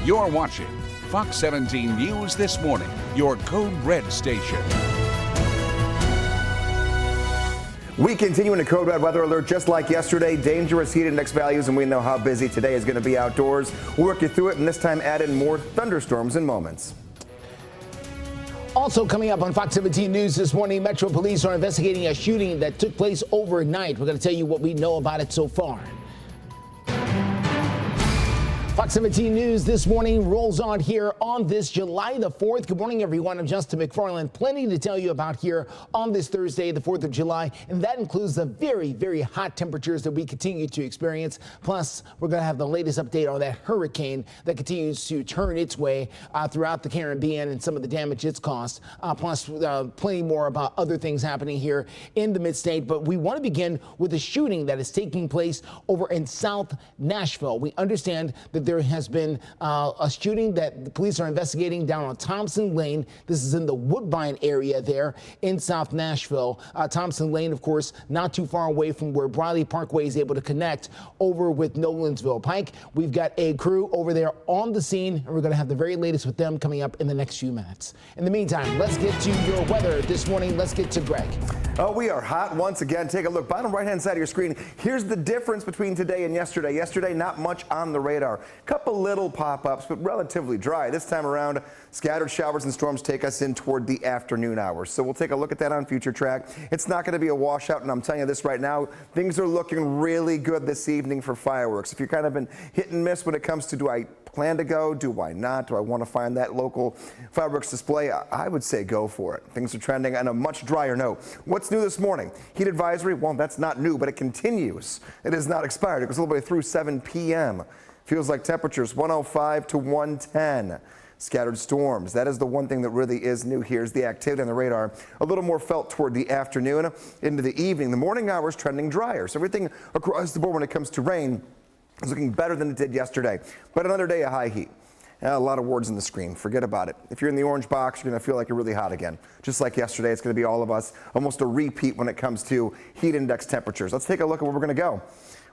You're watching Fox 17 News This Morning, your Code Red station. We continue in a Code Red weather alert just like yesterday. Dangerous heat index values, and we know how busy today is going to be outdoors. We'll work you through it, and this time add in more thunderstorms in moments. Also coming up on Fox 17 News this morning, Metro Police are investigating a shooting that took place overnight. We're going to tell you what we know about it so far. Fox 17 News this morning rolls on here on this July the 4th. Good morning, everyone. I'm Justin McFarland. Plenty to tell you about here on this Thursday, the 4th of July, and that includes the very, very hot temperatures that we continue to experience. Plus, we're going to have the latest update on that hurricane that continues to turn its way throughout the Caribbean and some of the damage it's caused. Plus, plenty more about other things happening here in the mid-state. But we want to begin with a shooting that is taking place over in South Nashville. We understand that there has been a shooting that the police are investigating down on Thompson Lane. This is in the Woodbine area there in South Nashville. Thompson Lane, of course, not too far away from where Briley Parkway is able to connect over with Nolensville Pike. We've got a crew over there on the scene, and we're going to have the very latest with them coming up in the next few minutes. In the meantime, let's get to your weather this morning. Let's get to Greg. Oh, we are hot once again. Take a look. Bottom right-hand side of your screen. Here's the difference between today and yesterday. Yesterday, not much on the radar. Couple little pop-ups, but relatively dry. This time around, scattered showers and storms take us in toward the afternoon hours. So we'll take a look at that on Future Track. It's not going to be a washout, and I'm telling you this right now, things are looking really good this evening for fireworks. If you've kind of been hit and miss when it comes to do I plan to go, do I not, do I want to find that local fireworks display, I would say go for it. Things are trending on a much drier note. What's new this morning? Heat advisory, well, that's not new, but it continues. It is not expired. It goes all the way through 7 p.m. Feels like temperatures 105 to 110. Scattered storms. That is the one thing that really is new. Here's the activity on the radar. A little more felt toward the afternoon into the evening. The morning hours trending drier. So everything across the board when it comes to rain is looking better than it did yesterday. But another day of high heat. A lot of words on the screen. Forget about it. If you're in the orange box, you're going to feel like you're really hot again. Just like yesterday, it's going to be all of us. Almost a repeat when it comes to heat index temperatures. Let's take a look at where we're going to go.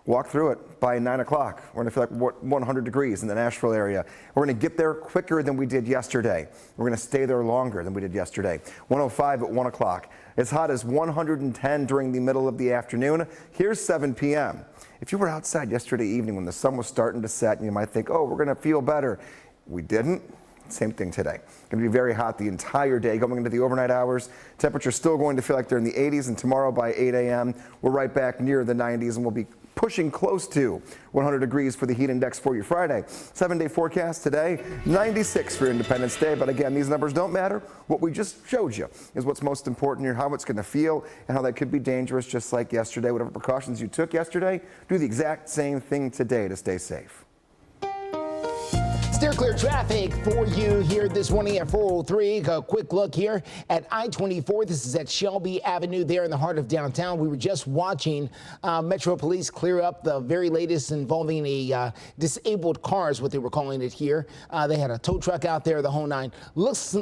Walk through it by 9 o'clock. We're going to feel like 100 degrees in the Nashville area. We're going to get there quicker than we did yesterday. We're going to stay there longer than we did yesterday. 105 at 1 o'clock. As hot as 110 during the middle of the afternoon. Here's 7 p.m. If you were outside yesterday evening when the sun was starting to set, you might think, oh, we're going to feel better. We didn't. Same thing today. Going to be very hot the entire day going into the overnight hours. Temperatures still going to feel like they're in the 80s, and tomorrow by 8 a.m. we're right back near the 90s, and we'll be pushing close to 100 degrees for the heat index for your Friday. 7-day forecast today, 96 for Independence Day. But again, these numbers don't matter. What we just showed you is what's most important here, how it's going to feel and how that could be dangerous just like yesterday. Whatever precautions you took yesterday, do the exact same thing today to stay safe. Steer clear traffic for you here this morning at 403. A quick look here at I-24. This is at Shelby Avenue there in the heart of downtown. We were just watching Metro Police clear up the very latest involving a disabled car is what they were calling it here. They had a tow truck out there, the whole nine. Looks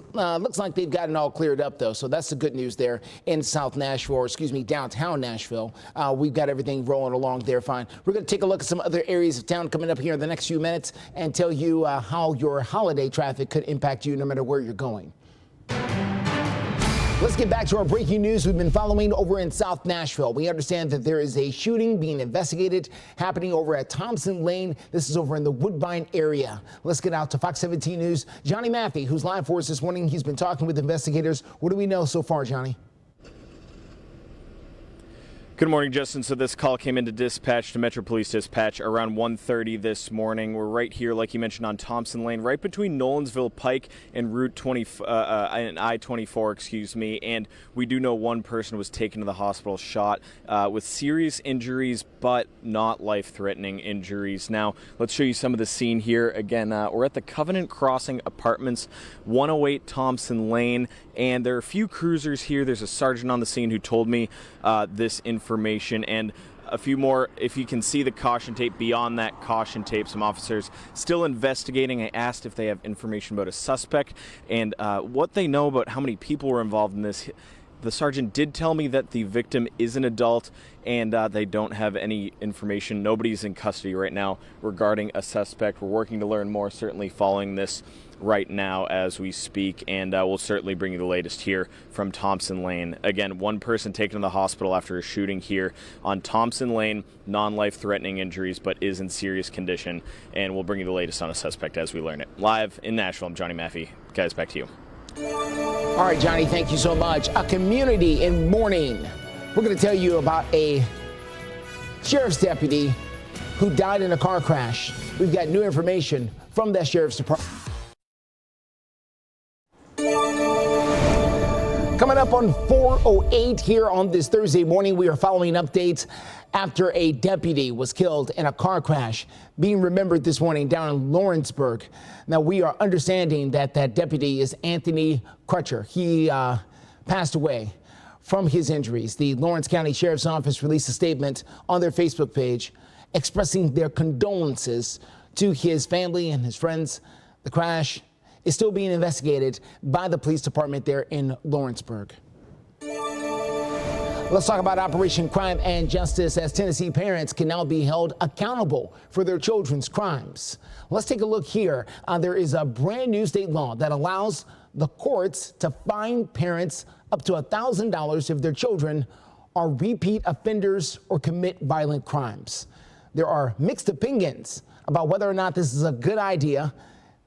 like they've gotten all cleared up, though, so that's the good news there in South Nashville, or excuse me, downtown Nashville. We've got everything rolling along there fine. We're going to take a look at some other areas of town coming up here in the next few minutes and tell you how your holiday traffic could impact you no matter where you're going. Let's get back to our breaking news we've been following over in South Nashville. We understand that there is a shooting being investigated happening over at Thompson Lane. This is over in the Woodbine area. Let's get out to Fox 17 News. Johnny Maffey, who's live for us this morning. He's been talking with investigators. What do we know so far, Johnny? Good morning, Justin. So this call came into dispatch, to Metro Police Dispatch, around 1:30 this morning. We're right here, like you mentioned, on Thompson Lane, right between Nolensville Pike and Route 20 and I-24, excuse me. And we do know one person was taken to the hospital, shot with serious injuries, but not life-threatening injuries. Now, let's show you some of the scene here. Again, we're at the Covenant Crossing Apartments, 108 Thompson Lane, and there are a few cruisers here. There's a sergeant on the scene who told me this information, and a few more. If you can see the caution tape, beyond that caution tape, some officers still investigating. I asked if they have information about a suspect and what they know about how many people were involved in this. The sergeant did tell me that the victim is an adult and they don't have any information. Nobody's in custody right now regarding a suspect. We're working to learn more, certainly following this right now as we speak, and we'll certainly bring you the latest here from Thompson Lane. Again, one person taken to the hospital after a shooting here on Thompson Lane, non-life-threatening injuries, but is in serious condition, and we'll bring you the latest on a suspect as we learn it. Live in Nashville, I'm Johnny Maffey. Guys, back to you. All right, Johnny, thank you so much. A community in mourning. We're going to tell you about a sheriff's deputy who died in a car crash. We've got new information from that sheriff's department. Coming up on 4:08 here on this Thursday morning, we are following updates after a deputy was killed in a car crash being remembered this morning down in Lawrenceburg. Now, we are understanding that that deputy is Anthony Crutcher. He passed away from his injuries. The Lawrence County Sheriff's Office released a statement on their Facebook page expressing their condolences to his family and his friends. The crash is still being investigated by the police department there in Lawrenceburg. Let's talk about Operation Crime and Justice, as Tennessee parents can now be held accountable for their children's crimes. Let's take a look here. There is a brand new state law that allows the courts to fine parents up to $1,000 if their children are repeat offenders or commit violent crimes. There are mixed opinions about whether or not this is a good idea.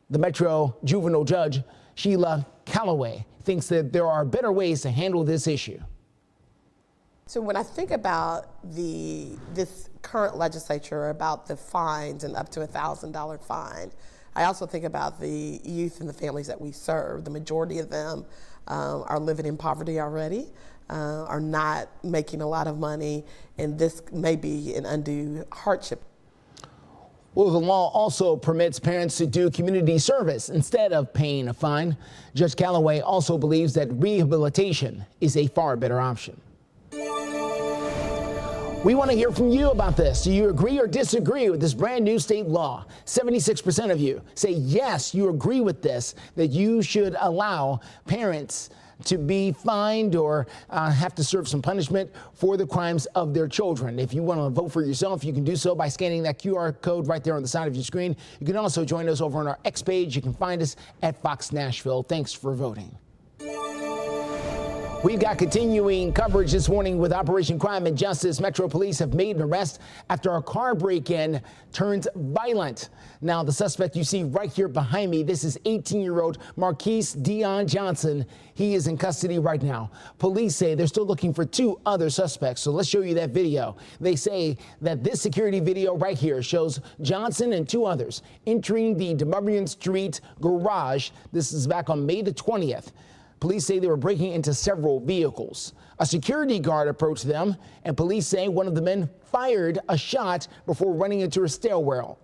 The Metro juvenile judge, Sheila Calloway, thinks that there are better ways to handle this issue. So when I think about this current legislature, about the fines and up to $1,000 fine, I also think about the youth and the families that we serve. The majority of them are living in poverty already, are not making a lot of money, and this may be an undue hardship. Well, the law also permits parents to do community service instead of paying a fine. Judge Calloway also believes that rehabilitation is a far better option. We want to hear from you about this. Do you agree or disagree with this brand new state law? 76% of you say yes, you agree with this, that you should allow parents to be fined or have to serve some punishment for the crimes of their children. If you want to vote for yourself, you can do so by scanning that QR code right there on the side of your screen. You can also join us over on our X page. You can find us at Fox Nashville. Thanks for voting. We've got continuing coverage this morning with Operation Crime and Justice. Metro Police have made an arrest after a car break-in turned violent. Now, the suspect you see right here behind me, this is 18-year-old Marquise Dion Johnson. He is in custody right now. Police say they're still looking for 2 other suspects, so let's show you that video. They say that this security video right here shows Johnson and 2 others entering the Demumbrian Street garage. This is back on May the 20th. Police say they were breaking into several vehicles. A security guard approached them, and police say one of the men fired a shot before running into a stairwell.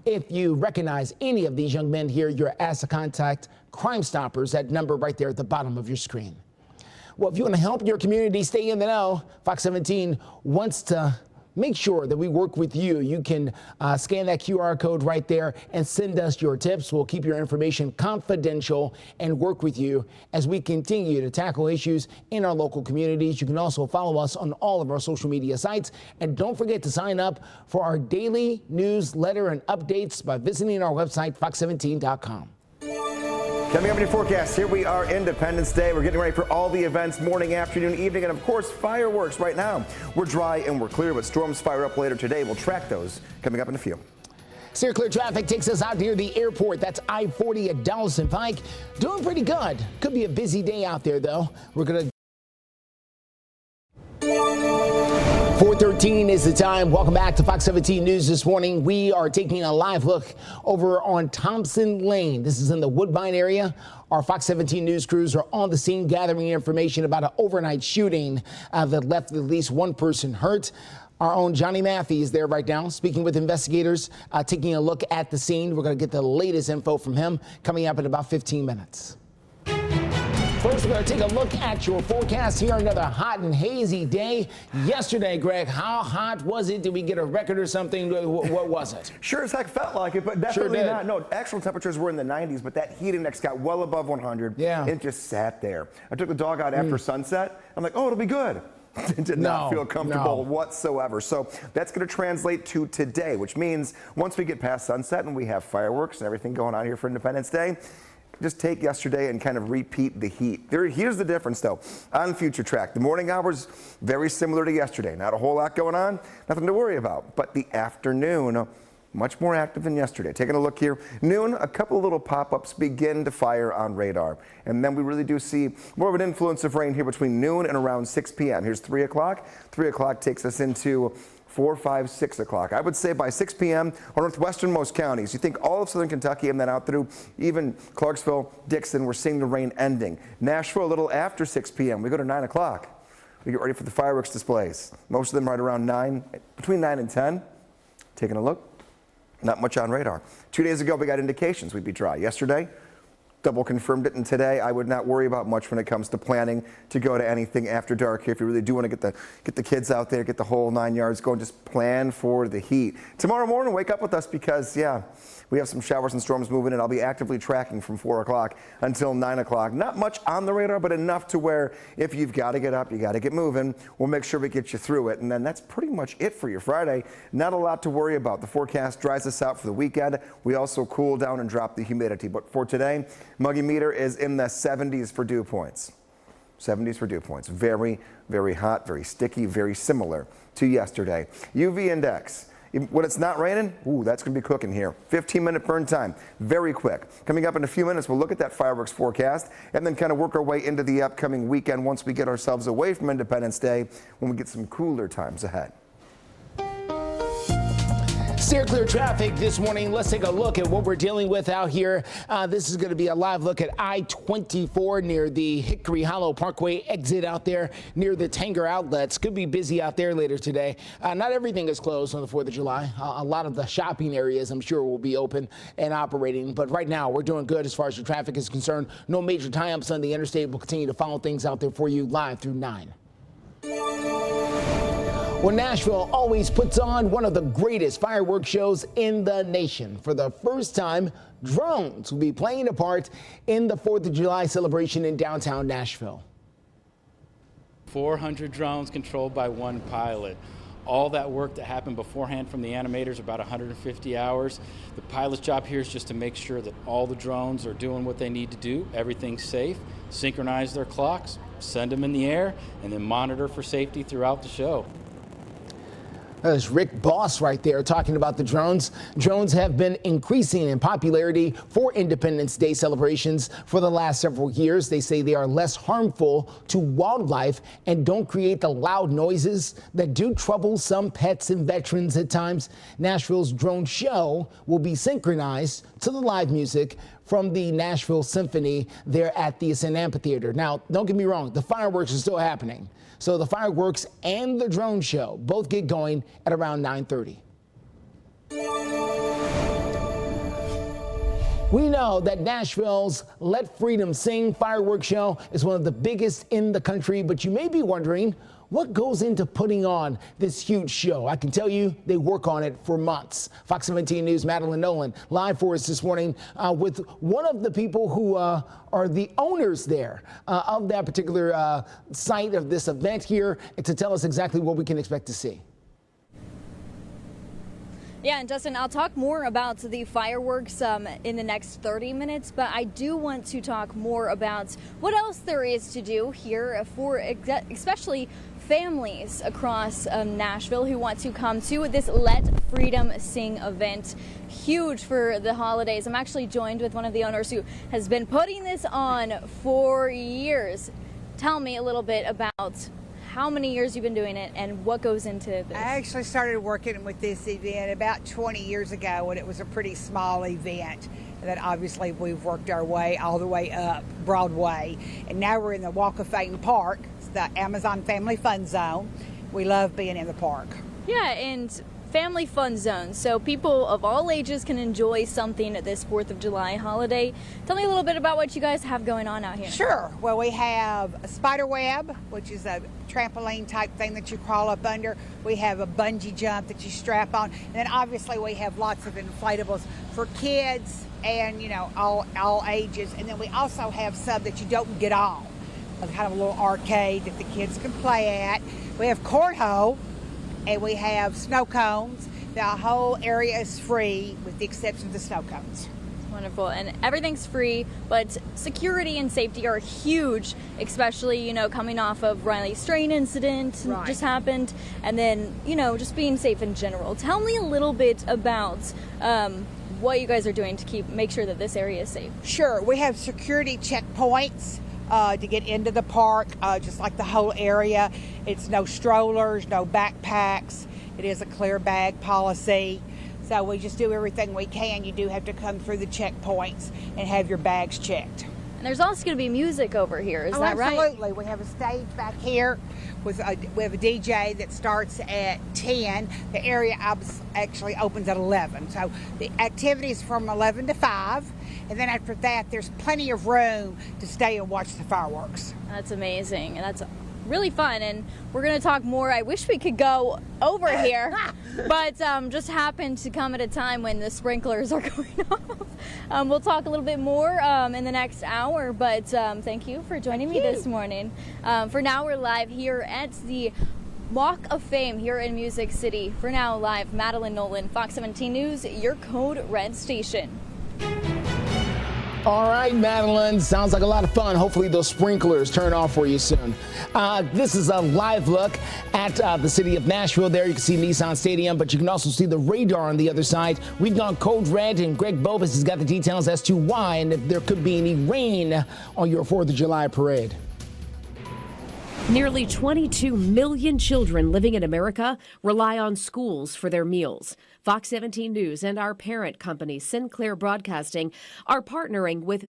If you recognize any of these young men here, you're asked to contact Crime Stoppers, that number right there at the bottom of your screen. Well, if you want to help your community stay in the know, Fox 17 wants to make sure that we work with you. You can scan that QR code right there and send us your tips. We'll keep your information confidential and work with you as we continue to tackle issues in our local communities. You can also follow us on all of our social media sites. And don't forget to sign up for our daily newsletter and updates by visiting our website, fox17.com. Coming up in your forecast, here we are, Independence Day. We're getting ready for all the events, morning, afternoon, evening, and of course, fireworks right now. We're dry and we're clear, but storms fire up later today. We'll track those coming up in a few. Steer clear traffic takes us out near the airport. That's I-40 at Dawson Pike. Doing pretty good. Could be a busy day out there, though. We're going to 4:13 is the time. Welcome back to Fox 17 News this morning. We are taking a live look over on Thompson Lane. This is in the Woodbine area. Our Fox 17 News crews are on the scene gathering information about an overnight shooting that left at least one person hurt. Our own Johnny Maffey is there right now, speaking with investigators, taking a look at the scene. We're going to get the latest info from him coming up in about 15 minutes. First, we're going to take a look at your forecast here. Another hot and hazy day. Yesterday, Greg, how hot was it? Did we get a record or something? What was it? Sure as heck felt like it, but definitely not. No, actual temperatures were in the 90s, but that heat index got well above 100. Yeah. It just sat there. I took the dog out after sunset. I'm like, oh, it'll be good. Did not feel comfortable whatsoever. So that's going to translate to today, which means once we get past sunset and we have fireworks and everything going on here for Independence Day, just take yesterday and kind of repeat the heat. Here's the difference, though. On Future Track, the morning hours, very similar to yesterday. Not a whole lot going on, nothing to worry about. But the afternoon, much more active than yesterday. Taking a look here, noon, a couple of little pop-ups begin to fire on radar. And then we really do see more of an influence of rain here between noon and around 6 p.m. Here's 3 o'clock. 3 o'clock takes us into 4, 5, 6 o'clock. I would say by 6 p.m. on northwesternmost counties, you think all of southern Kentucky and then out through even Clarksville, Dickson, we're seeing the rain ending. Nashville a little after 6 p.m. We go to 9 o'clock. We get ready for the fireworks displays. Most of them right around 9, between 9 and 10. Taking a look, not much on radar. 2 days ago, we got indications we'd be dry. Yesterday, double confirmed it, and today I would not worry about much when it comes to planning to go to anything after dark here. If you really do want to get the kids out there, get the whole 9 yards going, just plan for the heat. Tomorrow morning, wake up with us because, yeah, we have some showers and storms moving in. I'll be actively tracking from 4 o'clock until 9 o'clock. Not much on the radar, but enough to where if you've got to get up, you got to get moving. We'll make sure we get you through it. And then that's pretty much it for your Friday. Not a lot to worry about. The forecast dries us out for the weekend. We also cool down and drop the humidity. But for today, muggy meter is in the 70s for dew points. 70s for dew points. Very, very hot, very sticky, very similar to yesterday. UV index. When it's not raining, ooh, that's going to be cooking here. 15-minute burn time, very quick. Coming up in a few minutes, we'll look at that fireworks forecast and then kind of work our way into the upcoming weekend once we get ourselves away from Independence Day when we get some cooler times ahead. Steer clear traffic this morning. Let's take a look at what we're dealing with out here. This is going to be a live look at I-24 near the Hickory Hollow Parkway exit out there near the Tanger outlets. Could be busy out there later today. Not everything is closed on the 4th of July. A lot of the shopping areas, I'm sure, will be open and operating. But right now, we're doing good as far as your traffic is concerned. No major tie-ups on the interstate. We'll continue to follow things out there for you live through 9. Well, Nashville always puts on one of the greatest fireworks shows in the nation. For the first time, drones will be playing a part in the 4th of July celebration in downtown Nashville. 400 drones controlled by one pilot. All that work that happened beforehand from the animators, about 150 hours. The pilot's job here is just to make sure that all the drones are doing what they need to do, everything's safe, synchronize their clocks, send them in the air, and then monitor for safety throughout the show. There's Rick Boss right there talking about the drones. Drones have been increasing in popularity for Independence Day celebrations for the last several years. They say they are less harmful to wildlife and don't create the loud noises that do trouble some pets and veterans at times. Nashville's drone show will be synchronized to the live music from the Nashville Symphony there at the Ascent Amphitheater. Now, don't get me wrong, the fireworks are still happening. So the fireworks and the drone show both get going at around 9:30. We know that Nashville's Let Freedom Sing fireworks show is one of the biggest in the country, but you may be wondering what goes into putting on this huge show. I can tell you they work on it for months. Fox 17 News' Madeline Nolan live for us this morning with one of the people who are the owners there of that particular site of this event here to tell us exactly what we can expect to see. Yeah, and Dustin, I'll talk more about the fireworks in the next 30 minutes, but I do want to talk more about what else there is to do here for especially families across Nashville who want to come to this Let Freedom Sing event. Huge for the holidays. I'm actually joined with one of the owners who has been putting this on for years. Tell me a little bit about how many years you've been doing it and what goes into this. I actually started working with this event about 20 years ago when it was a pretty small event. And then obviously we've worked our way all the way up Broadway. And now we're in the Walk of Fame Park, it's the Amazon Family Fun Zone. We love being in the park. Yeah, and family fun zone, so people of all ages can enjoy something at this 4th of July holiday. Tell me a little bit about what you guys have going on out here. Sure. Well, we have a spider web, which is a trampoline type thing that you crawl up under. We have a bungee jump that you strap on. And then obviously we have lots of inflatables for kids and, you know, all ages. And then we also have some that you don't get on. Kind of a little arcade that the kids can play at. We have cornhole, and we have snow cones. The whole area is free with the exception of the snow cones. Wonderful. And everything's free, but security and safety are huge, especially, you know, coming off of Riley's Strain incident just happened, and then, you know, just being safe in general. Tell me a little bit about what you guys are doing to make sure that this area is safe. Sure. We have security checkpoints to get into the park, just like the whole area. It's no strollers, no backpacks. It is a clear bag policy. So we just do everything we can. You do have to come through the checkpoints and have your bags checked. And there's also going to be music over here, is that right? Absolutely. We have a stage back here. We have a DJ that starts at 10. The area actually opens at 11. So the activities from 11 to 5. And then after that, there's plenty of room to stay and watch the fireworks. That's amazing. And that's really fun. And we're going to talk more. I wish we could go over here, but just happened to come at a time when the sprinklers are going off. We'll talk a little bit more in the next hour, but thank you for joining me this morning. For now, we're live here at the Walk of Fame here in Music City. For now, live, Madeline Nolan, Fox 17 News, your Code Red station. All right, Madeline, sounds like a lot of fun. Hopefully those sprinklers turn off for you soon. This is a live look at the city of Nashville. There you can see Nissan Stadium, but you can also see the radar on the other side. We've gone code red, and Greg Bovis has got the details as to why and if there could be any rain on your 4th of July parade. Nearly 22 million children living in America rely on schools for their meals. Fox 17 News and our parent company, Sinclair Broadcasting, are partnering with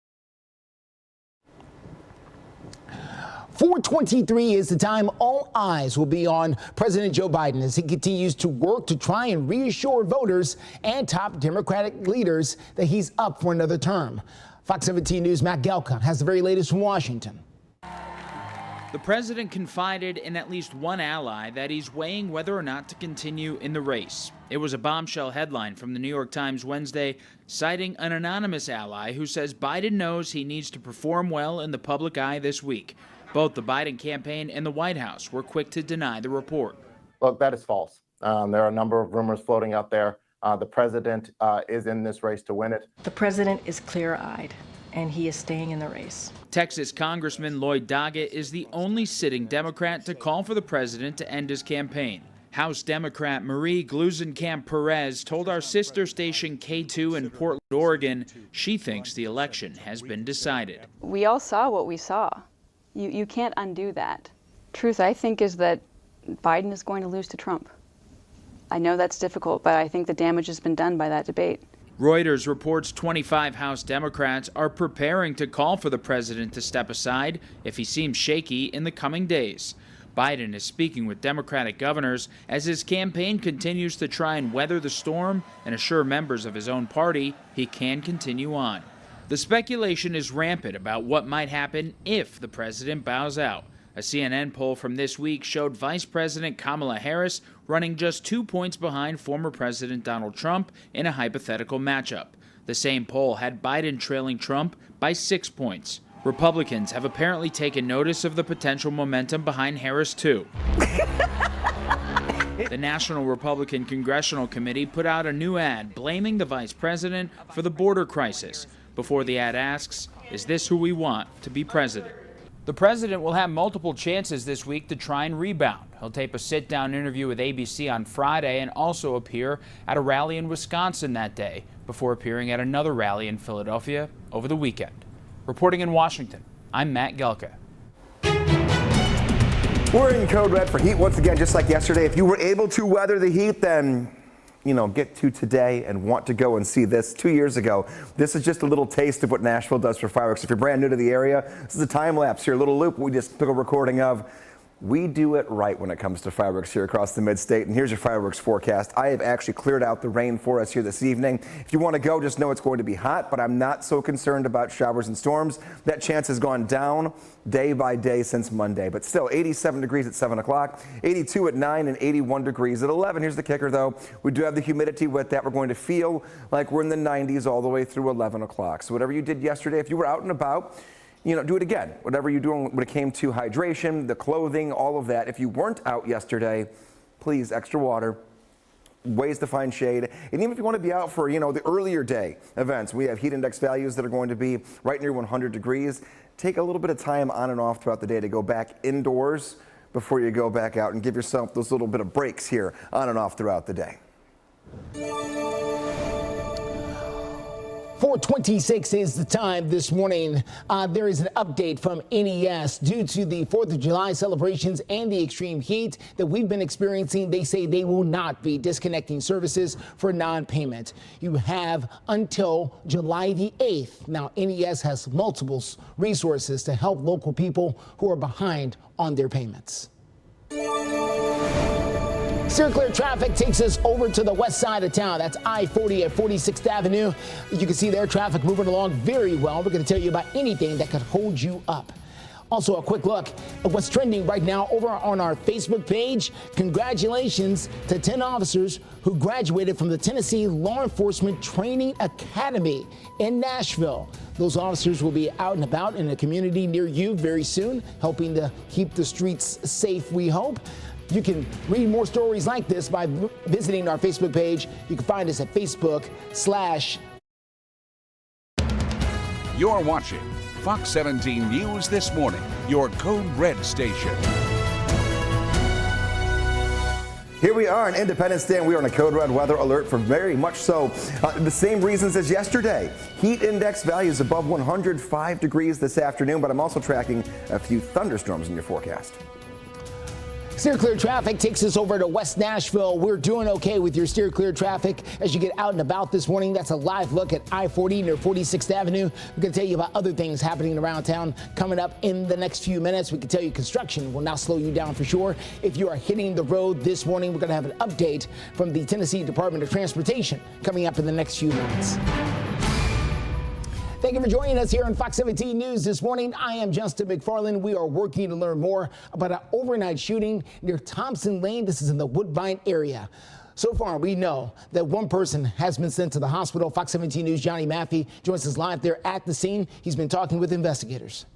4:23 is the time all eyes will be on President Joe Biden as he continues to work to try and reassure voters and top Democratic leaders that he's up for another term. Fox 17 News' Matt Gelka has the very latest from Washington. The president confided in at least one ally that he's weighing whether or not to continue in the race. It was a bombshell headline from the New York Times Wednesday, citing an anonymous ally who says Biden knows he needs to perform well in the public eye this week. Both the Biden campaign and the White House were quick to deny the report. Look, that is false. There are a number of rumors floating out there. The president is in this race to win it. The president is clear-eyed, and he is staying in the race. Texas Congressman Lloyd Doggett is the only sitting Democrat to call for the president to end his campaign. House Democrat Marie Gluesenkamp-Perez told our sister station K2 in Portland, Oregon, she thinks the election has been decided. We all saw what we saw. You can't undo that. Truth, I think, is that Biden is going to lose to Trump. I know that's difficult, but I think the damage has been done by that debate. Reuters reports 25 House Democrats are preparing to call for the president to step aside if he seems shaky in the coming days. Biden is speaking with Democratic governors as his campaign continues to try and weather the storm and assure members of his own party he can continue on. The speculation is rampant about what might happen if the president bows out. A CNN poll from this week showed Vice President Kamala Harris running just 2 points behind former President Donald Trump in a hypothetical matchup. The same poll had Biden trailing Trump by 6 points. Republicans have apparently taken notice of the potential momentum behind Harris, too. The National Republican Congressional Committee put out a new ad blaming the vice president for the border crisis. Before the ad asks, is this who we want to be president? The president will have multiple chances this week to try and rebound. He'll tape a sit-down interview with ABC on Friday and also appear at a rally in Wisconsin that day before appearing at another rally in Philadelphia over the weekend. Reporting in Washington, I'm Matt Gelka. We're in code red for heat once again, just like yesterday. If you were able to weather the heat, then get to today and want to go and see this. 2 years ago, this is just a little taste of what Nashville does for fireworks. If you're brand new to the area, this is a time lapse here, a little loop we just took a recording of. We do it right when it comes to fireworks here across the mid-state. And here's your fireworks forecast. I have actually cleared out the rain for us here this evening. If you want to go, just know it's going to be hot, but I'm not so concerned about showers and storms. That chance has gone down day by day since Monday, but still 87 degrees at 7 o'clock, 82 at 9, and 81 degrees at 11. Here's the kicker, though. We do have the humidity with that. We're going to feel like we're in the 90s all the way through 11 o'clock. So whatever you did yesterday, if you were out and about, do it again. Whatever you're doing when it came to hydration, the clothing, all of that. If you weren't out yesterday, please, extra water, ways to find shade. And even if you want to be out for, the earlier day events, we have heat index values that are going to be right near 100 degrees. Take a little bit of time on and off throughout the day to go back indoors before you go back out and give yourself those little bit of breaks here on and off throughout the day. 4:26 is the time this morning. There is an update from NES. Due to the 4th of July celebrations and the extreme heat that we've been experiencing, they say they will not be disconnecting services for non-payment. You have until July the 8th. Now, NES has multiple resources to help local people who are behind on their payments. Steer clear traffic takes us over to the west side of town. That's I-40 at 46th Avenue. You can see their traffic moving along very well. We're going to tell you about anything that could hold you up. Also, a quick look at what's trending right now over on our Facebook page. Congratulations to 10 officers who graduated from the Tennessee Law Enforcement Training Academy in Nashville. Those officers will be out and about in a community near you very soon, helping to keep the streets safe, we hope. You can read more stories like this by visiting our Facebook page. You can find us at Facebook/. You're watching Fox 17 News This Morning, your Code Red station. Here we are on Independence Day, and we are on a Code Red weather alert for very much so the same reasons as yesterday. Heat index values above 105 degrees this afternoon, but I'm also tracking a few thunderstorms in your forecast. Steer clear traffic takes us over to West Nashville. We're doing okay with your steer clear traffic as you get out and about this morning. That's a live look at I-40 near 46th Avenue. We're going to tell you about other things happening around town coming up in the next few minutes. We can tell you construction will not slow you down for sure. If you are hitting the road this morning, we're going to have an update from the Tennessee Department of Transportation coming up in the next few minutes. Thank you for joining us here on Fox 17 News this morning. I am Justin McFarland. We are working to learn more about an overnight shooting near Thompson Lane. This is in the Woodbine area. So far, we know that one person has been sent to the hospital. Fox 17 News' Johnny Maffey joins us live there at the scene. He's been talking with investigators.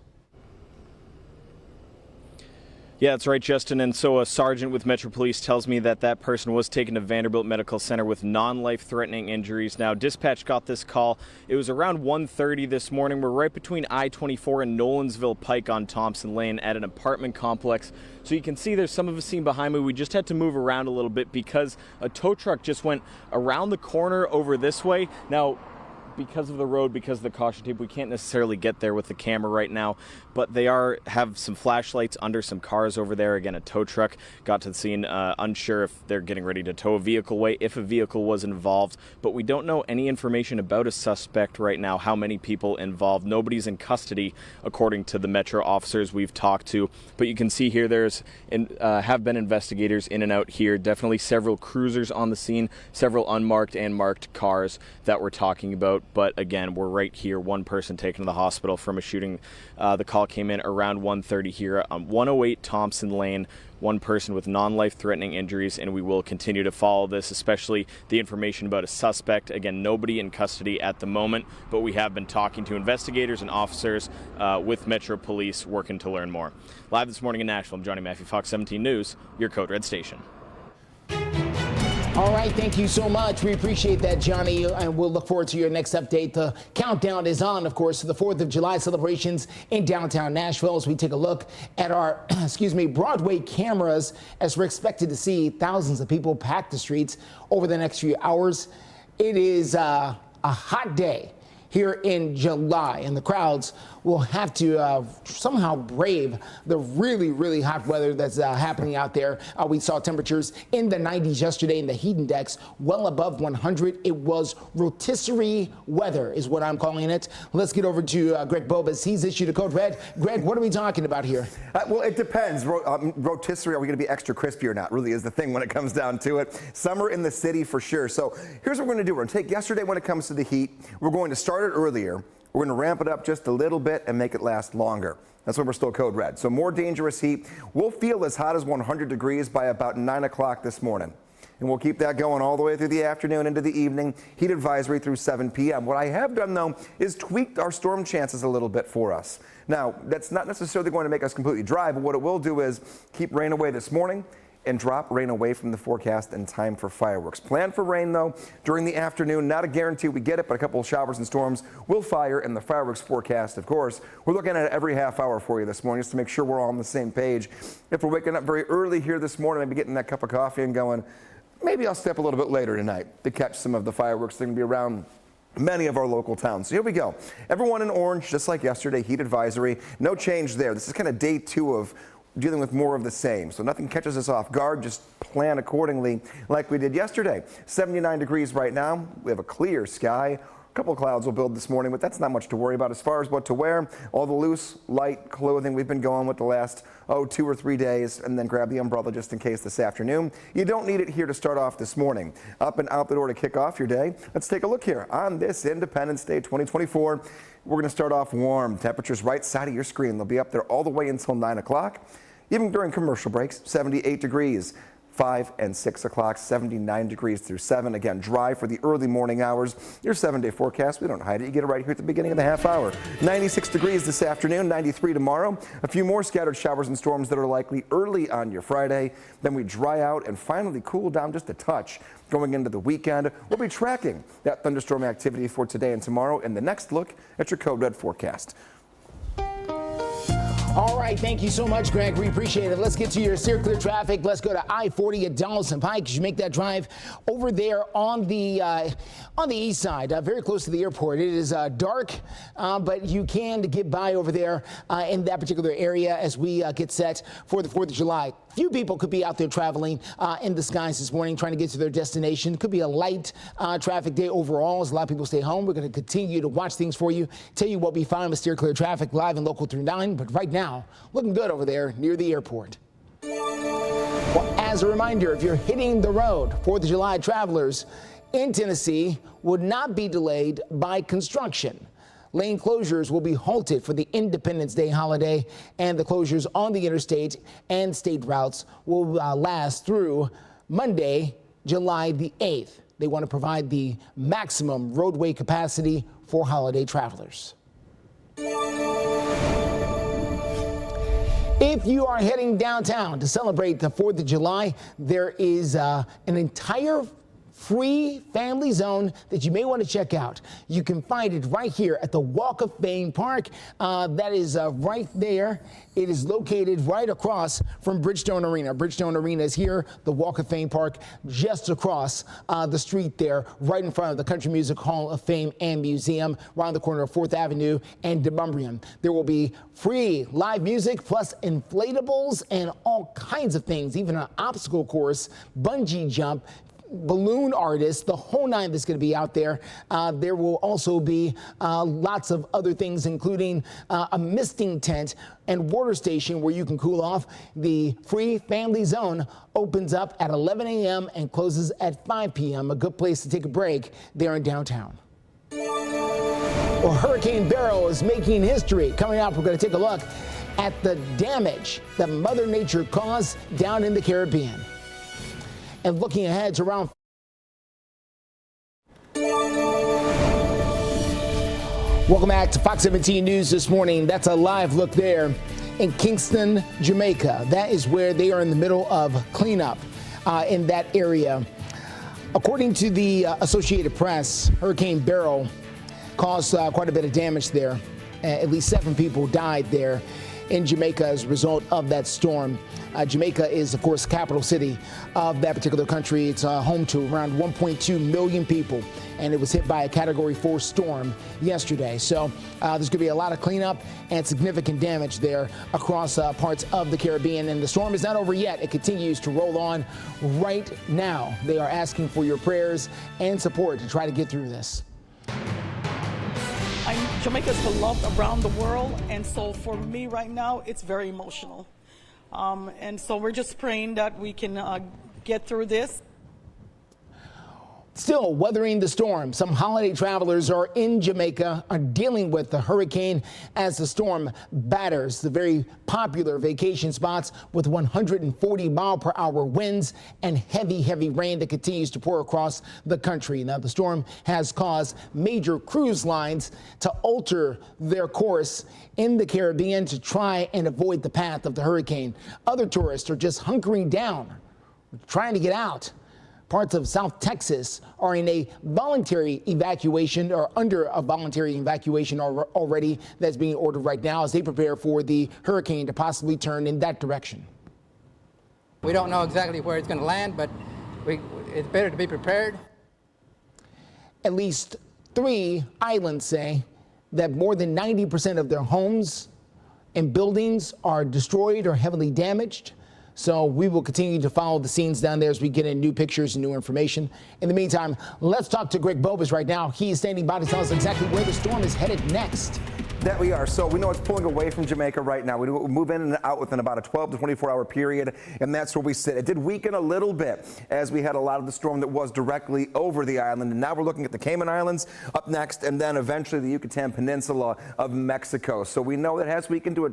Yeah, that's right, Justin. And so a sergeant with Metro Police tells me that that person was taken to Vanderbilt Medical Center with non-life-threatening injuries. Now, dispatch got this call. It was around 1:30 this morning. We're right between I-24 and Nolensville Pike on Thompson Lane at an apartment complex. So you can see there's some of us seen behind me. We just had to move around a little bit because a tow truck just went around the corner over this way. Now, because of the road, because of the caution tape, we can't necessarily get there with the camera right now, but they have some flashlights under some cars over there. Again, a tow truck got to the scene, unsure if they're getting ready to tow a vehicle away, if a vehicle was involved, but we don't know any information about a suspect right now, how many people involved. Nobody's in custody, according to the Metro officers we've talked to, but you can see here have been investigators in and out here, definitely several cruisers on the scene, several unmarked and marked cars that we're talking about. But again, we're right here, one person taken to the hospital from a shooting. The call came in around 1:30 here on 108 Thompson Lane, one person with non-life-threatening injuries, and we will continue to follow this, especially the information about a suspect. Again, nobody in custody at the moment, but we have been talking to investigators and officers with Metro Police working to learn more. Live this morning in Nashville, I'm Johnny Maffey, Fox 17 News, your Code Red station. All right, thank you so much. We appreciate that, Johnny, and we'll look forward to your next update. The countdown is on, of course, to the 4th of July celebrations in downtown Nashville as we take a look at our, Broadway cameras as we're expected to see thousands of people pack the streets over the next few hours. It is a hot day here in July, and the crowds will have to somehow brave the really, really hot weather that's happening out there. We saw temperatures in the 90s yesterday, and the heat index well above 100. It was rotisserie weather is what I'm calling it. Let's get over to Greg Bobas. He's issued a code red. Greg, what are we talking about here? Well, it depends. Rotisserie, are we going to be extra crispy or not, really is the thing when it comes down to it. Summer in the city for sure. So here's what we're going to do. We're going to take yesterday when it comes to the heat. We're going to start it earlier. We're going to ramp it up just a little bit and make it last longer. That's why we're still code red. So more dangerous heat. We'll feel as hot as 100 degrees by about 9 o'clock this morning. And we'll keep that going all the way through the afternoon into the evening. Heat advisory through 7 p.m. What I have done, though, is tweaked our storm chances a little bit for us. Now, that's not necessarily going to make us completely dry, but what it will do is keep rain away this morning and drop rain away from the forecast in time for fireworks. Plan for rain, though, during the afternoon. Not a guarantee we get it, but a couple of showers and storms will fire in the fireworks forecast, of course. We're looking at it every half hour for you this morning just to make sure we're all on the same page. If we're waking up very early here this morning, maybe getting that cup of coffee and going, maybe I'll step a little bit later tonight to catch some of the fireworks that are going to be around many of our local towns. So here we go. Everyone in orange, just like yesterday, heat advisory. No change there. This is kind of day 2 of dealing with more of the same. So nothing catches us off guard. Just plan accordingly like we did yesterday. 79 degrees right now. We have a clear sky. A couple of clouds will build this morning, but that's not much to worry about. As far as what to wear, all the loose, light clothing we've been going with the last, 2 or 3 days, and then grab the umbrella just in case this afternoon. You don't need it here to start off this morning. Up and out the door to kick off your day. Let's take a look here on this Independence Day 2024. We're going to start off warm. Temperatures right side of your screen. They'll be up there all the way until 9 o'clock. Even during commercial breaks, 78 degrees. 5 and 6 o'clock, 79 degrees through 7. Again, dry for the early morning hours. Your 7-day forecast, we don't hide it. You get it right here at the beginning of the half hour. 96 degrees this afternoon, 93 tomorrow. A few more scattered showers and storms that are likely early on your Friday. Then we dry out and finally cool down just a touch. Going into the weekend, we'll be tracking that thunderstorm activity for today and tomorrow in the next look at your Code Red forecast. All right, thank you so much, Greg. We appreciate it. Let's get to your steer clear traffic. Let's go to I-40 at Donaldson Pike. You make that drive over there on the east side, very close to the airport. It is dark, but you can get by over there in that particular area as we get set for the 4th of July. Few people could be out there traveling in the skies this morning trying to get to their destination. Could be a light traffic day overall as a lot of people stay home. We're going to continue to watch things for you, tell you what we find with steer clear traffic live and local through 9. But right now, looking good over there near the airport. Well, as a reminder, if you're hitting the road, 4th of July travelers in Tennessee would not be delayed by construction. Lane closures will be halted for the Independence Day holiday, and the closures on the interstate and state routes will last through Monday, July the 8th. They want to provide the maximum roadway capacity for holiday travelers. If you are heading downtown to celebrate the 4th of July, there is an entire free family zone that you may want to check out. You can find it right here at the Walk of Fame Park. That is right there. It is located right across from Bridgestone Arena. Bridgestone Arena is here. The Walk of Fame Park just across the street there, right in front of the Country Music Hall of Fame and Museum, around the corner of 4th Avenue and Demonbreun. There will be free live music plus inflatables and all kinds of things, even an obstacle course, bungee jump, balloon artists, the whole nine that's going to be out there. There will also be lots of other things, including a misting tent and water station where you can cool off. The free family zone opens up at 11 a.m. and closes at 5 p.m. A good place to take a break there in downtown. Well, Hurricane Beryl is making history. Coming up, we're going to take a look at the damage that Mother Nature caused down in the Caribbean. And looking ahead to around. Welcome back to Fox 17 News this morning. That's a live look there in Kingston, Jamaica. That is where they are in the middle of cleanup in that area. According to the Associated Press, Hurricane Beryl caused quite a bit of damage there. At least 7 people died there. in Jamaica as a result of that storm. Jamaica is, of course, the capital city of that particular country. It's home to around 1.2 million people, and it was hit by a Category 4 storm yesterday. So there's going to be a lot of cleanup and significant damage there across parts of the Caribbean. And the storm is not over yet. It continues to roll on right now. They are asking for your prayers and support to try to get through this. Jamaica's beloved around the world, and so for me right now, it's very emotional. And so we're just praying that we can get through this. Still weathering the storm, some holiday travelers are in Jamaica, are dealing with the hurricane as the storm batters the very popular vacation spots with 140-mile-per-hour winds and heavy rain that continues to pour across the country. Now, the storm has caused major cruise lines to alter their course in the Caribbean to try and avoid the path of the hurricane. Other tourists are just hunkering down, trying to get out. Parts of South Texas are in a voluntary evacuation or under a voluntary evacuation already that's being ordered right now as they prepare for the hurricane to possibly turn in that direction. We don't know exactly where it's going to land, but it's better to be prepared. At least 3 islands say that more than 90% of their homes and buildings are destroyed or heavily damaged. So we will continue to follow the scenes down there as we get in new pictures and new information. In the meantime, let's talk to Greg Bobus right now. He is standing by to tell us exactly where the storm is headed next. That we are. So we know it's pulling away from Jamaica right now. We move in and out within about a 12 to 24-hour period, and that's where we sit. It did weaken a little bit as we had a lot of the storm that was directly over the island, and now we're looking at the Cayman Islands up next, and then eventually the Yucatan Peninsula of Mexico. So we know that has weakened to a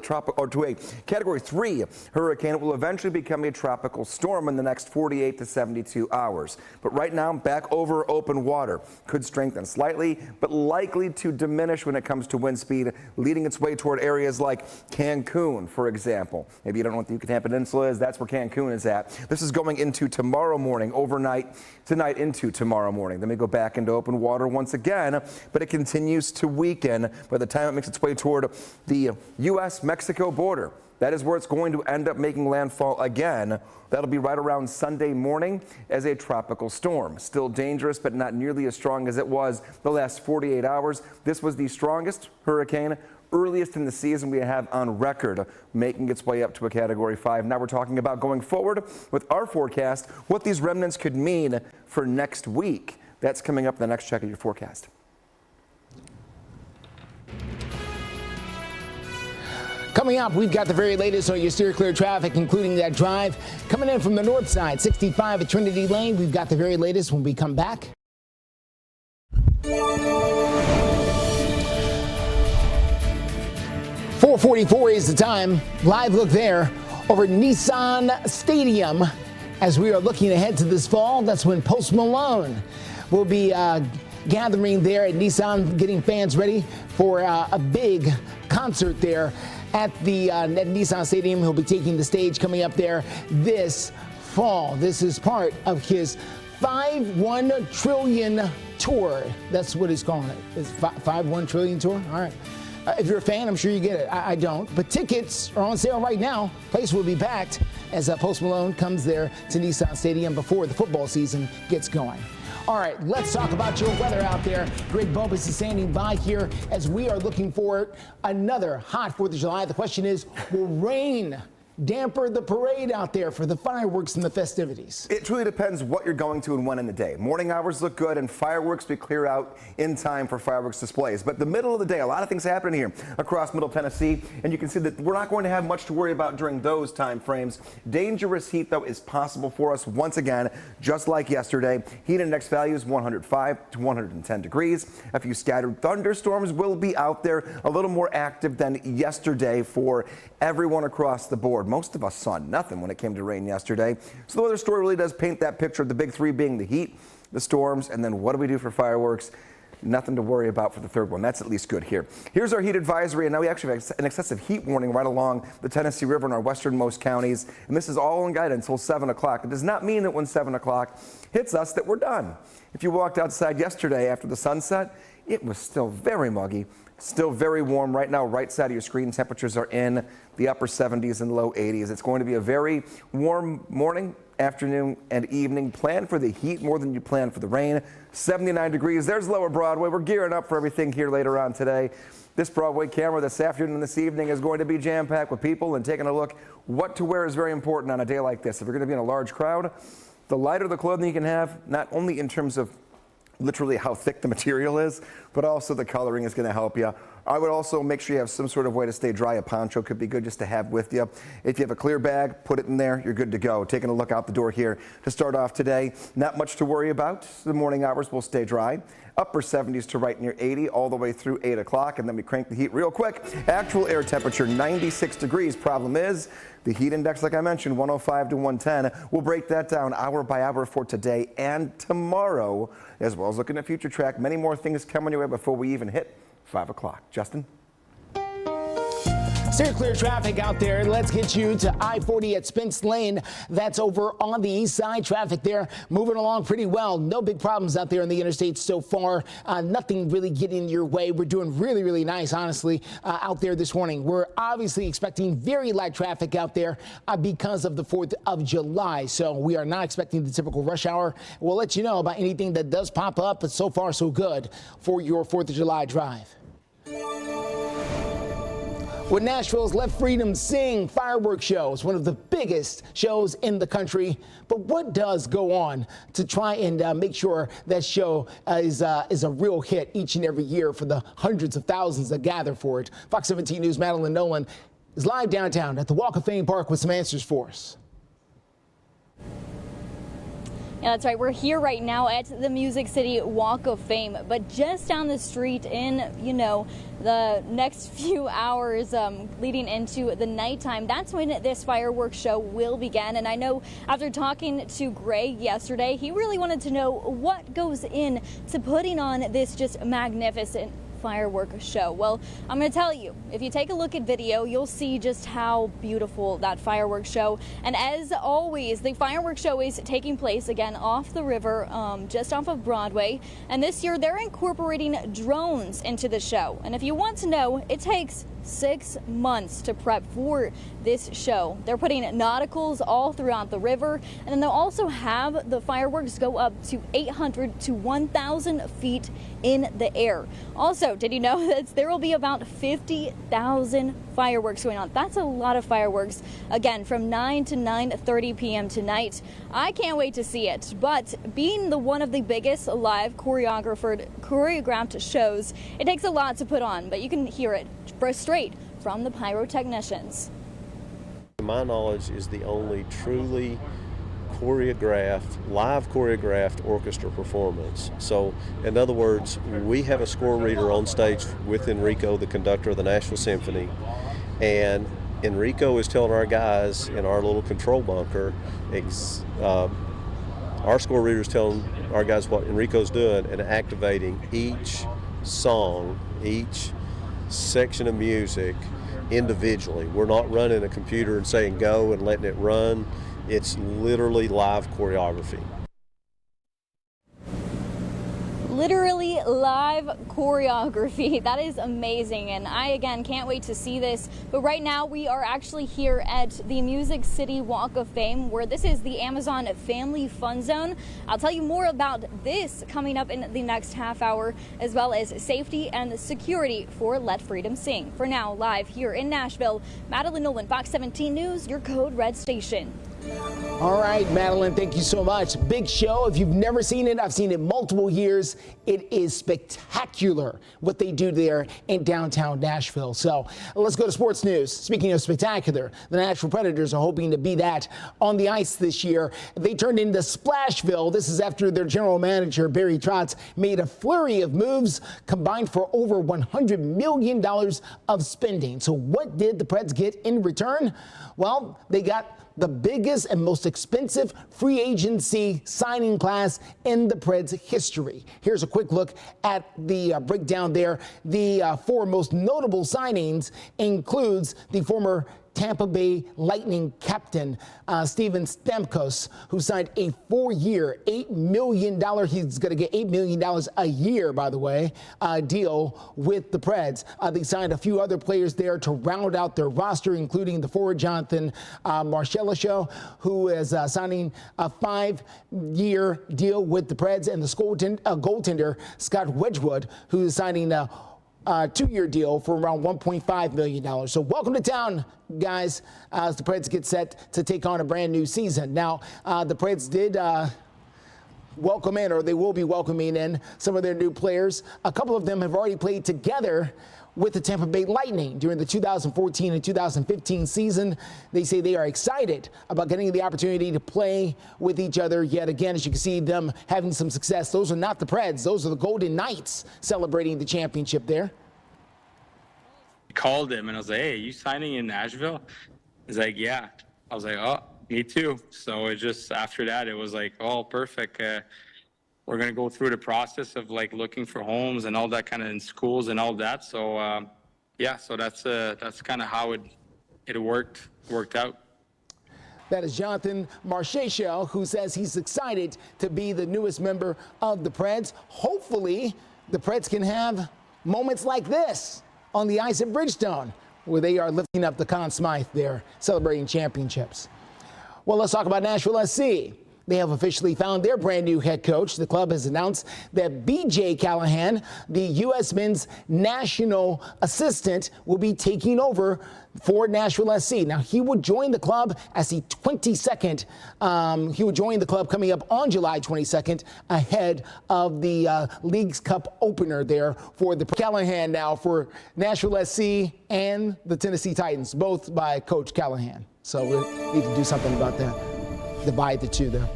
Category 3 hurricane. It will eventually become a tropical storm in the next 48 to 72 hours. But right now, back over open water. Could strengthen slightly, but likely to diminish when it comes to wind speed, leading its way toward areas like Cancun, for example. Maybe you don't know what the Yucatan Peninsula is. That's where Cancun is at. This is going into tomorrow morning, overnight, tonight into tomorrow morning. Then we go back into open water once again, but it continues to weaken by the time it makes its way toward the U.S.-Mexico border. That is where it's going to end up making landfall again. That'll be right around Sunday morning as a tropical storm. Still dangerous, but not nearly as strong as it was the last 48 hours. This was the strongest hurricane, earliest in the season we have on record, making its way up to a Category 5. Now we're talking about going forward with our forecast, what these remnants could mean for next week. That's coming up in the next check of your forecast. Coming up, we've got the very latest on your steer clear traffic, including that drive coming in from the north side, 65 at Trinity Lane. We've got the very latest when we come back. 4:44 is the time. Live look there over Nissan Stadium as we are looking ahead to this fall. That's when Post Malone will be gathering there at Nissan, getting fans ready for a big concert there at the Nissan Stadium. He'll be taking the stage coming up there this fall. This is part of his 5-1 trillion tour. That's what he's calling it. It's 5-1 trillion tour. All right. If you're a fan, I'm sure you get it. I don't. But tickets are on sale right now. Place will be packed as Post Malone comes there to Nissan Stadium before the football season gets going. All right, let's talk about your weather out there. Greg Bobus is standing by here as we are looking for another hot 4th of July. The question is, will rain damper the parade out there for the fireworks and the festivities? It truly depends what you're going to and when in the day. Morning hours look good and fireworks we clear out in time for fireworks displays. But the middle of the day, a lot of things happening here across Middle Tennessee, and you can see that we're not going to have much to worry about during those time frames. Dangerous heat, though, is possible for us once again, just like yesterday. Heat index values 105 to 110 degrees. A few scattered thunderstorms will be out there, a little more active than yesterday for everyone across the board. Most of us saw nothing when it came to rain yesterday. So the weather story really does paint that picture of the big three being the heat, the storms, and then what do we do for fireworks? Nothing to worry about for the third one. That's at least good here. Here's our heat advisory, and now we actually have an excessive heat warning right along the Tennessee River in our westernmost counties. And this is all in guide until 7 o'clock. It does not mean that when 7 o'clock hits us that we're done. If you walked outside yesterday after the sunset, it was still very muggy. Still very warm right now. Right side of your screen, temperatures are in the upper 70s and low 80s. It's going to be a very warm morning, afternoon, and evening. Plan for the heat more than you plan for the rain. 79 degrees. There's Lower Broadway. We're gearing up for everything here later on today. This Broadway camera this afternoon and this evening is going to be jam-packed with people, and taking a look. What to wear is very important on a day like this. If you're going to be in a large crowd, the lighter the clothing you can have, not only in terms of literally how thick the material is, but also the coloring is going to help you. I would also make sure you have some sort of way to stay dry. A poncho could be good just to have with you. If you have a clear bag, put it in there. You're good to go. Taking a look out the door here to start off today. Not much to worry about. The morning hours will stay dry. Upper 70s to right near 80 all the way through 8 o'clock, and then we crank the heat real quick. Actual air temperature 96 degrees. Problem is the heat index, like I mentioned, 105 to 110. We'll break that down hour by hour for today and tomorrow, as well as looking at future track. Many more things coming your way before we even hit 5 o'clock. Justin? Steer clear traffic out there. Let's get you to I-40 at Spence Lane. That's over on the east side. Traffic there moving along pretty well. No big problems out there on the interstate so far. Nothing really getting your way. We're doing really, really nice, honestly, out there this morning. We're obviously expecting very light traffic out there because of the 4th of July. So we are not expecting the typical rush hour. We'll let you know about anything that does pop up, but so far so good for your 4th of July drive. With Nashville's Let Freedom Sing fireworks show, it's one of the biggest shows in the country. But what does go on to try and make sure that show is a real hit each and every year for the hundreds of thousands that gather for it? Fox 17 News' Madeline Nolan is live downtown at the Walk of Fame Park with some answers for us. Yeah, that's right. We're here right now at the Music City Walk of Fame, but just down the street in, the next few hours leading into the nighttime, that's when this fireworks show will begin. And I know after talking to Greg yesterday, he really wanted to know what goes into putting on this just magnificent fireworks show. Well, I'm going to tell you, if you take a look at video, you'll see just how beautiful that fireworks show. And as always, the fireworks show is taking place again off the river, just off of Broadway. And this year they're incorporating drones into the show. And if you want to know, it takes 6 months to prep for this show. They're putting nauticals all throughout the river, and then they'll also have the fireworks go up to 800 to 1,000 feet in the air. Also, did you know that there will be about 50,000 fireworks going on? That's a lot of fireworks. Again, from 9 to 9:30 p.m. tonight. I can't wait to see it. But being one of the biggest live choreographed shows, it takes a lot to put on, but you can hear it straight from the pyrotechnicians. To my knowledge, is the only truly live choreographed orchestra performance. So, in other words, we have a score reader on stage with Enrico, the conductor of the Nashville Symphony, and Enrico is telling our guys in our little control bunker, our score reader is telling our guys what Enrico's doing and activating each song, each section of music individually. We're not running a computer and saying go and letting it run. It's literally live choreography. Literally live choreography. That is amazing, and I again can't wait to see this. But right now we are actually here at the Music City Walk of Fame, where this is the Amazon Family Fun Zone. I'll tell you more about this coming up in the next half hour, as well as safety and security for Let Freedom Sing. For now, live here in Nashville, Madeline Nolan, Fox 17 News, your Code Red station. All right, Madeline, thank you so much. Big show. If you've never seen it, I've seen it multiple years. It is spectacular what they do there in downtown Nashville. So let's go to sports news. Speaking of spectacular, the Nashville Predators are hoping to be that on the ice this year. They turned into Splashville. This is after their general manager, Barry Trotz, made a flurry of moves combined for over $100 million of spending. So what did the Preds get in return? Well, they got the biggest and most expensive free agency signing class in the Preds history. Here's a quick look at the breakdown there. The four most notable signings includes the former Tampa Bay Lightning captain Steven Stamkos, who signed a 4-year, $8 million. He's going to get $8 million a year, by the way, deal with the Preds. They signed a few other players there to round out their roster, including the forward Jonathan Marchessault, who is signing a 5-year deal with the Preds, and the goaltender Scott Wedgwood, who is signing a 2-year deal for around $1.5 million. So welcome to town, guys, as the Preds get set to take on a brand new season. Now, the Preds did welcome in, or they will be welcoming in, some of their new players. A couple of them have already played together with the Tampa Bay Lightning during the 2014 and 2015 season. They say they are excited about getting the opportunity to play with each other yet again. As you can see them having some success. Those are not the Preds. Those are the Golden Knights celebrating the championship there. I called him and I was like, hey, you signing in Nashville? He's like, yeah. I was like, oh, me too. So it just, after that, it was like, oh, perfect. We're going to go through the process of like looking for homes and all that kind of in schools and all that. So, yeah, so that's kind of how it worked out. That is Jonathan Marchessault, who says he's excited to be the newest member of the Preds. Hopefully, the Preds can have moments like this on the ice at Bridgestone, where they are lifting up the Conn Smythe there, celebrating championships. Well, let's talk about Nashville SC. They have officially found their brand new head coach. The club has announced that B.J. Callahan, the U.S. men's national assistant, will be taking over for Nashville SC. Now, he would join the club as the 22nd. He would join the club coming up on July 22nd, ahead of the League's Cup opener there for the Callahan now for Nashville SC and the Tennessee Titans, both by Coach Callahan. So we need to do something about that. Divide the two there.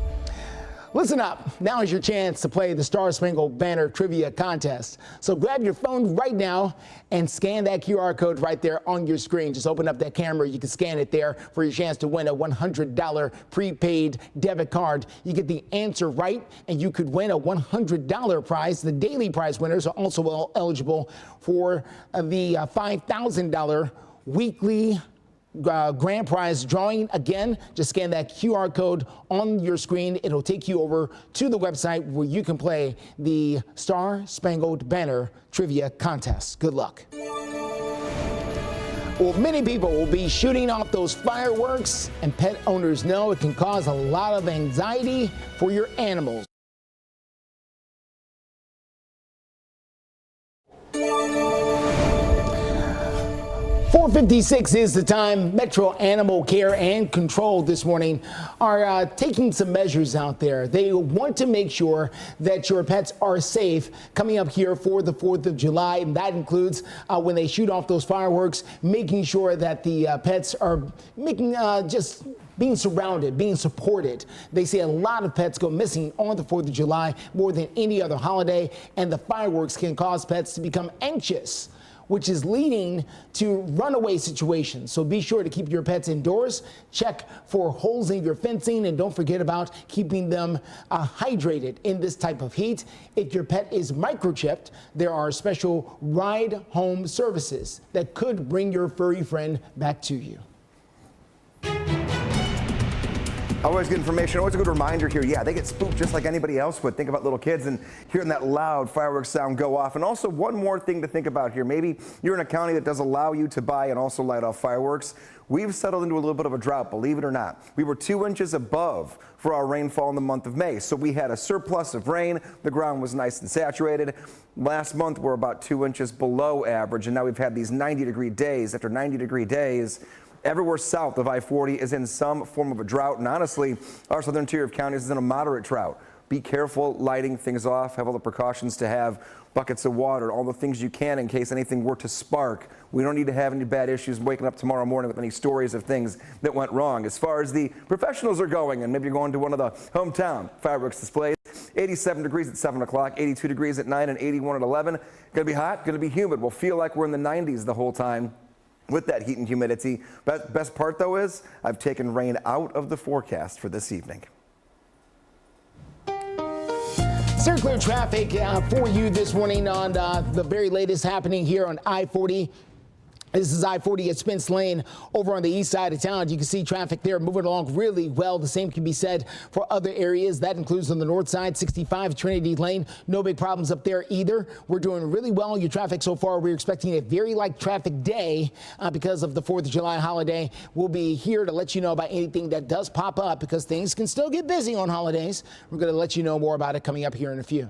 Listen up. Now is your chance to play the Star Spangled Banner Trivia Contest. So grab your phone right now and scan that QR code right there on your screen. Just open up that camera. You can scan it there for your chance to win a $100 prepaid debit card. You get the answer right, and you could win a $100 prize. The daily prize winners are also eligible for the $5,000 weekly grand prize drawing. Again, just scan that QR code on your screen. It'll take you over to the website where you can play the Star Spangled Banner Trivia Contest. Good luck. Well, many people will be shooting off those fireworks, and pet owners know it can cause a lot of anxiety for your animals. 4:56 is the time. Metro Animal Care and Control this morning are taking some measures out there. They want to make sure that your pets are safe coming up here for the 4th of July. And that includes when they shoot off those fireworks, making sure that the pets are being surrounded, being supported. They say a lot of pets go missing on the 4th of July more than any other holiday, and the fireworks can cause pets to become anxious, which is leading to runaway situations. So be sure to keep your pets indoors, check for holes in your fencing, and don't forget about keeping them hydrated in this type of heat. If your pet is microchipped, there are special ride home services that could bring your furry friend back to you. Always good information, always a good reminder here. Yeah, they get spooked just like anybody else would. Think about little kids and hearing that loud fireworks sound go off. And also one more thing to think about here. Maybe you're in a county that does allow you to buy and also light off fireworks. We've settled into a little bit of a drought, believe it or not. We were 2 inches above for our rainfall in the month of May. So we had a surplus of rain. The ground was nice and saturated. Last month, we're about 2 inches below average. And now we've had these 90-degree days. After 90-degree days, everywhere south of I-40 is in some form of a drought, and honestly, our southern tier of counties is in a moderate drought. Be careful lighting things off, have all the precautions to have buckets of water, all the things you can in case anything were to spark. We don't need to have any bad issues waking up tomorrow morning with any stories of things that went wrong. As far as the professionals are going, and maybe you're going to one of the hometown fireworks displays, 87 degrees at 7 o'clock, 82 degrees at 9, and 81 at 11. Gonna be hot, gonna be humid. We'll feel like we're in the 90s the whole time with that heat and humidity. Best part, though, is I've taken rain out of the forecast for this evening. Steer clear traffic for you this morning on the very latest happening here on I-40. This is I-40 at Spence Lane over on the east side of town. You can see traffic there moving along really well. The same can be said for other areas. That includes on the north side, 65 Trinity Lane. No big problems up there either. We're doing really well. Your traffic so far, we're expecting a very light traffic day because of the 4th of July holiday. We'll be here to let you know about anything that does pop up because things can still get busy on holidays. We're going to let you know more about it coming up here in a few.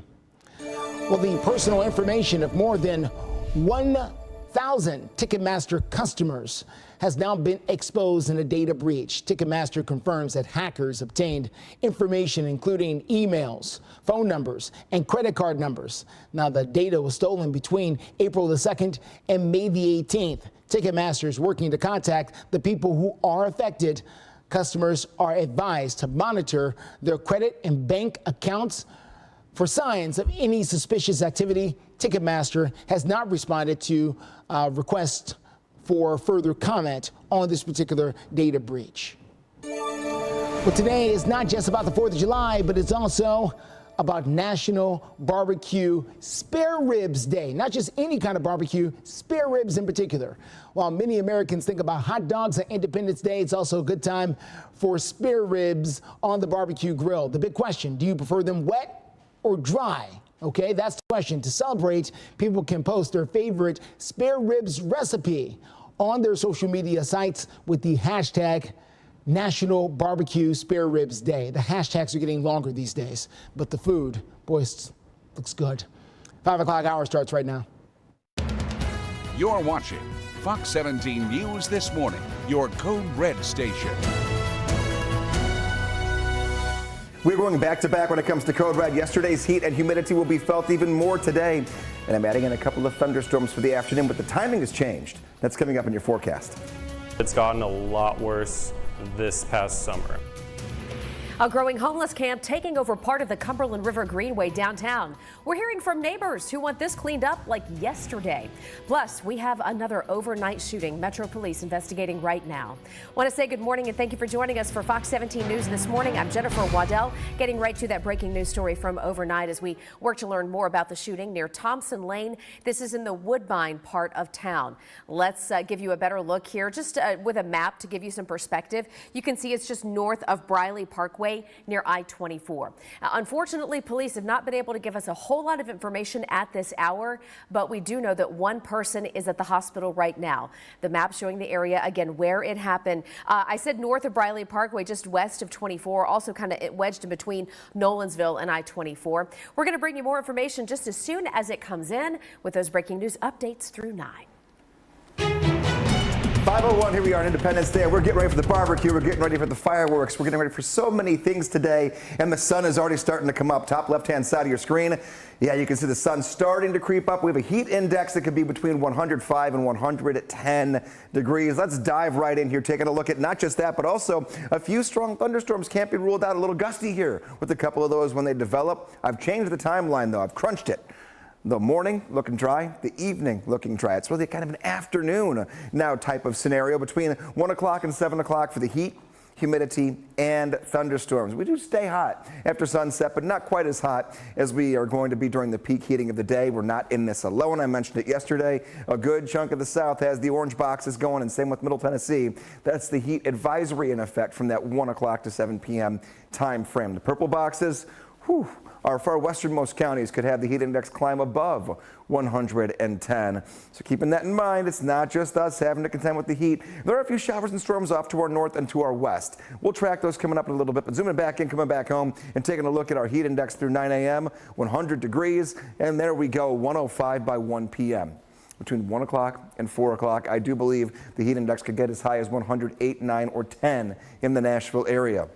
Well, the personal information of more than 1,000 Ticketmaster customers has now been exposed in a data breach. Ticketmaster confirms that hackers obtained information including emails, phone numbers, and credit card numbers. Now, the data was stolen between April the 2nd and May the 18th. Ticketmaster is working to contact the people who are affected. Customers are advised to monitor their credit and bank accounts for signs of any suspicious activity. Ticketmaster has not responded to requests for further comment on this particular data breach. But today is not just about the 4th of July, but it's also about National Barbecue Spare Ribs Day. Not just any kind of barbecue, spare ribs in particular. While many Americans think about hot dogs on Independence Day, it's also a good time for spare ribs on the barbecue grill. The big question, do you prefer them wet or dry? Okay, that's the question. To celebrate, people can post their favorite spare ribs recipe on their social media sites with the hashtag National Barbecue Spare Ribs Day. The hashtags are getting longer these days, but the food, boy, looks good. 5 o'clock hour starts right now. You're watching Fox 17 News This Morning, your Code Red station. We're going back to back when it comes to Code Red. Yesterday's heat and humidity will be felt even more today. And I'm adding in a couple of thunderstorms for the afternoon, but the timing has changed. That's coming up in your forecast. It's gotten a lot worse this past summer. A growing homeless camp taking over part of the Cumberland River Greenway downtown. We're hearing from neighbors who want this cleaned up like yesterday. Plus, we have another overnight shooting Metro Police investigating right now. Want to say good morning and thank you for joining us for Fox 17 News this morning. I'm Jennifer Waddell, getting right to that breaking news story from overnight as we work to learn more about the shooting near Thompson Lane. This is in the Woodbine part of town. Let's give you a better look here, just with a map to give you some perspective. You can see it's just north of Briley Parkway near I-24. Unfortunately, police have not been able to give us a whole lot of information at this hour, but we do know that one person is at the hospital right now. The map showing the area, again, where it happened. I said north of Briley Parkway, just west of 24, also kind of wedged in between Nolensville and I-24. We're going to bring you more information just as soon as it comes in with those breaking news updates through 9. 5:01, here we are on Independence Day. We're getting ready for the barbecue. We're getting ready for the fireworks. We're getting ready for so many things today. And the sun is already starting to come up. Top left-hand side of your screen. Yeah, you can see the sun starting to creep up. We have a heat index that could be between 105 and 110 degrees. Let's dive right in here, taking a look at not just that, but also a few strong thunderstorms can't be ruled out. A little gusty here with a couple of those when they develop. I've changed the timeline, though. I've crunched it. The morning looking dry, the evening looking dry. It's really kind of an afternoon now type of scenario between 1 o'clock and 7 o'clock for the heat, humidity, and thunderstorms. We do stay hot after sunset, but not quite as hot as we are going to be during the peak heating of the day. We're not in this alone. I mentioned it yesterday. A good chunk of the South has the orange boxes going, and same with Middle Tennessee. That's the heat advisory in effect from that 1 o'clock to 7 p.m. time frame. The purple boxes, whew. Our far westernmost counties could have the heat index climb above 110. So keeping that in mind, it's not just us having to contend with the heat. There are a few showers and storms off to our north and to our west. We'll track those coming up in a little bit, but zooming back in, coming back home, and taking a look at our heat index through 9 a.m., 100 degrees, and there we go, 105 by 1 p.m. Between 1 o'clock and 4 o'clock, I do believe the heat index could get as high as 108, 9, or 10 in the Nashville area.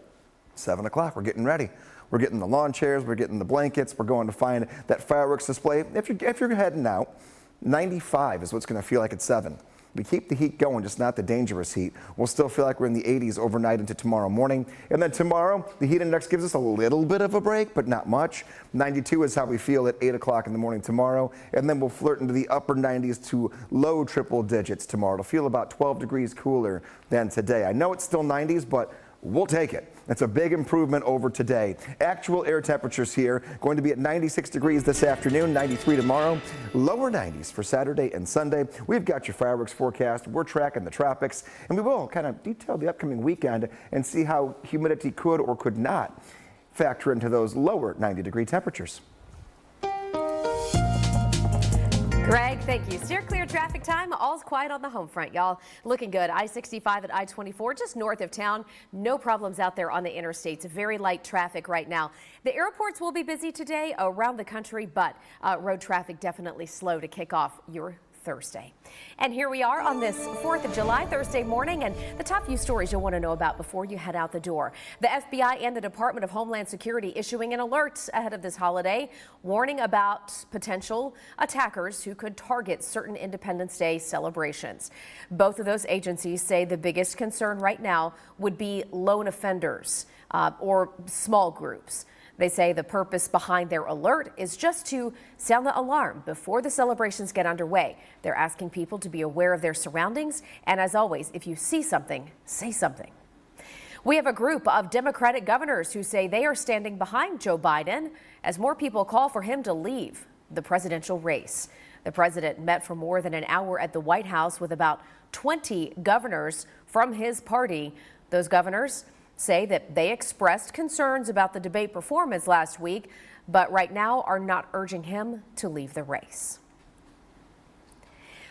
7 o'clock, we're getting ready. We're getting the lawn chairs, we're getting the blankets, we're going to find that fireworks display. If you're heading out, 95 is what's going to feel like at 7. We keep the heat going, just not the dangerous heat. We'll still feel like we're in the 80s overnight into tomorrow morning. And then tomorrow, the heat index gives us a little bit of a break, but not much. 92 is how we feel at 8 o'clock in the morning tomorrow. And then we'll flirt into the upper 90s to low triple digits tomorrow. It'll feel about 12 degrees cooler than today. I know it's still 90s, but we'll take it. That's a big improvement over today. Actual air temperatures here going to be at 96 degrees this afternoon, 93 tomorrow, lower 90s for Saturday and Sunday. We've got your fireworks forecast. We're tracking the tropics, and we will kind of detail the upcoming weekend and see how humidity could or could not factor into those lower 90-degree temperatures. Greg, thank you. Steer clear traffic time. All's quiet on the home front, y'all. Looking good. I-65 at I-24, just north of town. No problems out there on the interstates. Very light traffic right now. The airports will be busy today around the country, but road traffic definitely slow to kick off your Thursday. And here we are on this 4th of July, Thursday morning, and the top few stories you'll want to know about before you head out the door. The FBI and the Department of Homeland Security issuing an alert ahead of this holiday, warning about potential attackers who could target certain Independence Day celebrations. Both of those agencies say the biggest concern right now would be lone offenders or small groups. They say the purpose behind their alert is just to sound the alarm before the celebrations get underway. They're asking people to be aware of their surroundings, and as always, if you see something, say something. We have a group of Democratic governors who say they are standing behind Joe Biden as more people call for him to leave the presidential race. The president met for more than an hour at the White House with about 20 governors from his party. Those governors say that they expressed concerns about the debate performance last week, but right now are not urging him to leave the race.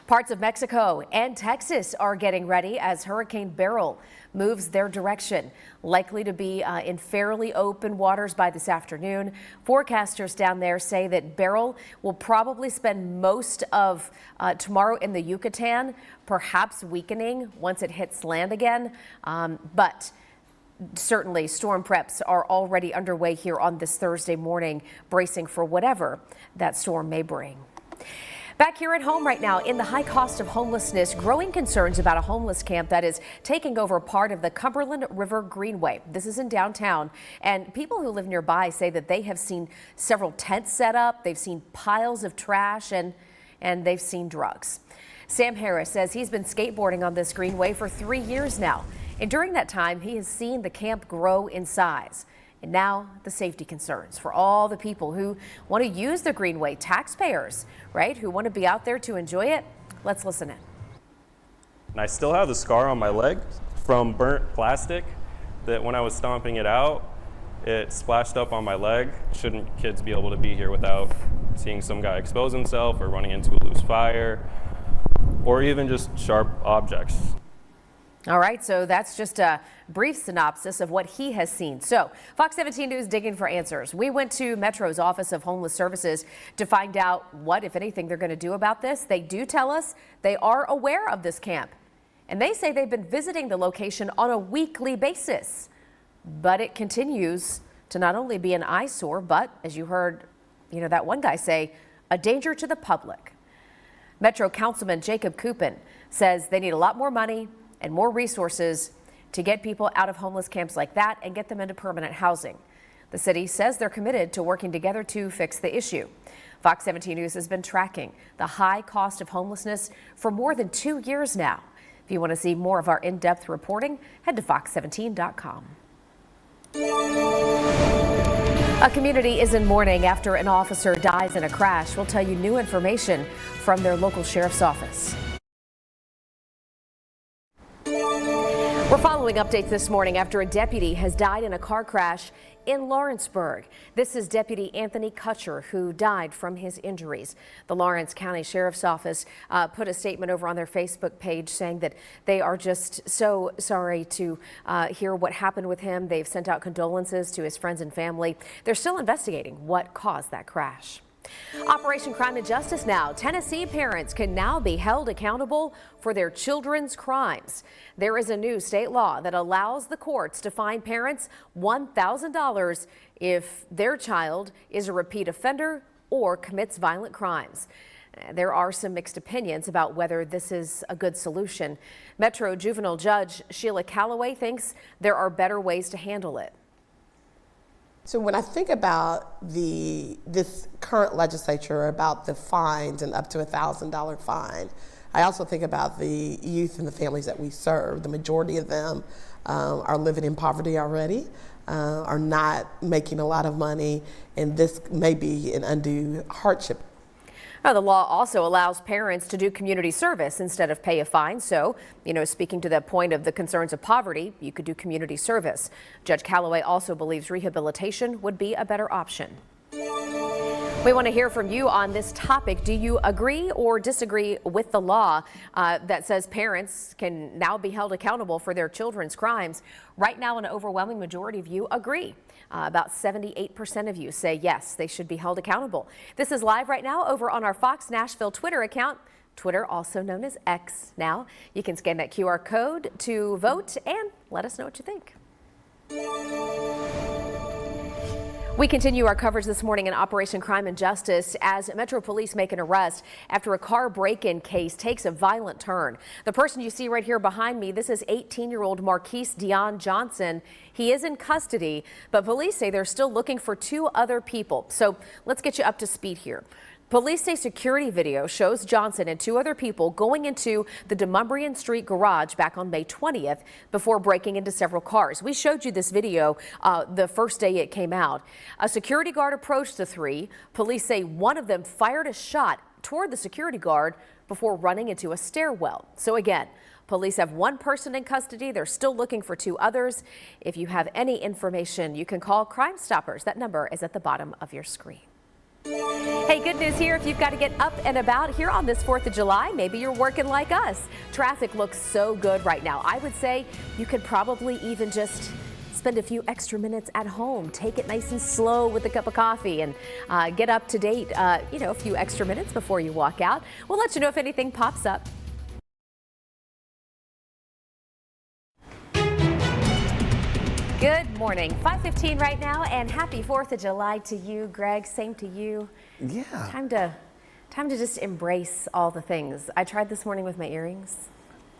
Parts of Mexico and Texas are getting ready as Hurricane Beryl moves their direction. Likely to be in fairly open waters by this afternoon. Forecasters down there say that Beryl will probably spend most of tomorrow in the Yucatan, perhaps weakening once it hits land again. But certainly, storm preps are already underway here on this Thursday morning, bracing for whatever that storm may bring. Back here at home right now, in the high cost of homelessness, growing concerns about a homeless camp that is taking over part of the Cumberland River Greenway. This is in downtown, and people who live nearby say that they have seen several tents set up, they've seen piles of trash, and they've seen drugs. Sam Harris says he's been skateboarding on this greenway for 3 years now. And during that time, he has seen the camp grow in size. And now the safety concerns for all the people who want to use the greenway, taxpayers, right, who want to be out there to enjoy it. Let's listen in. And I still have the scar on my leg from burnt plastic that when I was stomping it out, it splashed up on my leg. Shouldn't kids be able to be here without seeing some guy expose himself or running into a loose fire or even just sharp objects? All right, so that's just a brief synopsis of what he has seen. So Fox 17 News digging for answers. We went to Metro's Office of Homeless Services to find out what, if anything, they're going to do about this. They do tell us they are aware of this camp, and they say they've been visiting the location on a weekly basis. But it continues to not only be an eyesore, but as you heard, that one guy say, a danger to the public. Metro Councilman Jacob Coupin says they need a lot more money and more resources to get people out of homeless camps like that and get them into permanent housing. The city says they're committed to working together to fix the issue. Fox 17 News has been tracking the high cost of homelessness for more than 2 years now. If you want to see more of our in-depth reporting, head to fox17.com. A community is in mourning after an officer dies in a crash. We'll tell you new information from their local sheriff's office. We're following updates this morning after a deputy has died in a car crash in Lawrenceburg. This is Deputy Anthony Kutcher, who died from his injuries. The Lawrence County Sheriff's Office put a statement over on their Facebook page saying that they are just so sorry to hear what happened with him. They've sent out condolences to his friends and family. They're still investigating what caused that crash. Operation Crime and Justice now. Tennessee parents can now be held accountable for their children's crimes. There is a new state law that allows the courts to fine parents $1,000 if their child is a repeat offender or commits violent crimes. There are some mixed opinions about whether this is a good solution. Metro Juvenile Judge Sheila Calloway thinks there are better ways to handle it. So when I think about this current legislature, about the fines and up to $1,000 fine, I also think about the youth and the families that we serve. The majority of them are living in poverty already, are not making a lot of money, and this may be an undue hardship. Now, the law also allows parents to do community service instead of pay a fine. So, speaking to the point of the concerns of poverty, you could do community service. Judge Calloway also believes rehabilitation would be a better option. We want to hear from you on this topic. Do you agree or disagree with the law that says parents can now be held accountable for their children's crimes? Right now, an overwhelming majority of you agree. About 78% of you say yes, they should be held accountable. This is live right now over on our Fox Nashville Twitter account. Twitter, also known as X now. You can scan that QR code to vote and let us know what you think. We continue our coverage this morning in Operation Crime and Justice as Metro Police make an arrest after a car break-in case takes a violent turn. The person you see right here behind me, this is 18-year-old Marquise Dion Johnson. He is in custody, but police say they're still looking for 2 other people. So let's get you up to speed here. Police say security video shows Johnson and 2 other people going into the Demumbrian Street garage back on May 20th before breaking into several cars. We showed you this video the first day it came out. A security guard approached the 3. Police say one of them fired a shot toward the security guard before running into a stairwell. So again, police have 1 person in custody. They're still looking for 2 others. If you have any information, you can call Crime Stoppers. That number is at the bottom of your screen. Hey, good news here. If you've got to get up and about here on this 4th of July, maybe you're working like us. Traffic looks so good right now. I would say you could probably even just spend a few extra minutes at home. Take it nice and slow with a cup of coffee and get up to date, a few extra minutes before you walk out. We'll let you know if anything pops up. Good morning, 5:15 right now, and happy 4th of July to you, Greg. Same to you. Yeah. Time to just embrace all the things. I tried this morning with my earrings.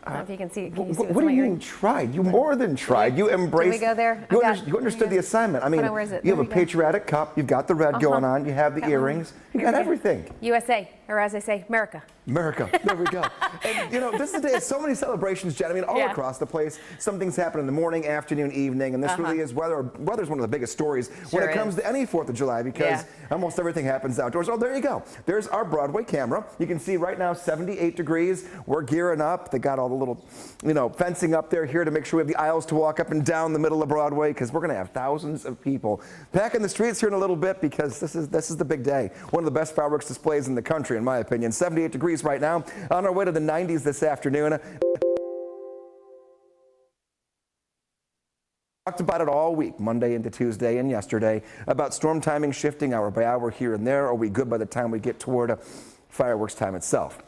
I don't know if you can see. Can you see what do you mean tried? You more than tried. You embraced. Can we go there? You understood the assignment. I mean, where is it? You have a patriotic cup. You've got the red going on. You have the earrings. You got everything. USA, or as I say, America. America. There we go. And this is a day of so many celebrations, Jen. I mean, all across the place. Some things happen in the morning, afternoon, evening, and this really is weather. Weather's one of the biggest stories when it comes to any 4th of July because almost everything happens outdoors. Oh, there you go. There's our Broadway camera. You can see right now 78 degrees. We're gearing up. They got all the little, fencing up there here to make sure we have the aisles to walk up and down the middle of Broadway because we're going to have thousands of people packing the streets here in a little bit because this is the big day. One of the best fireworks displays in the country, in my opinion. 78 degrees right now. On our way to the 90s this afternoon. Talked about it all week, Monday into Tuesday and yesterday, about storm timing shifting hour by hour here and there. Are we good by the time we get toward fireworks time itself?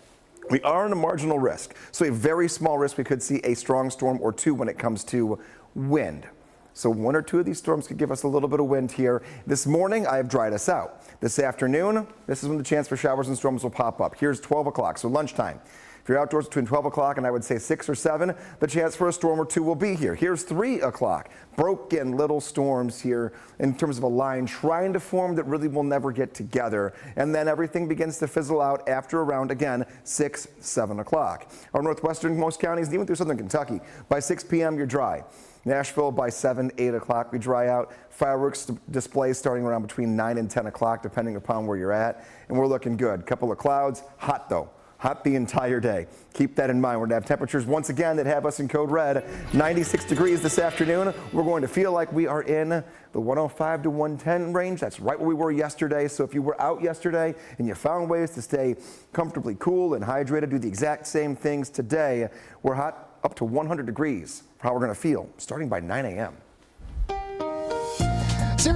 We are in a marginal risk, so a very small risk we could see a strong storm or 2 when it comes to wind. So 1 or 2 of these storms could give us a little bit of wind here. This morning, I have dried us out. This afternoon, this is when the chance for showers and storms will pop up. Here's 12 o'clock, so lunchtime. If you're outdoors between 12 o'clock and I would say 6 or 7, the chance for a storm or 2 will be here. Here's 3 o'clock. Broken little storms here in terms of a line trying to form that really will never get together. And then everything begins to fizzle out after around, again, 6, 7 o'clock. Our northwesternmost counties, and even through southern Kentucky, by 6 p.m. you're dry. Nashville by 7, 8 o'clock we dry out. Fireworks displays starting around between 9 and 10 o'clock depending upon where you're at. And we're looking good. Couple of clouds, hot though. Hot the entire day. Keep that in mind. We're going to have temperatures once again that have us in code red. 96 degrees this afternoon. We're going to feel like we are in the 105 to 110 range. That's right where we were yesterday. So if you were out yesterday and you found ways to stay comfortably cool and hydrated, do the exact same things today. We're hot up to 100 degrees for how we're going to feel starting by 9 a.m.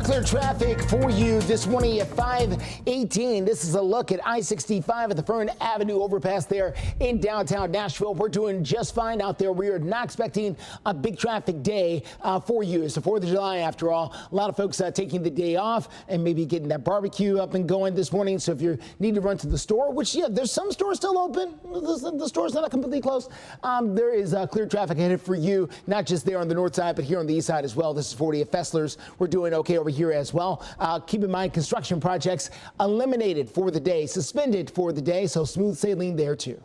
Clear traffic for you this morning at 5:18. This is a look at I-65 at the Fern Avenue overpass there in downtown Nashville. We're doing just fine out there. We are not expecting a big traffic day for you. It's the 4th of July after all. A lot of folks taking the day off and maybe getting that barbecue up and going this morning. So if you need to run to the store, which there's some stores still open. The store's not completely closed. There is clear traffic ahead for you, not just there on the north side, but here on the east side as well. This is 40 at Fessler's. We're doing okay over here as well. Keep in mind, construction projects eliminated for the day, suspended for the day, so smooth sailing there too.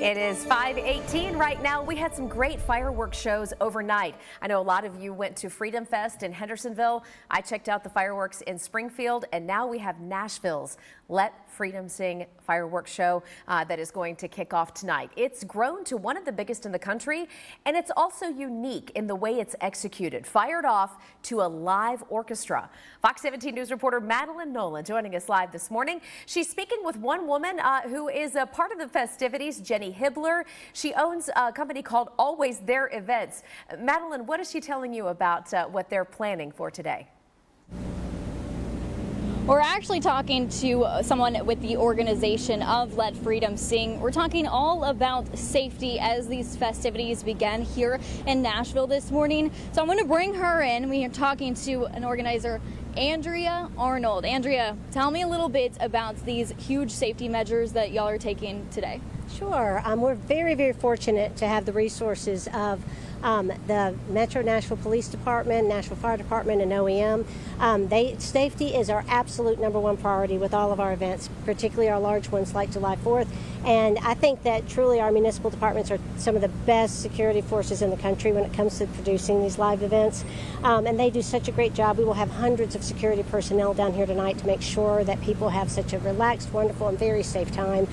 It is 5:18 right now. We had some great fireworks shows overnight. I know a lot of you went to Freedom Fest in Hendersonville. I checked out the fireworks in Springfield, and now we have Nashville's Let Freedom Sing fireworks show that is going to kick off tonight. It's grown to one of the biggest in the country, and it's also unique in the way it's executed, fired off to a live orchestra. Fox 17 News reporter Madeline Nolan joining us live this morning. She's speaking with one woman who is a part of the festivities, Jenny Hibbler. She owns a company called Always There Events. Madeline, what is she telling you about what they're planning for today? We're actually talking to someone with the organization of Let Freedom Sing. We're talking all about safety as these festivities began here in Nashville this morning. So I'm going to bring her in. We are talking to an organizer, Andrea Arnold. Andrea, tell me a little bit about these huge safety measures that y'all are taking today. Sure. We're very, very fortunate to have the resources of the Metro Nashville Police Department, Nashville Fire Department, and OEM. Safety is our absolute #1 priority with all of our events, particularly our large ones like July 4th. And I think that truly our municipal departments are some of the best security forces in the country when it comes to producing these live events. And they do such a great job. We will have hundreds of security personnel down here tonight to make sure that people have such a relaxed, wonderful, and very safe time.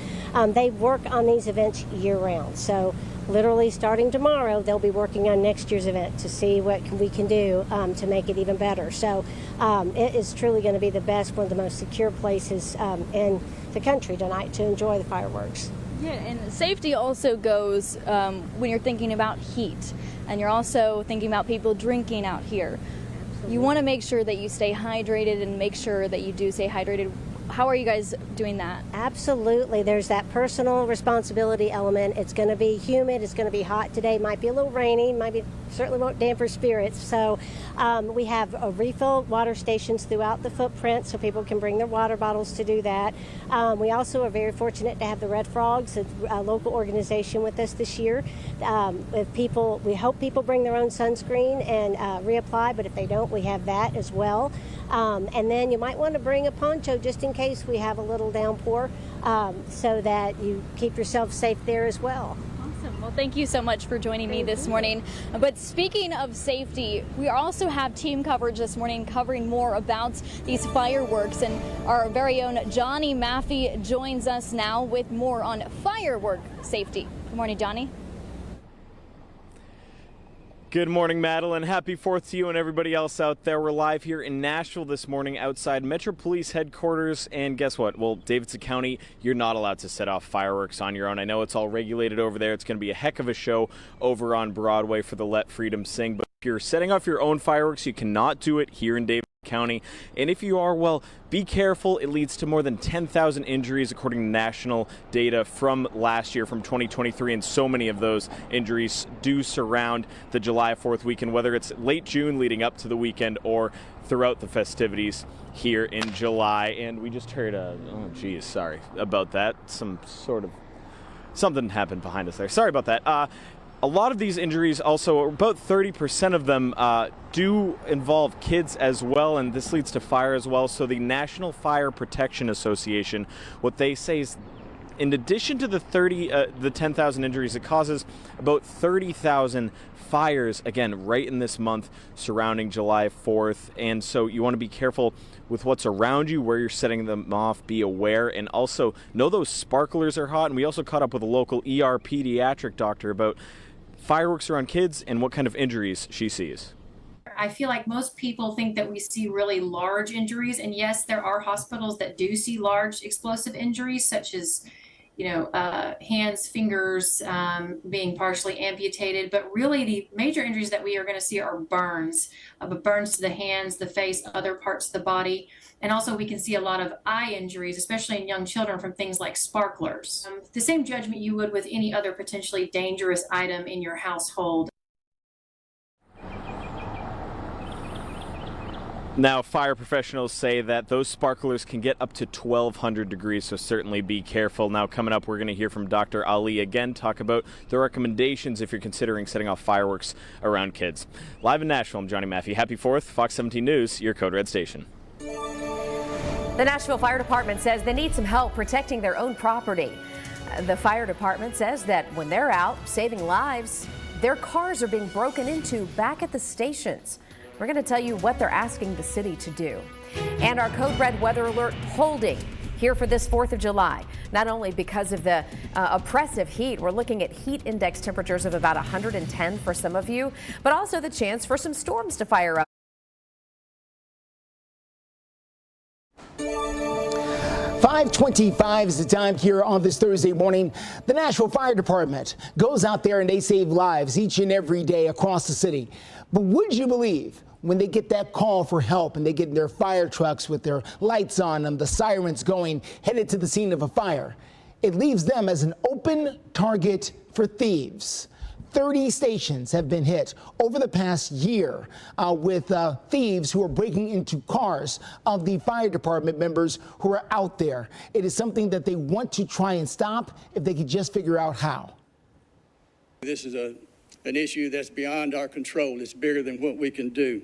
They work on these events year-round. So literally starting tomorrow, they'll be working on next year's event to see what we can do to make it even better. So it is truly going to be the best, one of the most secure places in the country tonight to enjoy the fireworks. Yeah, and safety also goes when you're thinking about heat, and you're also thinking about people drinking out here. Absolutely. You want to make sure that you stay hydrated and make sure that you do stay hydrated. How are you guys doing that? Absolutely. There's that personal responsibility element. It's going to be humid. It's going to be hot today. Might be a little rainy. Certainly won't damper spirits. So we have refill water stations throughout the footprint so people can bring their water bottles to do that. We also are very fortunate to have the Red Frogs, a local organization, with us this year. We hope people bring their own sunscreen and reapply, but if they don't, we have that as well. And then you might want to bring a poncho just in case we have a little downpour so that you keep yourself safe there as well. Awesome. Well, thank you so much for joining me this morning. But speaking of safety, we also have team coverage this morning covering more about these fireworks. And our very own Johnny Maffey joins us now with more on firework safety. Good morning, Johnny. Good morning, Madeline. Happy 4th to you and everybody else out there. We're live here in Nashville this morning outside Metro Police headquarters. And guess what? Well, Davidson County, you're not allowed to set off fireworks on your own. I know it's all regulated over there. It's going to be a heck of a show over on Broadway for the Let Freedom Sing. But if you're setting off your own fireworks, you cannot do it here in Davidson County. And if you are, well, be careful. It leads to more than 10,000 injuries according to national data from last year, from 2023, and so many of those injuries do surround the July 4th weekend, whether it's late June leading up to the weekend or throughout the festivities here in July. And we just heard sorry about that. Something happened behind us there. Sorry about that. A lot of these injuries also, about 30% of them do involve kids as well, and this leads to fire as well. So the National Fire Protection Association, what they say is, in addition to the 10,000 injuries, it causes about 30,000 fires, again, right in this month surrounding July 4th. And so you want to be careful with what's around you, where you're setting them off, be aware, and also know those sparklers are hot. And we also caught up with a local ER pediatric doctor about fireworks around kids and what kind of injuries she sees. I feel like most people think that we see really large injuries, and yes, there are hospitals that do see large explosive injuries, such as, hands, fingers being partially amputated. But really, the major injuries that we are going to see are burns, burns to the hands, the face, other parts of the body. And also we can see a lot of eye injuries, especially in young children, from things like sparklers. The same judgment you would with any other potentially dangerous item in your household. Now, fire professionals say that those sparklers can get up to 1,200 degrees, so certainly be careful. Now, coming up, we're going to hear from Dr. Ali again, talk about the recommendations if you're considering setting off fireworks around kids. Live in Nashville, I'm Johnny Maffey. Happy 4th, Fox 17 News, your Code Red station. The Nashville Fire Department says they need some help protecting their own property. The fire department says that when they're out saving lives, their cars are being broken into back at the stations. We're going to tell you what they're asking the city to do. And our code red weather alert holding here for this 4th of July, not only because of the oppressive heat. We're looking at heat index temperatures of about 110 for some of you, but also the chance for some storms to fire up. 5:25 is the time here on this Thursday morning. The Nashville Fire Department goes out there and they save lives each and every day across the city. But would you believe when they get that call for help and they get in their fire trucks with their lights on and the sirens going, headed to the scene of a fire, it leaves them as an open target for thieves. 30 stations have been hit over the past year with thieves who are breaking into cars of the fire department members who are out there. It is something that they want to try and stop if they could just figure out how. This is an issue that's beyond our control. It's bigger than what we can do.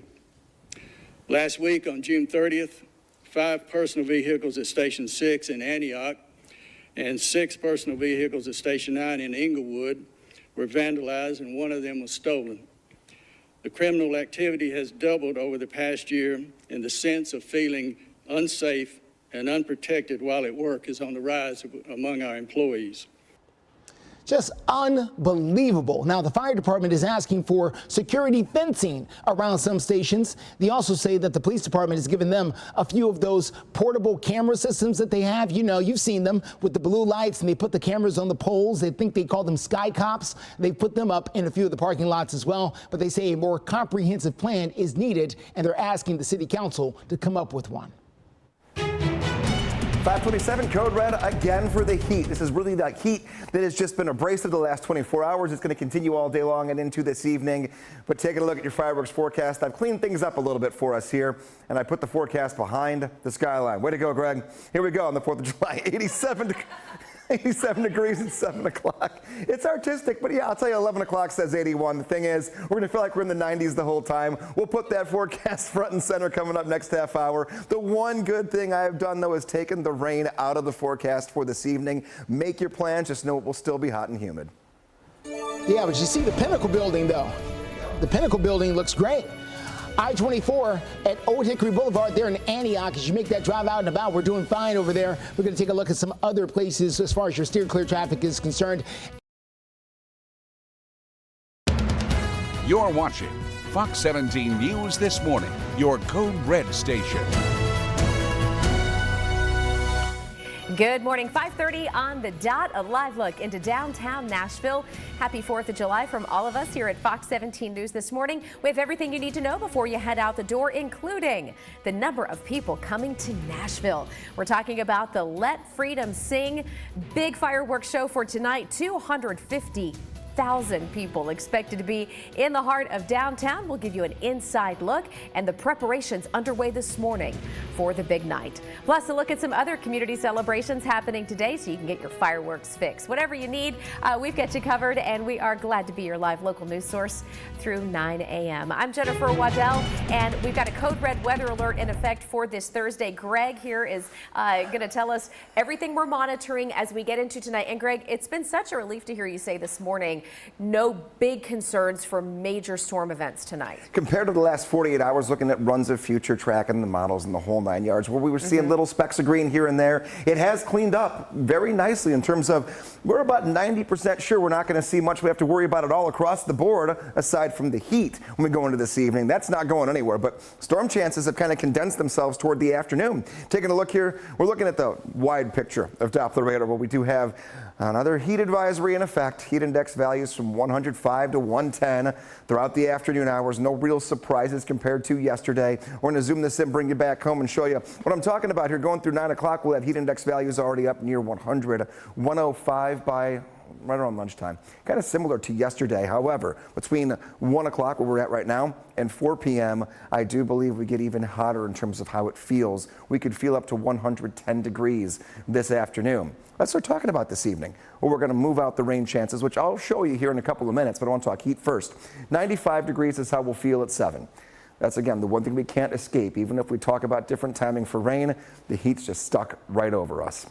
Last week on June 30th, 5 personal vehicles at Station 6 in Antioch and 6 personal vehicles at Station 9 in Englewood were vandalized, and 1 of them was stolen. The criminal activity has doubled over the past year, and the sense of feeling unsafe and unprotected while at work is on the rise among our employees. Just unbelievable. Now, the fire department is asking for security fencing around some stations. They also say that the police department has given them a few of those portable camera systems that they have. You know, you've seen them with the blue lights, and they put the cameras on the poles. They think they call them sky cops. They put them up in a few of the parking lots as well. But they say a more comprehensive plan is needed, and they're asking the city council to come up with one. 527 code red again for the heat. This is really that heat that has just been abrasive the last 24 hours. It's going to continue all day long and into this evening. But taking a look at your fireworks forecast, I've cleaned things up a little bit for us here, and I put the forecast behind the skyline. Way to go, Greg. Here we go on the 4th of July. 87 degrees at 7 o'clock. It's artistic, but yeah, I'll tell you, 11 o'clock says 81. The thing is, we're going to feel like we're in the 90s the whole time. We'll put that forecast front and center coming up next half hour. The one good thing I have done, though, is taken the rain out of the forecast for this evening. Make your plans. Just know it will still be hot and humid. Yeah, but you see the Pinnacle building, though. The Pinnacle building looks great. I-24 at Old Hickory Boulevard there in Antioch. As you make that drive out and about, we're doing fine over there. We're going to take a look at some other places as far as your steer clear traffic is concerned. You're watching Fox 17 News This Morning, your Code Red station. Good morning, 5:30 on the dot. A live look into downtown Nashville. Happy 4th of July from all of us here at Fox 17 News This Morning. We have everything you need to know before you head out the door, including the number of people coming to Nashville. We're talking about the Let Freedom Sing big fireworks show for tonight. 250,000 people expected to be in the heart of downtown. We'll give you an inside look and the preparations underway this morning for the big night. Plus, a look at some other community celebrations happening today so you can get your fireworks fix. Whatever you need, we've got you covered, and we are glad to be your live local news source through 9 a.m. I'm Jennifer Waddell, and we've got a code red weather alert in effect for this Thursday. Greg here is going to tell us everything we're monitoring as we get into tonight. And Greg, it's been such a relief to hear you say this morning, no big concerns for major storm events tonight. Compared to the last 48 hours, looking at runs of future track and the models and the whole 9 yards, where we were seeing little specks of green here and there, it has cleaned up very nicely in terms of we're about 90% sure we're not going to see much we have to worry about at all across the board, aside from the heat when we go into this evening. That's not going anywhere, but storm chances have kind of condensed themselves toward the afternoon. Taking a look here, we're looking at the wide picture of Doppler radar, where we do have another heat advisory in effect. Heat index values from 105 to 110 throughout the afternoon hours. No real surprises compared to yesterday. We're going to zoom this in, bring you back home, and show you what I'm talking about here. Going through 9 o'clock, we'll have heat index values already up near 100, 105 by right around lunchtime. Kind of similar to yesterday. However, between 1 o'clock, where we're at right now, and 4 p.m., I do believe we get even hotter in terms of how it feels. We could feel up to 110 degrees this afternoon. Let's start talking about this evening. Well, we're going to move out the rain chances, which I'll show you here in a couple of minutes, but I want to talk heat first. 95 degrees is how we'll feel at 7. That's, again, the one thing we can't escape. Even if we talk about different timing for rain, the heat's just stuck right over us.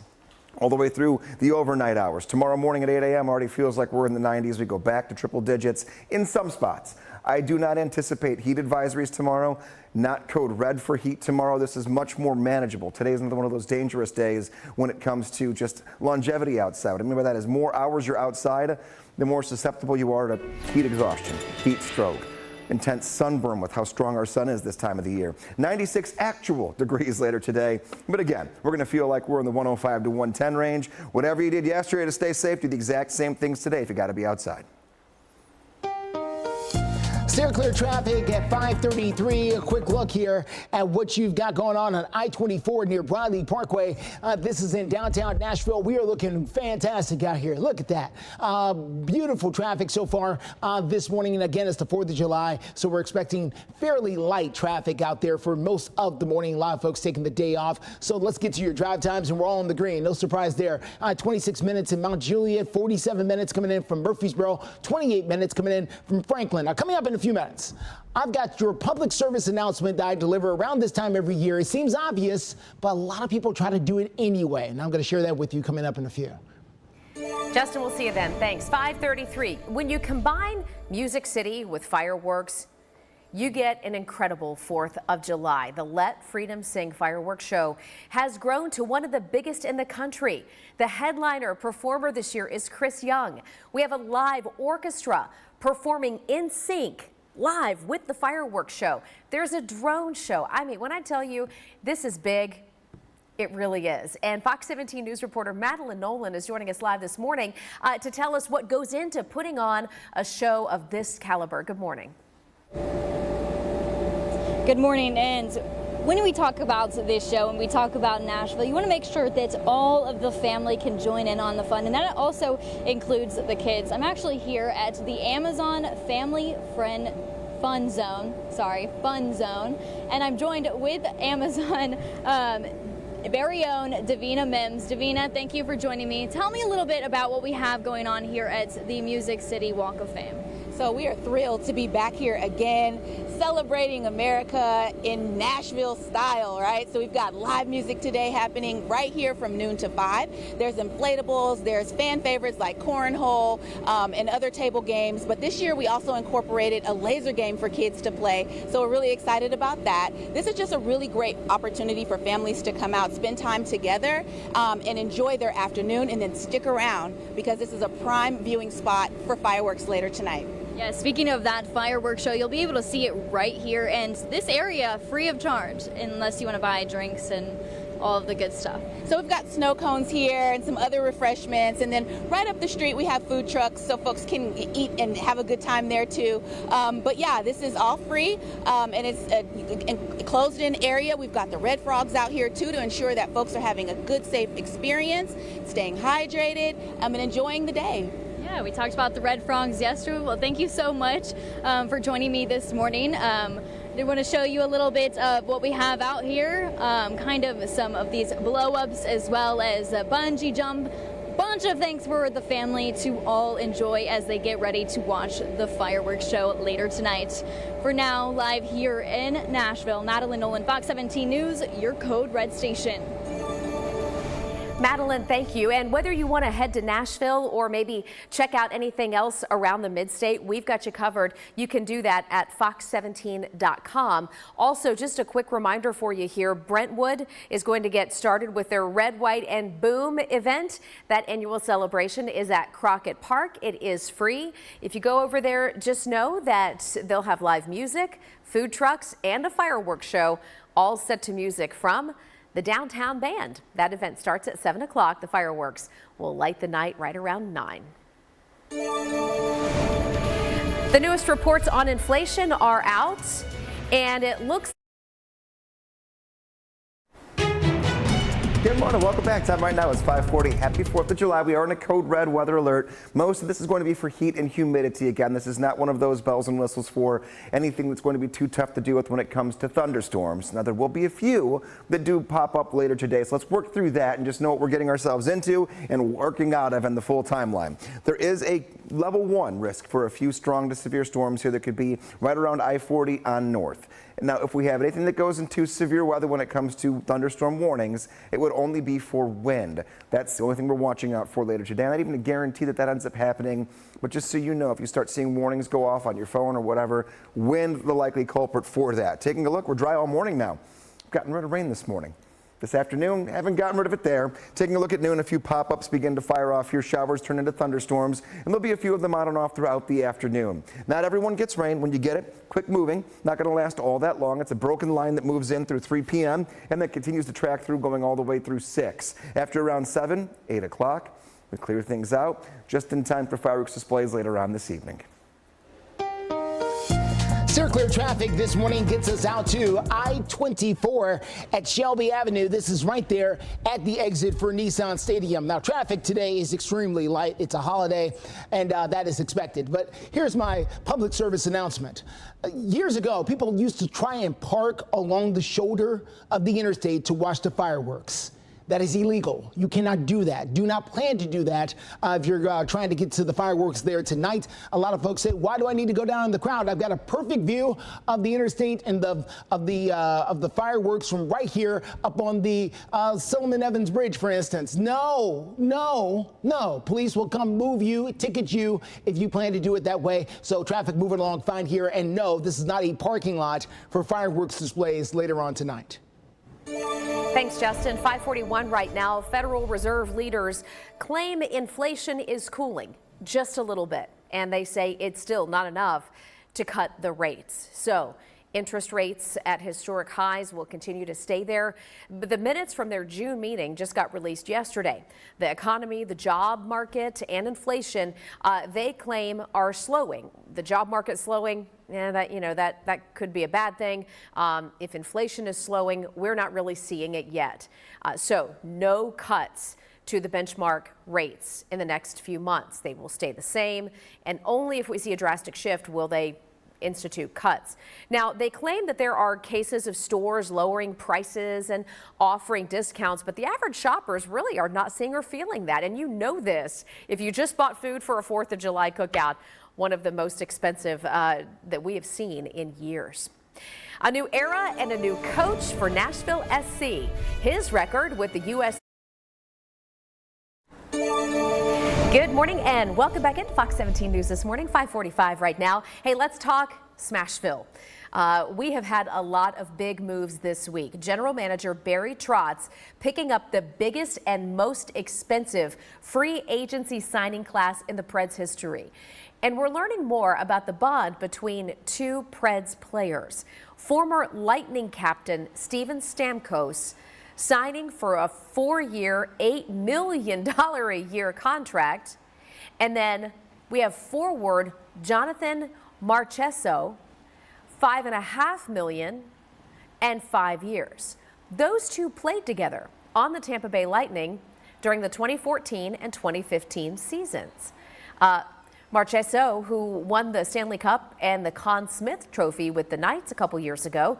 all the way through the overnight hours. Tomorrow morning at 8 a.m. already feels like we're in the 90s. We go back to triple digits in some spots. I do not anticipate heat advisories tomorrow, not code red for heat tomorrow. This is much more manageable. Today is another one of those dangerous days when it comes to just longevity outside. What I mean by that is more hours you're outside, the more susceptible you are to heat exhaustion, heat stroke, intense sunburn with how strong our sun is this time of the year. 96 actual degrees later today. But again, we're going to feel like we're in the 105 to 110 range. Whatever you did yesterday to stay safe, do the exact same things today if you got to be outside. Steer clear traffic at 533. A quick look here at what you've got going on I-24 near Briley Parkway. This is in downtown Nashville. We are looking fantastic out here. Look at that. Beautiful traffic so far this morning. And again, it's the 4th of July, so we're expecting fairly light traffic out there for most of the morning. A lot of folks taking the day off. So let's get to your drive times, and we're all on the green. No surprise there. 26 minutes in Mount Juliet, 47 minutes coming in from Murfreesboro, 28 minutes coming in from Franklin. Now, coming up in a few minutes, I've got your public service announcement that I deliver around this time every year. It seems obvious, but a lot of people try to do it anyway, and I'm going to share that with you coming up in a few. Justin, we'll see you then. Thanks. 5:33. When you combine Music City with fireworks, you get an incredible 4th of July. The Let Freedom Sing fireworks show has grown to one of the biggest in the country. The headliner performer this year is Chris Young. We have a live orchestra performing in sync live with the fireworks show. There's a drone show. I mean, when I tell you this is big, it really is. And Fox 17 News reporter Madeline Nolan is joining us live this morning to tell us what goes into putting on a show of this caliber. Good morning. Good morning. And when we talk about this show and we talk about Nashville, you want to make sure that all of the family can join in on the fun, and that also includes the kids. I'm actually here at the Amazon Family Friend Fun Zone, and I'm joined with Amazon very own Davina Mims. Davina, thank you for joining me. Tell me a little bit about what we have going on here at the Music City Walk of Fame. So we are thrilled to be back here again, celebrating America in Nashville style, right? So we've got live music today happening right here from noon to 5. There's inflatables, there's fan favorites like cornhole and other table games. But this year we also incorporated a laser game for kids to play. So we're really excited about that. This is just a really great opportunity for families to come out, spend time together and enjoy their afternoon, and then stick around because this is a prime viewing spot for fireworks later tonight. Yeah, speaking of that fireworks show, you'll be able to see it right here, and this area free of charge unless you want to buy drinks and all of the good stuff. So we've got snow cones here and some other refreshments, and then right up the street we have food trucks so folks can eat and have a good time there too. But yeah, this is all free and it's a closed-in area. We've got the Red Frogs out here too to ensure that folks are having a good, safe experience, staying hydrated and enjoying the day. Yeah, we talked about the Red Frogs yesterday. Well, thank you so much for joining me this morning. I want to show you a little bit of what we have out here, kind of some of these blow-ups as well as a bungee jump. Bunch of things for the family to all enjoy as they get ready to watch the fireworks show later tonight. For now, live here in Nashville, Madeline Nolan, Fox 17 News, your Code Red station. Madeline, thank you. And whether you want to head to Nashville or maybe check out anything else around the mid-state, we've got you covered. You can do that at fox17.com. Also, just a quick reminder for you here, Brentwood is going to get started with their Red, White, and Boom event. That annual celebration is at Crockett Park. It is free. If you go over there, just know that they'll have live music, food trucks, and a fireworks show, all set to music from the Downtown Band. That event starts at 7 o'clock. The fireworks will light the night right around 9. The newest reports on inflation are out, and it looks Good morning, welcome back. Time right now is 5:40. Happy 4th of July. We are in a code red weather alert. Most of this is going to be for heat and humidity. Again, this is not one of those bells and whistles for anything that's going to be too tough to deal with when it comes to thunderstorms. Now, there will be a few that do pop up later today, so let's work through that and just know what we're getting ourselves into and working out of in the full timeline. There is a level 1 risk for a few strong to severe storms here that could be right around I-40 on north. Now, if we have anything that goes into severe weather when it comes to thunderstorm warnings, it would only be for wind. That's the only thing we're watching out for later today. Not even a guarantee that that ends up happening, but just so you know, if you start seeing warnings go off on your phone or whatever, wind the likely culprit for that. Taking a look, we're dry all morning now. We've gotten rid of rain this morning. This afternoon, haven't gotten rid of it there. Taking a look at noon, a few pop-ups begin to fire off here. Showers turn into thunderstorms, and there'll be a few of them on and off throughout the afternoon. Not everyone gets rain. When you get it, quick moving, not going to last all that long. It's a broken line that moves in through 3 p.m. and that continues to track through going all the way through 6. After around 7, 8 o'clock, we clear things out just in time for fireworks displays later on this evening. Clear traffic this morning gets us out to I-24 at Shelby Avenue. This is right there at the exit for Nissan Stadium. Now, traffic today is extremely light. It's a holiday, and that is expected. But here's my public service announcement. Years ago, people used to try and park along the shoulder of the interstate to watch the fireworks. That is illegal. You cannot do that. Do not plan to do that if you're trying to get to the fireworks there tonight. A lot of folks say, why do I need to go down in the crowd? I've got a perfect view of the interstate and of the fireworks from right here up on the Silliman Evans Bridge, for instance. No. Police will come move you, ticket you if you plan to do it that way. So traffic moving along fine here. And no, this is not a parking lot for fireworks displays later on tonight. Thanks, Justin. 5:41 right now. Federal Reserve leaders claim inflation is cooling just a little bit, and they say it's still not enough to cut the rates. So interest rates at historic highs will continue to stay there. But the minutes from their June meeting just got released yesterday. The economy, the job market, and inflation, they claim are slowing. The job market slowing, that could be a bad thing. If inflation is slowing, we're not really seeing it yet. So no cuts to the benchmark rates in the next few months. They will stay the same, and only if we see a drastic shift will they institute cuts. Now, they claim that there are cases of stores lowering prices and offering discounts, but the average shoppers really are not seeing or feeling that. And you know this if you just bought food for a 4th of July cookout, one of the most expensive that we have seen in years. A new era and a new coach for Nashville SC. His record with the U.S. Good morning and welcome back into Fox 17 News this morning, 5:45 right now. Hey, let's talk Smashville. We have had a lot of big moves this week. General Manager Barry Trotz picking up the biggest and most expensive free agency signing class in the Preds history. And we're learning more about the bond between two Preds players. Former Lightning captain Steven Stamkos signing for a 4-year, $8 million a year contract. And then we have forward Jonathan Marchessault, $5.5 million and 5 years. Those two played together on the Tampa Bay Lightning during the 2014 and 2015 seasons. Marchessault, who won the Stanley Cup and the Conn Smythe Trophy with the Knights a couple years ago,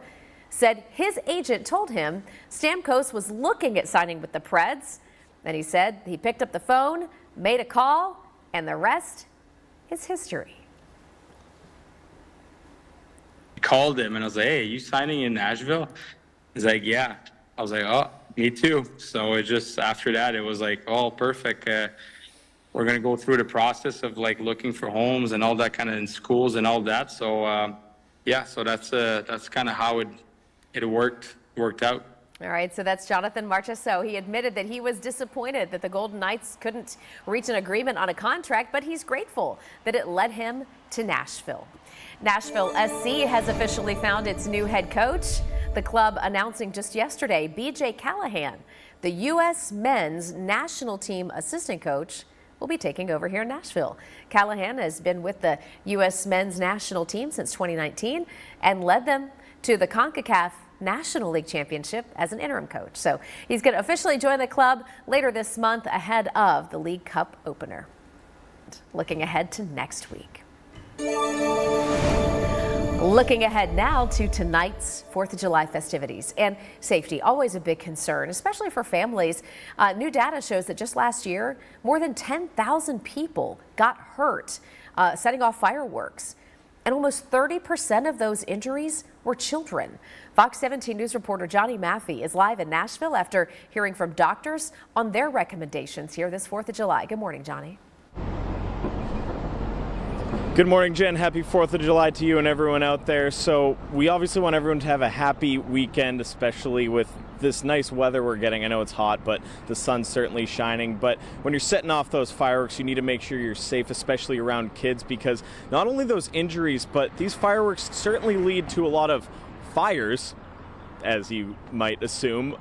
said his agent told him Stamkos was looking at signing with the Preds. And he said he picked up the phone, made a call, and the rest is history. I called him and I was like, hey, you signing in Nashville? He's like, yeah. I was like, oh, me too. So it just, after that, it was like, oh, perfect. We're going to go through the process of like looking for homes and all that kind of in schools and all that. So yeah, so that's kind of how it worked out. All right, so that's Jonathan Marchessault. He admitted that he was disappointed that the Golden Knights couldn't reach an agreement on a contract, but he's grateful that it led him to Nashville. Nashville SC has officially found its new head coach. The club announcing just yesterday, BJ Callahan, the U.S. men's national team assistant coach, will be taking over here in Nashville. Callahan has been with the U.S. men's national team since 2019 and led them to the CONCACAF National League Championship as an interim coach. So he's going to officially join the club later this month ahead of the League Cup opener. Looking ahead to next week. Looking ahead now to tonight's 4th of July festivities, and safety, always a big concern, especially for families. New data shows that just last year, more than 10,000 people got hurt setting off fireworks. and almost 30% of those injuries were children. Fox 17 News reporter Johnny Maffey is live in Nashville after hearing from doctors on their recommendations here this 4th of July. Good morning, Johnny. Good morning, Jen. Happy 4th of July to you and everyone out there. So we obviously want everyone to have a happy weekend, especially with this nice weather we're getting. I know it's hot, but the sun's certainly shining. But when you're setting off those fireworks, you need to make sure you're safe, especially around kids, because not only those injuries, but these fireworks certainly lead to a lot of fires, as you might assume.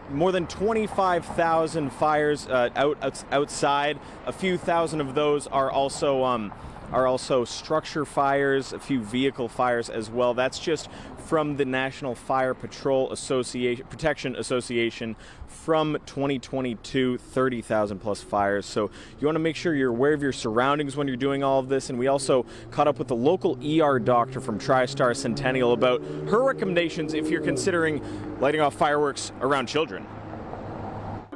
More than 25,000 fires outside. A few thousand of those are also structure fires, a few vehicle fires as well. That's just from the National Fire Patrol Protection Association from 2022, 30,000 plus fires. So you want to make sure you're aware of your surroundings when you're doing all of this. And we also caught up with the local ER doctor from TriStar Centennial about her recommendations if you're considering lighting off fireworks around children.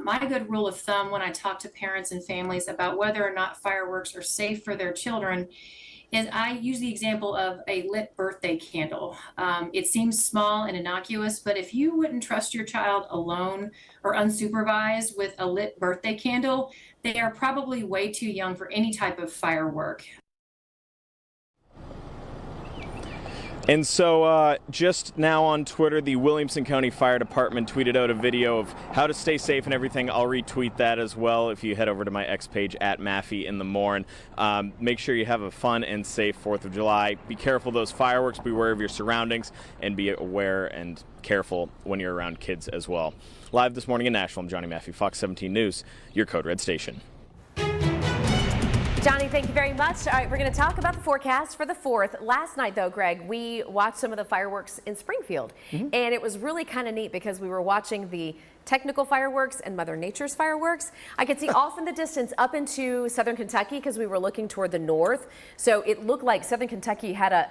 My good rule of thumb when I talk to parents and families about whether or not fireworks are safe for their children is I use the example of a lit birthday candle. It seems small and innocuous, but if you wouldn't trust your child alone or unsupervised with a lit birthday candle, they are probably way too young for any type of firework. And so just now on Twitter, the Williamson County Fire Department tweeted out a video of how to stay safe and everything. I'll retweet that as well if you head over to my X page at Maffey in the Morn. Make sure you have a fun and safe 4th of July. Be careful of those fireworks, be aware of your surroundings, and be aware and careful when you're around kids as well. Live this morning in Nashville, I'm Johnny Maffey, Fox 17 News, your Code Red station. Johnny, thank you very much. All right, we're going to talk about the forecast for the 4th. Last night, though, Greg, we watched some of the fireworks in Springfield, and it was really kind of neat because we were watching the technical fireworks and Mother Nature's fireworks. I could see off in the distance up into southern Kentucky because we were looking toward the north, so it looked like southern Kentucky had a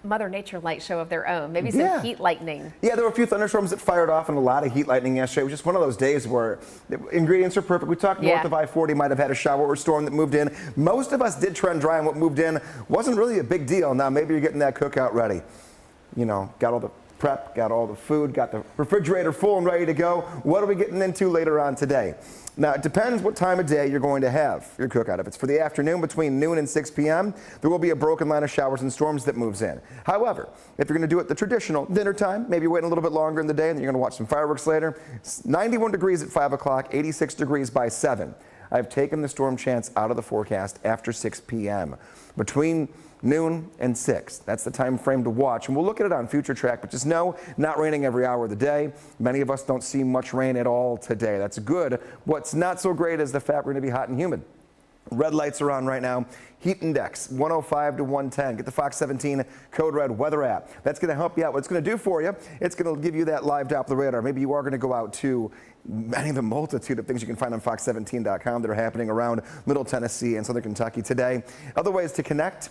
Mother Nature light show of their own, maybe some heat lightning. Yeah, there were a few thunderstorms that fired off and a lot of heat lightning yesterday. It was just one of those days where the ingredients are perfect. We talked north of I-40 might have had a shower or storm that moved in. Most of us did trend dry, and what moved in wasn't really a big deal. Now maybe you're getting that cookout ready. You know, got all the prep, got all the food, got the refrigerator full and ready to go. What are we getting into later on today? Now, it depends what time of day you're going to have your cookout. If it's for the afternoon between noon and 6 p.m., there will be a broken line of showers and storms that moves in. However, if you're going to do it the traditional dinner time, maybe wait a little bit longer in the day and then you're going to watch some fireworks later. 91 degrees at 5 o'clock, 86 degrees by 7. I've taken the storm chance out of the forecast after 6 p.m. Between noon and 6. That's the time frame to watch, and we'll look at it on Future Track, but just know, not raining every hour of the day. Many of us don't see much rain at all today. That's good. What's not so great is the fact we're going to be hot and humid. Red lights are on right now. Heat index 105 to 110. Get the Fox 17 Code Red weather app. That's going to help you out. What it's going to do for you, it's going to give you that live Doppler radar. Maybe you are going to go out to many of the multitude of things you can find on fox17.com that are happening around Middle Tennessee and Southern Kentucky today. Other ways to connect.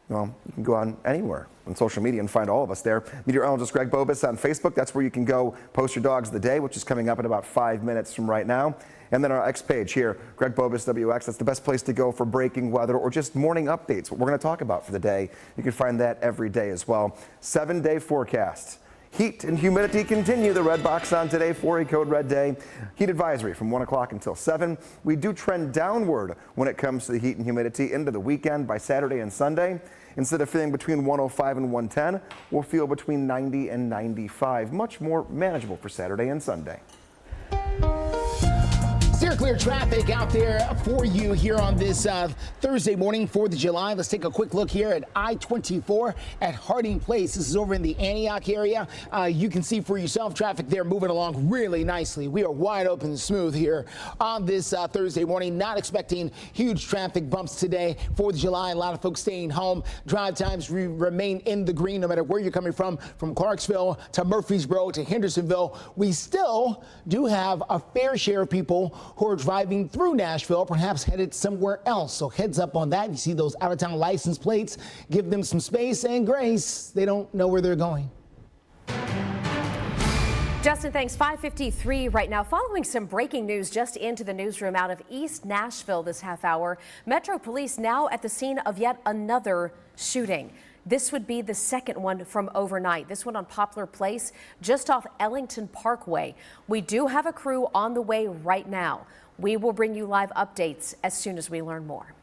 Well, you can go on anywhere on social media and find all of us there. Meteorologist Greg Bobus on Facebook. That's where you can go post your dogs of the day, which is coming up in about 5 minutes from right now. And then our X page here, Greg Bobus WX. That's the best place to go for breaking weather or just morning updates. What we're going to talk about for the day. You can find that every day as well. 7-day forecast. Heat and humidity continue. The red box on today for a Code Red day. Heat advisory from 1 o'clock until 7. We do trend downward when it comes to the heat and humidity into the weekend by Saturday and Sunday. Instead of feeling between 105 and 110, we'll feel between 90 and 95. Much more manageable for Saturday and Sunday. Steer clear traffic out there for you here on this Thursday morning, 4th of July. Let's take a quick look here at I-24 at Harding Place. This is over in the Antioch area. You can see for yourself traffic there moving along really nicely. We are wide open and smooth here on this Thursday morning. Not expecting huge traffic bumps today, 4th of July. A lot of folks staying home. Drive times remain in the green no matter where you're coming from Clarksville to Murfreesboro to Hendersonville. We still do have a fair share of people who are driving through Nashville, perhaps headed somewhere else. So heads up on that. You see those out-of-town license plates. Give them some space and grace. They don't know where they're going. Justin, thanks. 5:53 right now. Following some breaking news just into the newsroom out of East Nashville this half hour. Metro Police now at the scene of yet another shooting. This would be the second one from overnight. This one on Poplar Place, just off Ellington Parkway. We do have a crew on the way right now. We will bring you live updates as soon as we learn more.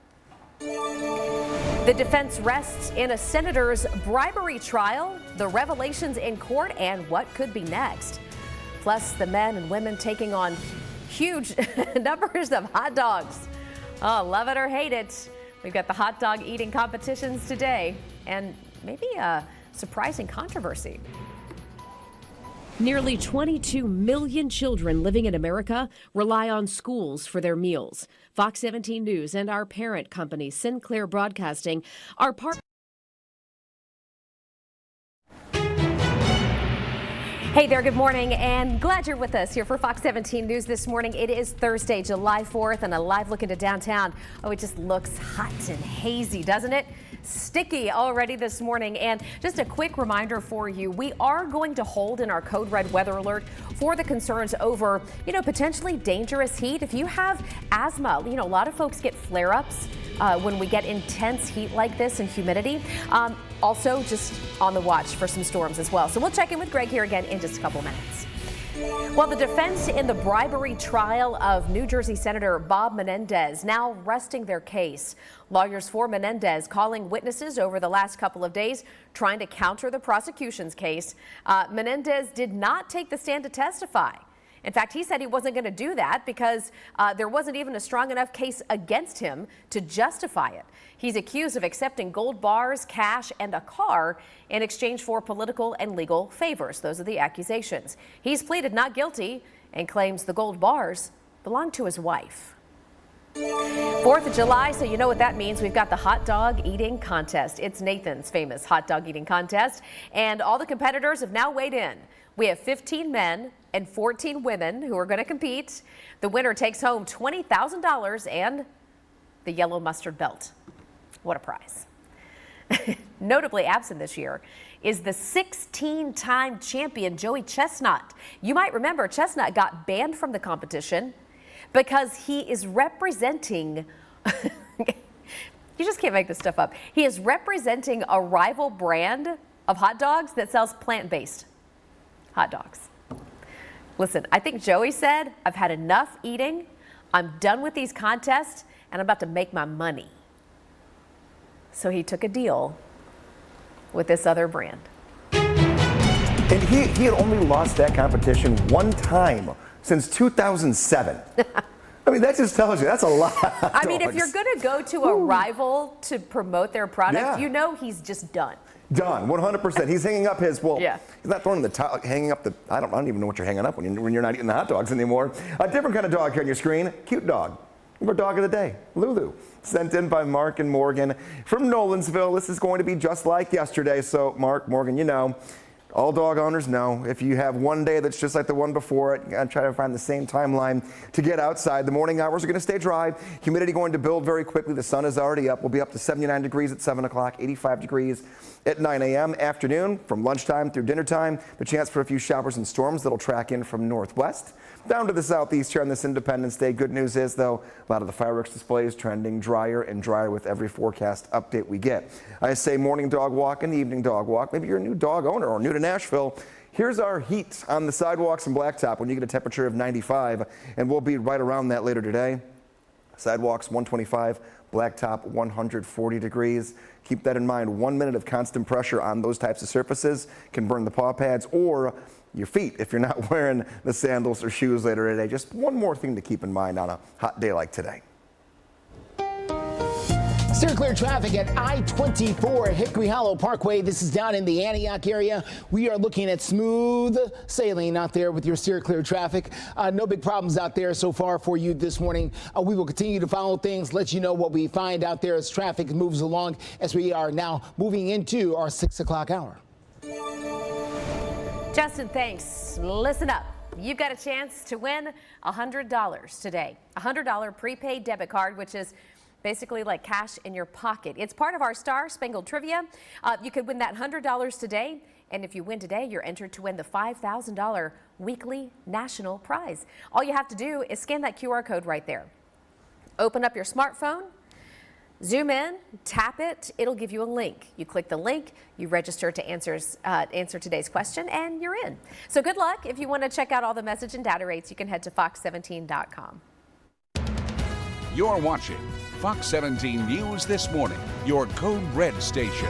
The defense rests in a senator's bribery trial, the revelations in court, and what could be next. Plus, the men and women taking on huge numbers of hot dogs. Oh, love it or hate it. We've got the hot dog eating competitions today, and maybe a surprising controversy. Nearly 22 million children living in America rely on schools for their meals. Fox 17 News and our parent company, Sinclair Broadcasting, are part. Hey there, good morning, and glad you're with us here for Fox 17 News this morning. It is Thursday, July 4th, and a live look into downtown. Oh, it just looks hot and hazy, doesn't it? Sticky already this morning. And just a quick reminder for you, we are going to hold in our code red weather alert for the concerns over, potentially dangerous heat. If you have asthma, a lot of folks get flare-ups when we get intense heat like this and humidity. Also, just on the watch for some storms as well. So we'll check in with Greg here again in just a couple minutes. Well, the defense in the bribery trial of New Jersey Senator Bob Menendez now resting their case. Lawyers for Menendez calling witnesses over the last couple of days, trying to counter the prosecution's case. Menendez did not take the stand to testify. In fact, he said he wasn't going to do that because there wasn't even a strong enough case against him to justify it. He's accused of accepting gold bars, cash, and a car in exchange for political and legal favors. Those are the accusations. He's pleaded not guilty and claims the gold bars belong to his wife. 4th of July, so you know what that means. We've got the hot dog eating contest. It's Nathan's famous hot dog eating contest, and all the competitors have now weighed in. We have 15 men and 14 women who are going to compete. The winner takes home $20,000 and the yellow mustard belt. What a prize. Notably absent this year is the 16-time champion Joey Chestnut. You might remember Chestnut got banned from the competition because he is representing, you just can't make this stuff up. He is representing a rival brand of hot dogs that sells plant-based hot dogs. Listen, I think Joey said, I've had enough eating. I'm done with these contests and I'm about to make my money. So he took a deal with this other brand. And he had only lost that competition one time since 2007. I mean, that just tells you that's a lot. I mean, if you're going to go to a rival to promote their product, he's just done. Done, 100%. He's hanging up his, he's not throwing the towel, hanging up the, I don't even know what you're hanging up when you're not eating the hot dogs anymore. A different kind of dog here on your screen, cute dog. Our dog of the day, Lulu, sent in by Mark and Morgan from Nolensville. This is going to be just like yesterday. So Mark, Morgan, all dog owners know if you have one day that's just like the one before it, you gotta try to find the same timeline to get outside. The morning hours are going to stay dry. Humidity going to build very quickly. The sun is already up. We'll be up to 79 degrees at 7 o'clock, 85 degrees at 9 a.m. Afternoon, from lunchtime through dinner time, the chance for a few showers and storms that'll track in from northwest down to the southeast here on this Independence Day. Good news is, though, a lot of the fireworks displays trending drier and drier with every forecast update we get. I say morning dog walk and evening dog walk. Maybe you're a new dog owner or new to Nashville. Here's our heat on the sidewalks and blacktop when you get a temperature of 95, and we'll be right around that later today. Sidewalks 125, blacktop 140 degrees. Keep that in mind. 1 minute of constant pressure on those types of surfaces can burn the paw pads or your feet if you're not wearing the sandals or shoes later today. Just one more thing to keep in mind on a hot day like today. Steer clear traffic at I-24 Hickory Hollow Parkway. This is down in the Antioch area. We are looking at smooth sailing out there with your steer clear traffic. No big problems out there so far for you this morning. We will continue to follow things, let you know what we find out there as traffic moves along as we are now moving into our 6 o'clock hour. Justin, thanks. Listen up. You've got a chance to win $100 today. A $100 prepaid debit card, which is basically like cash in your pocket. It's part of our Star Spangled Trivia. You could win that $100 today. And if you win today, you're entered to win the $5,000 weekly national prize. All you have to do is scan that QR code right there. Open up your smartphone, Zoom in, tap it, it'll give you a link. You click the link, you register to answer today's question, and you're in. So good luck. If you want to check out all the message and data rates, you can head to fox17.com. You're watching Fox 17 News This Morning, your Code Red station.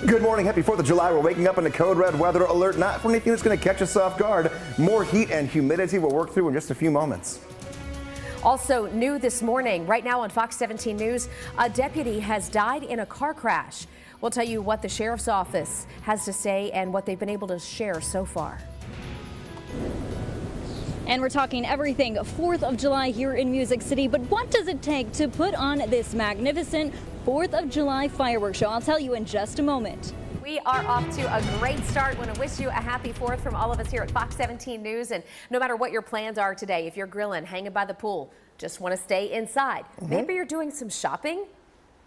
Good morning. Happy 4th of July. We're waking up in a Code Red weather alert, not for anything that's going to catch us off guard. More heat and humidity we'll work through in just a few moments. Also new this morning, right now on Fox 17 News, a deputy has died in a car crash. We'll tell you what the sheriff's office has to say and what they've been able to share so far. And we're talking everything 4th of July here in Music City. But what does it take to put on this magnificent 4th of July fireworks show? I'll tell you in just a moment. We are off to a great start. I want to wish you a happy 4th from all of us here at Fox 17 News. And no matter what your plans are today, if you're grilling, hanging by the pool, just want to stay inside. Maybe you're doing some shopping,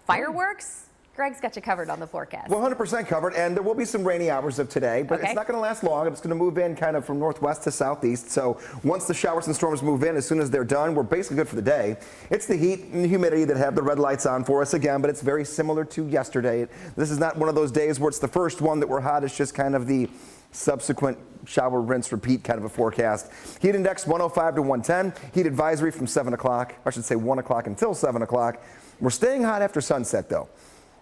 fireworks. Greg's got you covered on the forecast. 100% covered, and there will be some rainy hours of today, but it's not going to last long. It's going to move in kind of from northwest to southeast. So once the showers and storms move in, as soon as they're done, we're basically good for the day. It's the heat and humidity that have the red lights on for us again, but it's very similar to yesterday. This is not one of those days where it's the first one that we're hot. It's just kind of the subsequent shower, rinse, repeat kind of a forecast. Heat index 105 to 110. Heat advisory from 7 o'clock, I should say 1 o'clock until 7 o'clock. We're staying hot after sunset, though.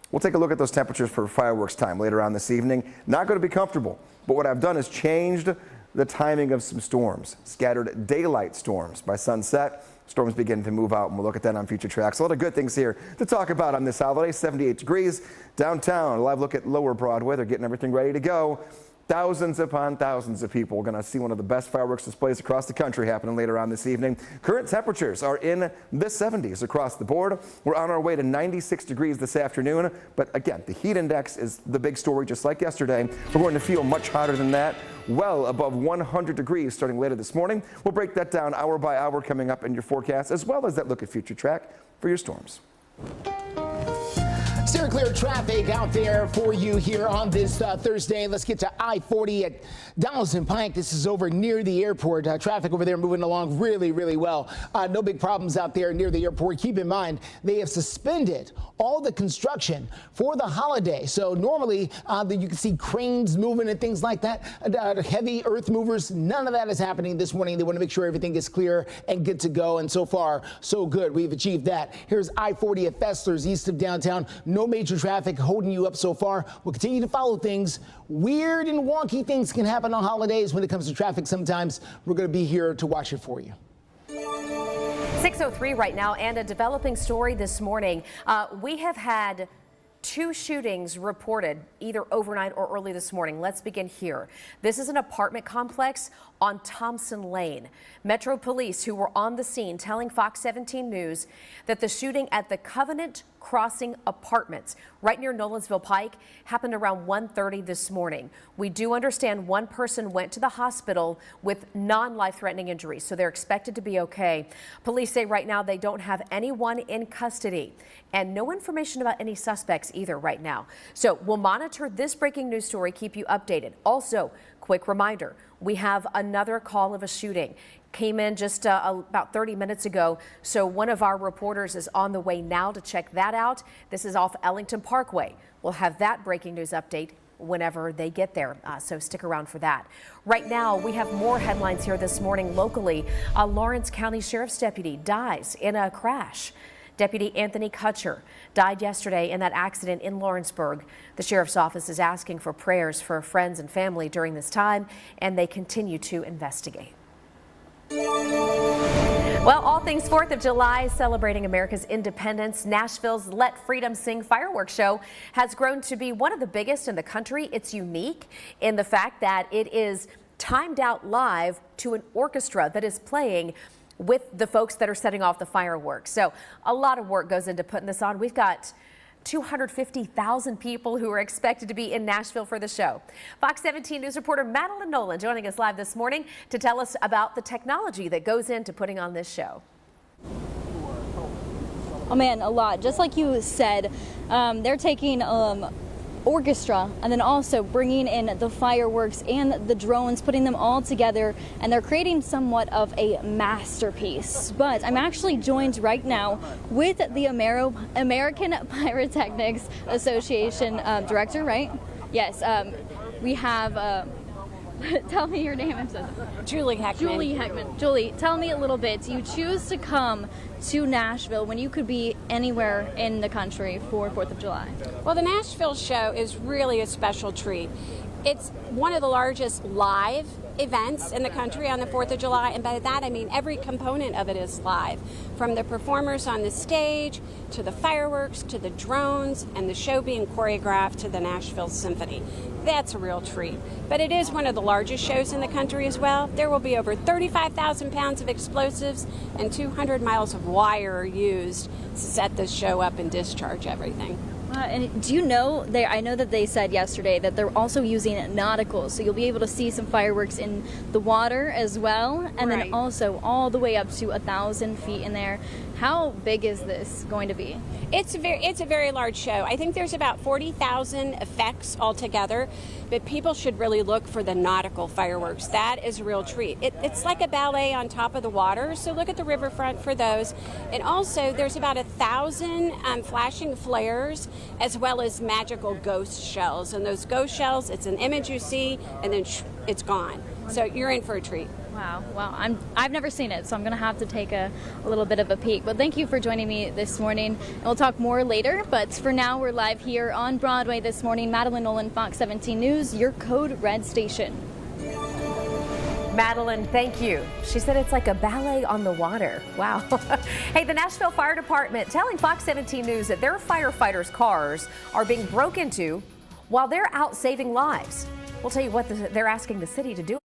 We'll take a look at those temperatures for fireworks time later on this evening. Not going to be comfortable, but what I've done is changed the timing of some storms. Scattered daylight storms by sunset. Storms begin to move out, and we'll look at that on future tracks. A lot of good things here to talk about on this holiday. 78 degrees downtown. A live look at Lower Broadway. They're getting everything ready to go. Thousands upon thousands of people are going to see one of the best fireworks displays across the country happening later on this evening. Current temperatures are in the 70s across the board. We're on our way to 96 degrees this afternoon. But again, the heat index is the big story, just like yesterday. We're going to feel much hotter than that, well above 100 degrees starting later this morning. We'll break that down hour by hour coming up in your forecast, as well as that look at future track for your storms. Steer clear traffic out there for you here on this Thursday. Let's get to I-40 at Dallas and Pike. This is over near the airport. Traffic over there moving along really, really well. No big problems out there near the airport. Keep in mind, they have suspended all the construction for the holiday. So normally you can see cranes moving and things like that. Heavy earth movers, none of that is happening this morning. They want to make sure everything is clear and good to go. And so far, so good. We've achieved that. Here's I-40 at Fessler's east of downtown. No major traffic holding you up so far. We'll continue to follow things. Weird and wonky things can happen on holidays when it comes to traffic sometimes. We're going to be here to watch it for you. 6:03 right now, and a developing story this morning. We have had 2 shootings reported either overnight or early this morning. Let's begin here. This is an apartment complex on Thompson Lane. Metro Police, who were on the scene, telling Fox 17 News that the shooting at the Covenant Crossing Apartments right near Nolensville Pike happened around 1:30 this morning. We do understand one person went to the hospital with non-life-threatening injuries, so they're expected to be okay. Police say right now they don't have anyone in custody and no information about any suspects either right now. So we'll monitor this breaking news story, keep you updated. Also, quick reminder, we have another call of a shooting. Came in just about 30 minutes ago, so one of our reporters is on the way now to check that out. This is off Ellington Parkway. We'll have that breaking news update whenever they get there, so stick around for that. Right now, we have more headlines here this morning locally. A Lawrence County Sheriff's deputy dies in a crash. Deputy Anthony Kutcher died yesterday in that accident in Lawrenceburg. The sheriff's office is asking for prayers for friends and family during this time, and they continue to investigate. Well, all things 4th of July, celebrating America's independence. Nashville's Let Freedom Sing fireworks show has grown to be one of the biggest in the country. It's unique in the fact that it is timed out live to an orchestra that is playing with the folks that are setting off the fireworks. So a lot of work goes into putting this on. We've got 250,000 people who are expected to be in Nashville for the show. Fox 17 News reporter Madeline Nolan joining us live this morning to tell us about the technology that goes into putting on this show. Oh man, a lot. Just like you said, they're taking orchestra, and then also bringing in the fireworks and the drones, putting them all together, and they're creating somewhat of a masterpiece. But I'm actually joined right now with the American Pyrotechnics Association director, right? Yes, we have, tell me your name. I'm so sorry. Julie Heckman. Julie Heckman. Julie, tell me a little bit. You choose to come to Nashville when you could be anywhere in the country for 4th of July. Well, the Nashville show is really a special treat. It's one of the largest live events in the country on the 4th of July, and by that I mean every component of it is live, from the performers on the stage to the fireworks to the drones and the show being choreographed to the Nashville Symphony. That's a real treat. But it is one of the largest shows in the country as well. There will be over 35,000 pounds of explosives and 200 miles of wire used to set this show up and discharge everything. And do you know, I know that they said yesterday that they're also using nauticals, so you'll be able to see some fireworks in the water as well, and then also all the way up to 1,000 feet in there. How big is this going to be? It's a very large show. I think there's about 40,000 effects altogether, but people should really look for the nautical fireworks. That is a real treat. It's like a ballet on top of the water, so look at the riverfront for those. And also, there's about 1,000 flashing flares, as well as magical ghost shells. And those ghost shells, it's an image you see, and then it's gone. So you're in for a treat. Wow. Well, I've never seen it, so I'm going to have to take a little bit of a peek. But thank you for joining me this morning. And we'll talk more later, but for now, we're live here on Broadway this morning. Madeline Nolan, Fox 17 News, your Code Red station. Madeline, thank you. She said it's like a ballet on the water. Wow. Hey, the Nashville Fire Department telling Fox 17 News that their firefighters' cars are being broke into while they're out saving lives. We'll tell you what they're asking the city to do.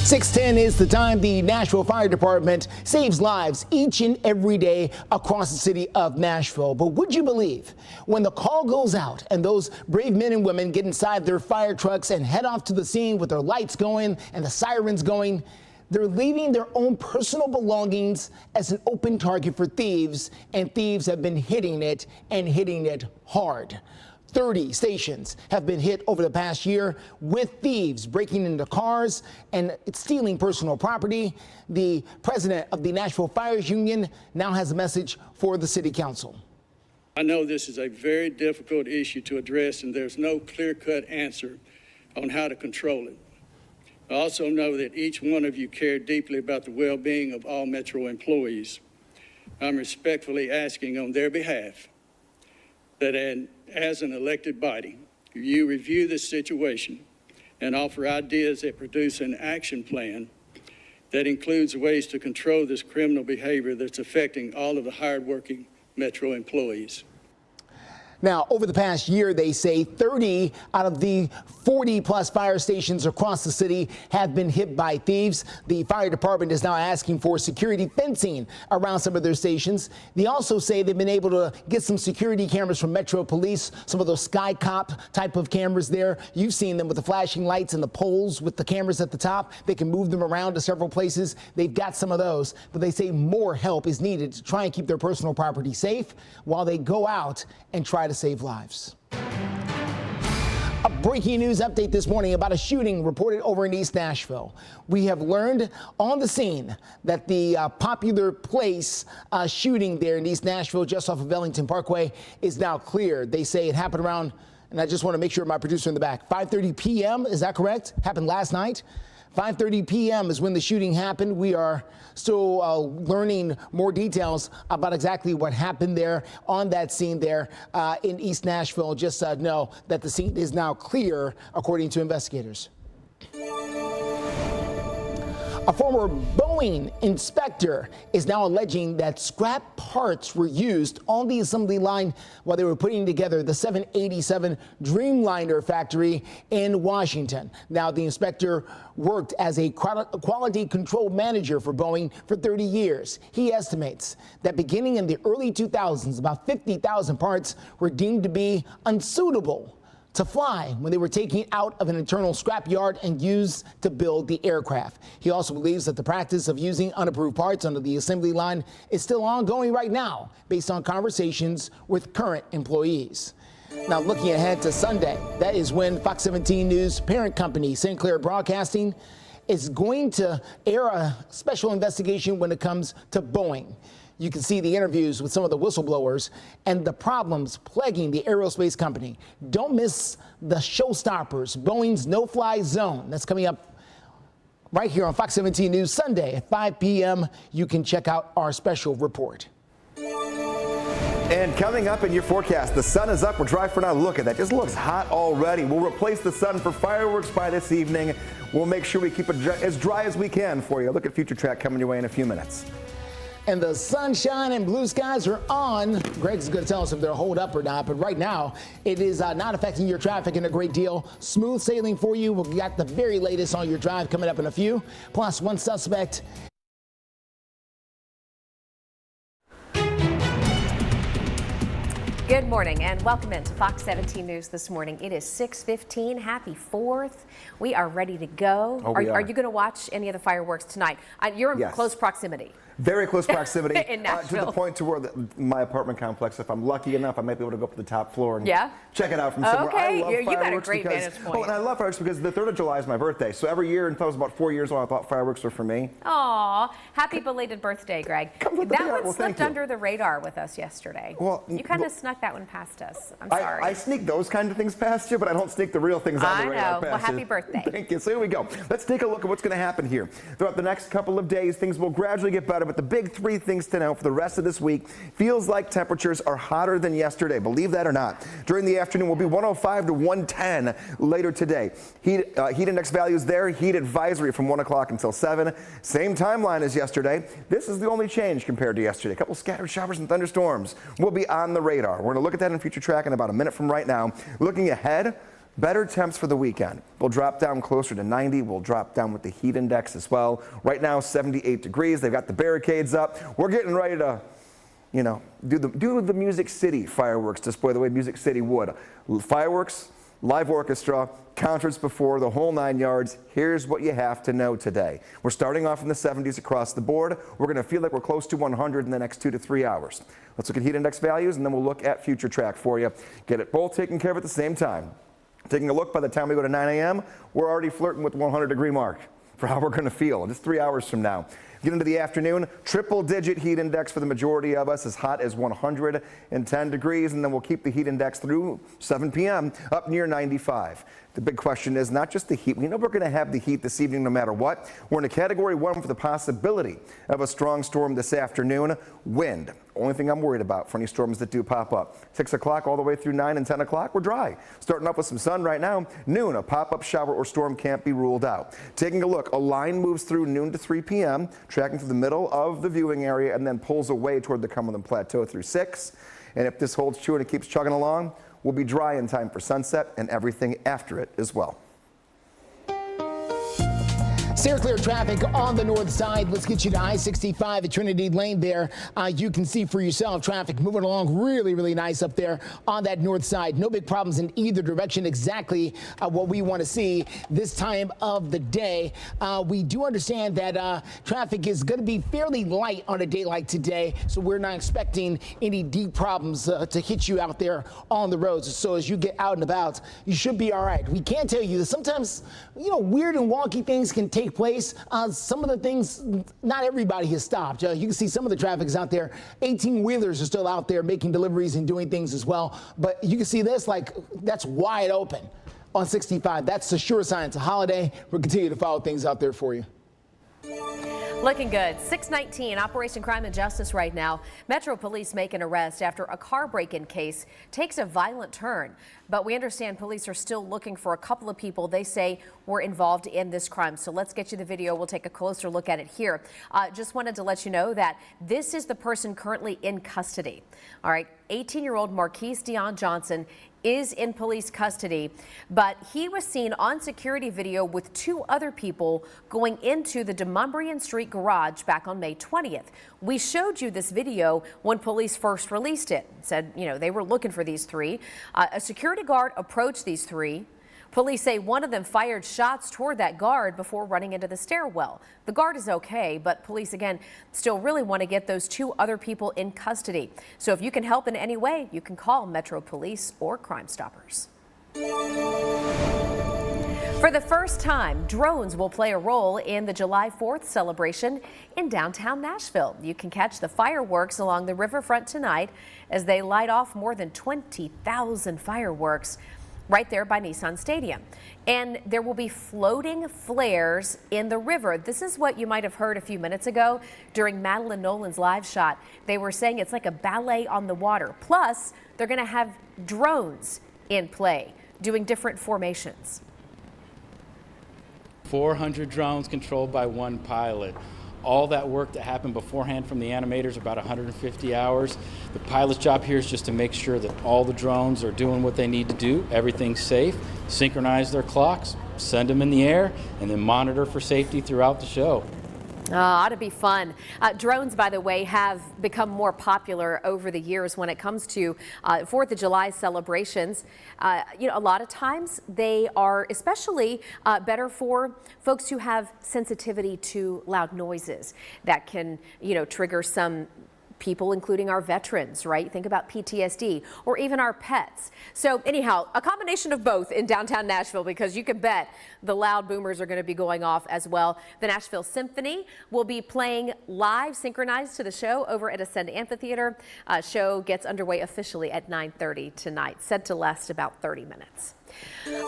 6:10 is the time. The Nashville Fire Department saves lives each and every day across the city of Nashville. But would you believe when the call goes out and those brave men and women get inside their fire trucks and head off to the scene with their lights going and the sirens going, they're leaving their own personal belongings as an open target for thieves, and thieves have been hitting it and hitting it hard. 30 stations have been hit over the past year with thieves breaking into cars and stealing personal property. The president of the Nashville Fires Union now has a message for the city council. I know this is a very difficult issue to address, and there's no clear-cut answer on how to control it. I also know that each one of you care deeply about the well-being of all Metro employees. I'm respectfully asking on their behalf that as an elected body, you review this situation and offer ideas that produce an action plan that includes ways to control this criminal behavior that's affecting all of the hardworking Metro employees. Now, over the past year, they say 30 out of the 40-plus fire stations across the city have been hit by thieves. The fire department is now asking for security fencing around some of their stations. They also say they've been able to get some security cameras from Metro Police, some of those Sky Cop type of cameras there. You've seen them with the flashing lights and the poles with the cameras at the top. They can move them around to several places. They've got some of those, but they say more help is needed to try and keep their personal property safe while they go out and try to save lives. A breaking news update this morning about a shooting reported over in East Nashville. We have learned on the scene that the popular place shooting there in East Nashville, just off of Ellington Parkway, is now cleared. They say it happened around, and I just want to make sure my producer in the back, 5:30 p.m. Is that correct? Happened last night? 5:30 p.m. is when the shooting happened. We are still learning more details about exactly what happened there on that scene there in East Nashville. Just know that the scene is now clear, according to investigators. A former Boeing inspector is now alleging that scrap parts were used on the assembly line while they were putting together the 787 Dreamliner factory in Washington. Now, the inspector worked as a quality control manager for Boeing for 30 years. He estimates that beginning in the early 2000s, about 50,000 parts were deemed to be unsuitable to fly when they were taken out of an internal scrapyard and used to build the aircraft. He also believes that the practice of using unapproved parts under the assembly line is still ongoing right now, based on conversations with current employees. Now, looking ahead to Sunday, that is when Fox 17 News parent company Sinclair Broadcasting is going to air a special investigation when it comes to Boeing. You can see the interviews with some of the whistleblowers and the problems plaguing the aerospace company. Don't miss the showstoppers, Boeing's no-fly zone. That's coming up right here on Fox 17 News Sunday at 5 p.m. You can check out our special report. And coming up in your forecast, the sun is up. We're dry for now. Look at that. Just looks hot already. We'll replace the sun for fireworks by this evening. We'll make sure we keep it as dry as we can for you. Look at Future Track coming your way in a few minutes. And the sunshine and blue skies are on. Greg's going to tell us if they'll hold up or not. But right now, it is not affecting your traffic in a great deal. Smooth sailing for you. We've got the very latest on your drive coming up in a few. Plus, one suspect. Good morning and welcome into Fox 17 News this morning. It is 6:15. Happy 4th. We are ready to go. Oh, are you going to watch any of the fireworks tonight? You're in close proximity. Very close proximity. In Nashville. To the point to where my apartment complex, if I'm lucky enough, I might be able to go up to the top floor and Yeah? check it out from somewhere. Okay, I love you got a fireworks great because, vantage point. Oh, and I love fireworks because the 3rd of July is my birthday. So every year until I was about 4 years old, I thought fireworks were for me. Aw, happy belated birthday, Greg. That one slipped thank you. under the radar with us yesterday. Well, you kind of snuck that one past us. I'm sorry. I sneak those kind of things past you, but I don't sneak the real things on the radar past you. Well, happy birthday. Thank you. So here we go. Let's take a look at what's going to happen here. Throughout the next couple of days, things will gradually get better, but the big 3 things to know for the rest of this week, feels like temperatures are hotter than yesterday. Believe that or not. During the afternoon, will be 105 to 110 later today. Heat index values there. Heat advisory from 1 o'clock until 7. Same timeline as yesterday. This is the only change compared to yesterday. A couple scattered showers and thunderstorms will be on the radar. We're going to look at that in Future Track in about a minute from right now. Looking ahead, better temps for the weekend. We'll drop down closer to 90. We'll drop down with the heat index as well. Right now, 78 degrees. They've got the barricades up. We're getting ready to, do the Music City fireworks display the way Music City would. Fireworks, live orchestra, concerts before, the whole 9 yards. Here's what you have to know today. We're starting off in the 70s across the board. We're going to feel like we're close to 100 in the next 2 to 3 hours. Let's look at heat index values, and then we'll look at Future Track for you. Get it both taken care of at the same time. Taking a look, by the time we go to 9 a.m., we're already flirting with the 100-degree mark for how we're going to feel just 3 hours from now. Get into the afternoon, triple-digit heat index for the majority of us, as hot as 110 degrees, and then we'll keep the heat index through 7 p.m. up near 95. The big question is not just the heat. We know we're going to have the heat this evening no matter what. We're in a Category 1 for the possibility of a strong storm this afternoon. Wind. Only thing I'm worried about for any storms that do pop up. 6 o'clock all the way through 9 and 10 o'clock, we're dry. Starting off with some sun right now. Noon, a pop-up shower or storm can't be ruled out. Taking a look, a line moves through noon to 3 p.m., tracking through the middle of the viewing area, and then pulls away toward the Cumberland Plateau through 6. And if this holds true and it keeps chugging along, we'll be dry in time for sunset and everything after it as well. Steer clear traffic on the north side. Let's get you to I-65 at Trinity Lane there. You can see for yourself traffic moving along really nice up there on that north side. No big problems in either direction. Exactly what we want to see this time of the day. We do understand that traffic is going to be fairly light on a day like today, so we're not expecting any deep problems to hit you out there on the roads. So as you get out and about, you should be all right. We can tell you that sometimes, weird and wonky things can take place. Some of the things, not everybody has stopped. You can see some of the traffic is out there. 18-wheelers are still out there making deliveries and doing things as well. But you can see this, that's wide open on 65. That's a sure sign it's a holiday. We'll continue to follow things out there for you. Looking good. 6:19, Operation Crime and Justice right now. Metro Police make an arrest after a car break-in case takes a violent turn. But we understand police are still looking for a couple of people they say were involved in this crime. So let's get you the video. We'll take a closer look at it here. Just wanted to let you know that this is the person currently in custody. All right. 18-year-old Marquise Dion Johnson is in police custody, but he was seen on security video with 2 other people going into the Demonbreun Street garage back on May 20th. We showed you this video when police first released it. Said, they were looking for these 3. A security guard approached these 3. Police say one of them fired shots toward that guard before running into the stairwell. The guard is okay, but police, again, still really want to get those 2 other people in custody. So if you can help in any way, you can call Metro Police or Crime Stoppers. For the first time, drones will play a role in the July 4th celebration in downtown Nashville. You can catch the fireworks along the riverfront tonight as they light off more than 20,000 fireworks right there by Nissan Stadium. And there will be floating flares in the river. This is what you might have heard a few minutes ago during Madeline Nolan's live shot. They were saying it's like a ballet on the water. Plus, they're going to have drones in play doing different formations. 400 drones controlled by 1 pilot. All that work that happened beforehand from the animators, about 150 hours. The pilot's job here is just to make sure that all the drones are doing what they need to do, everything's safe, synchronize their clocks, send them in the air, and then monitor for safety throughout the show. Ought to be fun. Drones, by the way, have become more popular over the years when it comes to 4th of July celebrations. A lot of times they are especially better for folks who have sensitivity to loud noises that can, trigger some people, including our veterans, right? Think about PTSD or even our pets. So anyhow, a combination of both in downtown Nashville, because you can bet the loud boomers are going to be going off as well. The Nashville Symphony will be playing live, synchronized to the show over at Ascend Amphitheater. Show gets underway officially at 9:30 tonight, set to last about 30 minutes.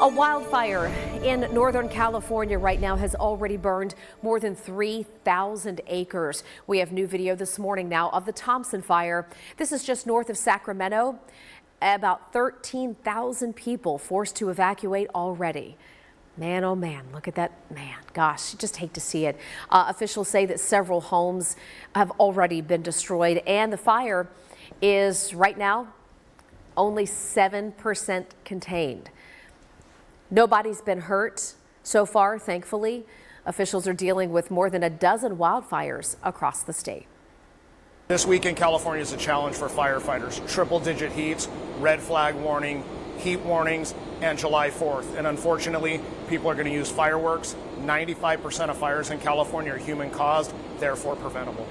A wildfire in Northern California right now has already burned more than 3,000 acres. We have new video this morning now of the Thompson fire. This is just north of Sacramento. About 13,000 people forced to evacuate already. Man, oh man, look at that. Man, gosh, you just hate to see it. Officials say that several homes have already been destroyed, and the fire is right now only 7% contained. Nobody's been hurt so far, thankfully. Officials are dealing with more than a dozen wildfires across the state. This week in California is a challenge for firefighters. Triple-digit heats, red flag warning, heat warnings, and July 4th. And unfortunately, people are going to use fireworks. 95% of fires in California are human-caused, therefore preventable.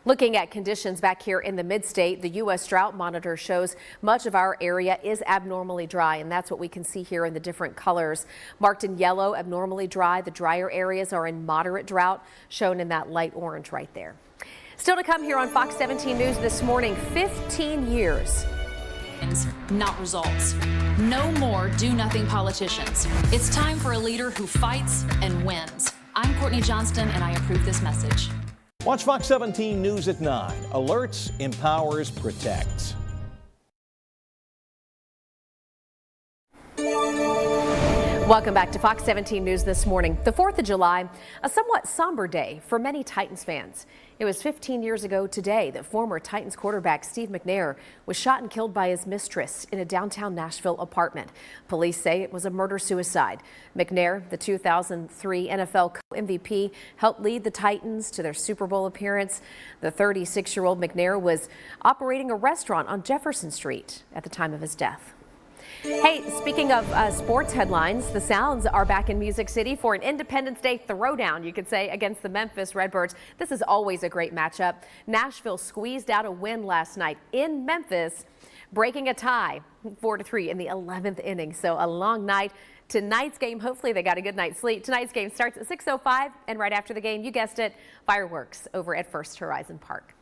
Looking at conditions back here in the mid-state, the U.S. Drought Monitor shows much of our area is abnormally dry, and that's what we can see here in the different colors. Marked in yellow, abnormally dry. The drier areas are in moderate drought, shown in that light orange right there. Still to come here on Fox 17 News this morning, 15 years. Not results. No more do-nothing politicians. It's time for a leader who fights and wins. I'm Courtney Johnston, and I approve this message. Watch Fox 17 News at 9. Alerts, empowers, protects. Welcome back to Fox 17 News this morning. The 4th of July, a somewhat somber day for many Titans fans. It was 15 years ago today that former Titans quarterback Steve McNair was shot and killed by his mistress in a downtown Nashville apartment. Police say it was a murder-suicide. McNair, the 2003 NFL MVP, helped lead the Titans to their Super Bowl appearance. The 36-year-old McNair was operating a restaurant on Jefferson Street at the time of his death. Hey, speaking of sports headlines, the Sounds are back in Music City for an Independence Day throwdown, you could say, against the Memphis Redbirds. This is always a great matchup. Nashville squeezed out a win last night in Memphis, breaking a tie 4-3 in the 11th inning. So a long night. Tonight's game, hopefully they got a good night's sleep. Tonight's game starts at 6:05, and right after the game, you guessed it, fireworks over at First Horizon Park.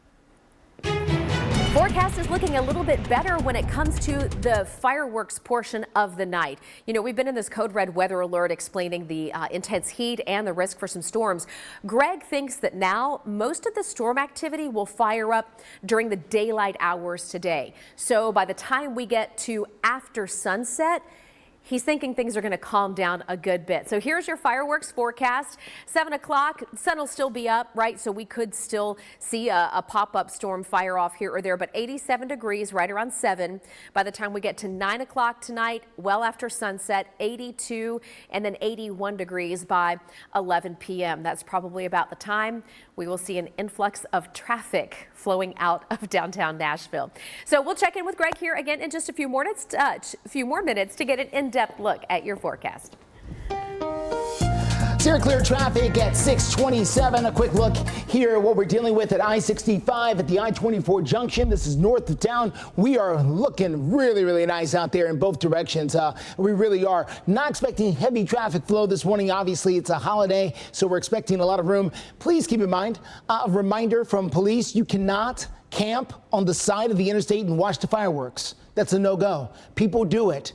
Forecast is looking a little bit better when it comes to the fireworks portion of the night. You know, we've been in this code red weather alert explaining the intense heat and the risk for some storms. Greg thinks that now most of the storm activity will fire up during the daylight hours today. So by the time we get to after sunset, he's thinking things are going to calm down a good bit. So here's your fireworks forecast. 7 o'clock, sun will still be up, right? So we could still see a pop-up storm fire off here or there, but 87 degrees right around 7. By the time we get to 9 o'clock tonight, well after sunset, 82 and then 81 degrees by 11 p.m. That's probably about the time we will see an influx of traffic flowing out of downtown Nashville. So we'll check in with Greg here again in just a few more minutes to get an in-depth look at your forecast. Clear traffic at 627. A quick look here at what we're dealing with at I-65 at the I-24 junction. This is north of town. We are looking really, really nice out there in both directions. We really are. Not expecting heavy traffic flow this morning. Obviously, it's a holiday, so we're expecting a lot of room. Please keep in mind, a reminder from police, you cannot camp on the side of the interstate and watch the fireworks. That's a no-go. People do it.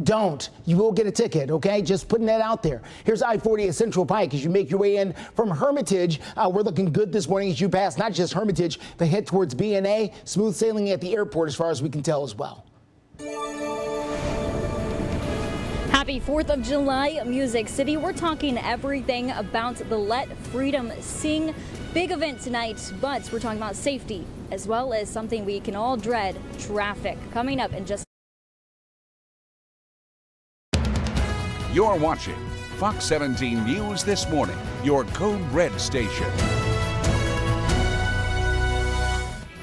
Don't. You will get a ticket, okay? Just putting that out there. Here's I-40 at Central Pike as you make your way in from Hermitage. We're looking good this morning as you pass not just Hermitage, but head towards B&A. Smooth sailing at the airport as far as we can tell as well. Happy 4th of July, Music City. We're talking everything about the Let Freedom Sing big event tonight, but we're talking about safety as well as something we can all dread, traffic. Coming up in just... You're watching Fox 17 News This Morning, your Code Red station.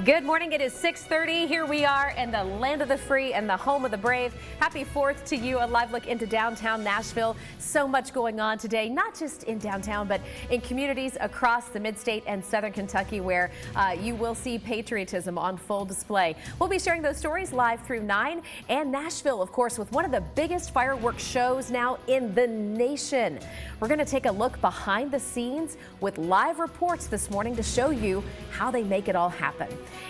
Good morning. It is 6:30. Here we are in the land of the free and the home of the brave. Happy 4th to you. A live look into downtown Nashville. So much going on today, not just in downtown, but in communities across the mid-state and southern Kentucky where you will see patriotism on full display. We'll be sharing those stories live through 9. And Nashville, of course, with one of the biggest fireworks shows now in the nation. We're going to take a look behind the scenes with live reports this morning to show you how they make it all happen.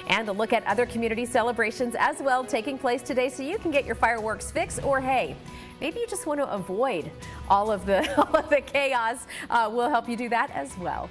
And a look at other community celebrations as well taking place today so you can get your fireworks fix, or hey, maybe you just want to avoid all of the chaos. We'll help you do that as well.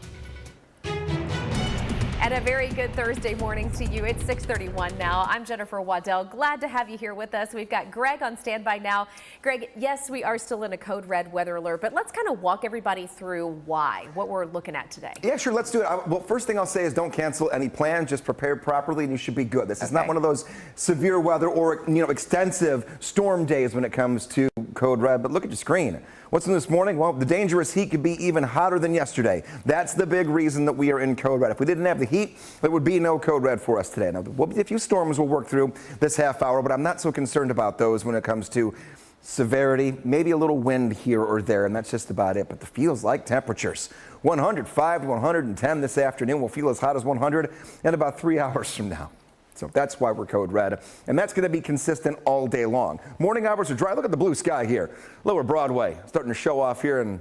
And a very good Thursday morning to you. It's 6:31 now. I'm Jennifer Waddell. Glad to have you here with us. We've got Greg on standby now. Greg, yes, we are still in a code red weather alert, but let's kind of walk everybody through what we're looking at today. Yeah, sure. Let's do it. Well, first thing I'll say is don't cancel any plans. Just prepare properly and you should be good. This is not one of those severe weather or, extensive storm days when it comes to code red. But look at your screen. What's new this morning? Well, the dangerous heat could be even hotter than yesterday. That's the big reason that we are in code red. If we didn't have the heat, there would be no code red for us today. Now, a few storms we'll work through this half hour, but I'm not so concerned about those when it comes to severity, maybe a little wind here or there, and that's just about it. But the feels like temperatures, 105 to 110 this afternoon. Will feel as hot as 100 in about 3 hours from now. So that's why we're code red, and that's going to be consistent all day long. Morning hours are dry. Look at the blue sky here. Lower Broadway starting to show off here, and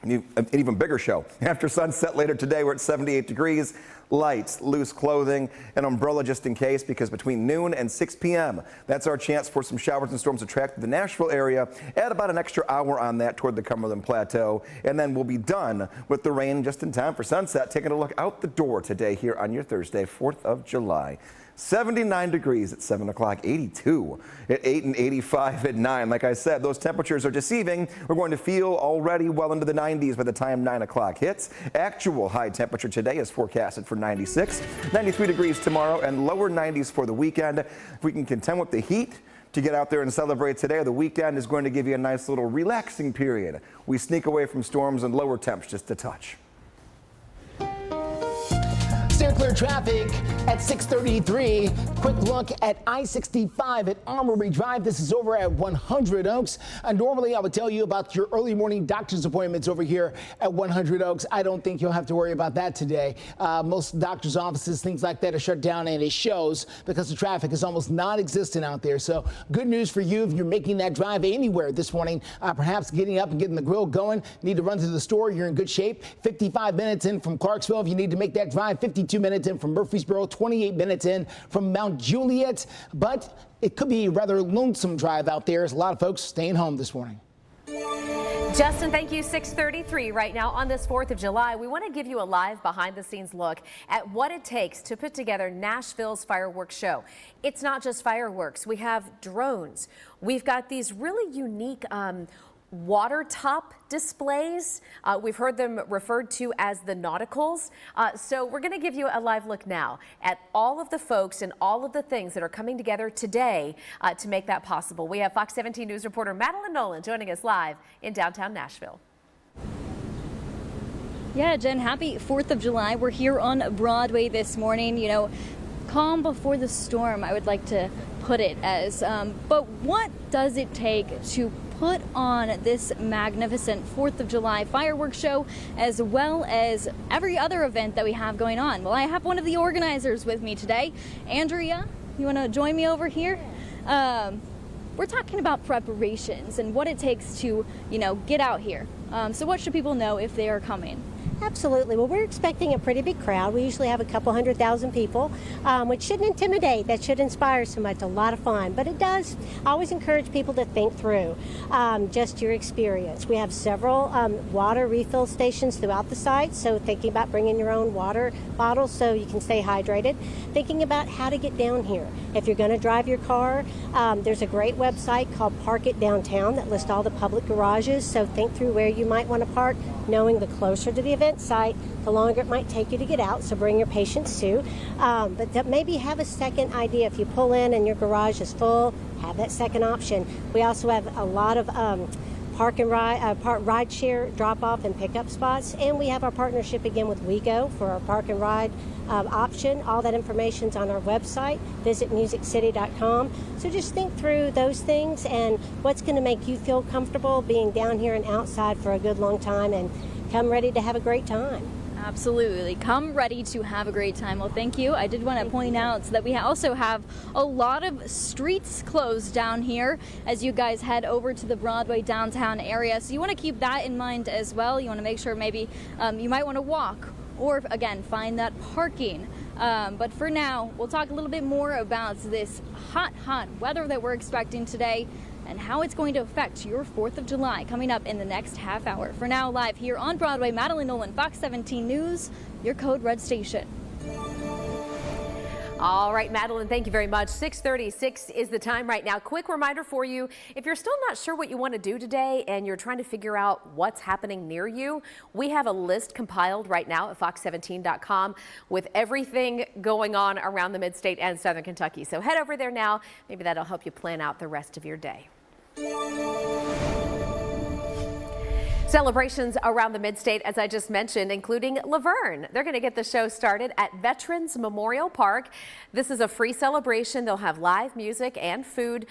an even bigger show. After sunset later today, we're at 78 degrees. Lights, loose clothing, an umbrella just in case, because between noon and 6 p.m., that's our chance for some showers and storms to track to the Nashville area. Add about an extra hour on that toward the Cumberland Plateau, and then we'll be done with the rain just in time for sunset. Taking a look out the door today here on your Thursday, 4th of July. 79 degrees at 7 o'clock, 82 at 8 and 85 at 9. Like I said, those temperatures are deceiving. We're going to feel already well into the 90s by the time 9 o'clock hits. Actual high temperature today is forecasted for 96, 93 degrees tomorrow, and lower 90s for the weekend. If we can contend with the heat to get out there and celebrate today, the weekend is going to give you a nice little relaxing period. We sneak away from storms and lower temps just a touch. Steer clear traffic at 6:33. Quick look at I-65 at Armory Drive. This is over at 100 Oaks. Normally, I would tell you about your early morning doctor's appointments over here at 100 Oaks. I don't think you'll have to worry about that today. Most doctor's offices, things like that, are shut down, and it shows because the traffic is almost non-existent out there. So good news for you if you're making that drive anywhere this morning, perhaps getting up and getting the grill going. Need to run to the store. You're in good shape. 55 minutes in from Clarksville if you need to make that drive. 52 minutes in from Murfreesboro, 28 minutes in from Mount Juliet, but it could be a rather lonesome drive out there as a lot of folks staying home this morning. Justin, thank you. 6:33 right now on this 4th of July. We want to give you a live behind-the-scenes look at what it takes to put together Nashville's fireworks show. It's not just fireworks. We have drones. We've got these really unique water top displays. We've heard them referred to as the nauticals. So we're going to give you a live look now at all of the folks and all of the things that are coming together today to make that possible. We have Fox 17 News reporter Madeline Nolan joining us live in downtown Nashville. Yeah, Jen, happy 4th of July. We're here on Broadway this morning. You know, calm before the storm, I would like to put it as. But what does it take to put on this magnificent 4th of July fireworks show, as well as every other event that we have going on? Well, I have one of the organizers with me today. Andrea, you want to join me over here? We're talking about preparations and what it takes to, get out here. So what should people know if they are coming? Absolutely. Well, we're expecting a pretty big crowd. We usually have a couple 100,000 people, which shouldn't intimidate. That should inspire so much. A lot of fun. But it does always encourage people to think through just your experience. We have several water refill stations throughout the site, so thinking about bringing your own water bottles so you can stay hydrated. Thinking about how to get down here. If you're going to drive your car, there's a great website called Park It Downtown that lists all the public garages, so think through where you might want to park, knowing the closer to the event site, the longer it might take you to get out, so bring your patience too. But maybe have a second idea. If you pull in and your garage is full, have that second option. We also have a lot of park and ride share drop off and pickup spots, and we have our partnership again with WeGo for our park and ride option. All that information's on our website. Visit musiccity.com. So just think through those things and what's going to make you feel comfortable being down here and outside for a good long time, and come ready to have a great time. Absolutely. Come ready to have a great time. Well, thank you. I did want to point out that we also have a lot of streets closed down here as you guys head over to the Broadway downtown area. So you want to keep that in mind as well. You want to make sure maybe you might want to walk or, again, find that parking. But for now, we'll talk a little bit more about this hot weather that we're expecting today and how it's going to affect your 4th of July coming up in the next half hour. For now, live here on Broadway, Madeline Nolan, Fox 17 News, your Code Red station. All right, Madeline, thank you very much. 6:36 is the time right now. Quick reminder for you, if you're still not sure what you want to do today and you're trying to figure out what's happening near you, we have a list compiled right now at fox17.com with everything going on around the mid-state and southern Kentucky. So head over there now. Maybe that'll help you plan out the rest of your day. Celebrations around the mid-state, as I just mentioned, including Laverne. They're going to get the show started at Veterans Memorial Park. This is a free celebration. They'll have live music and food.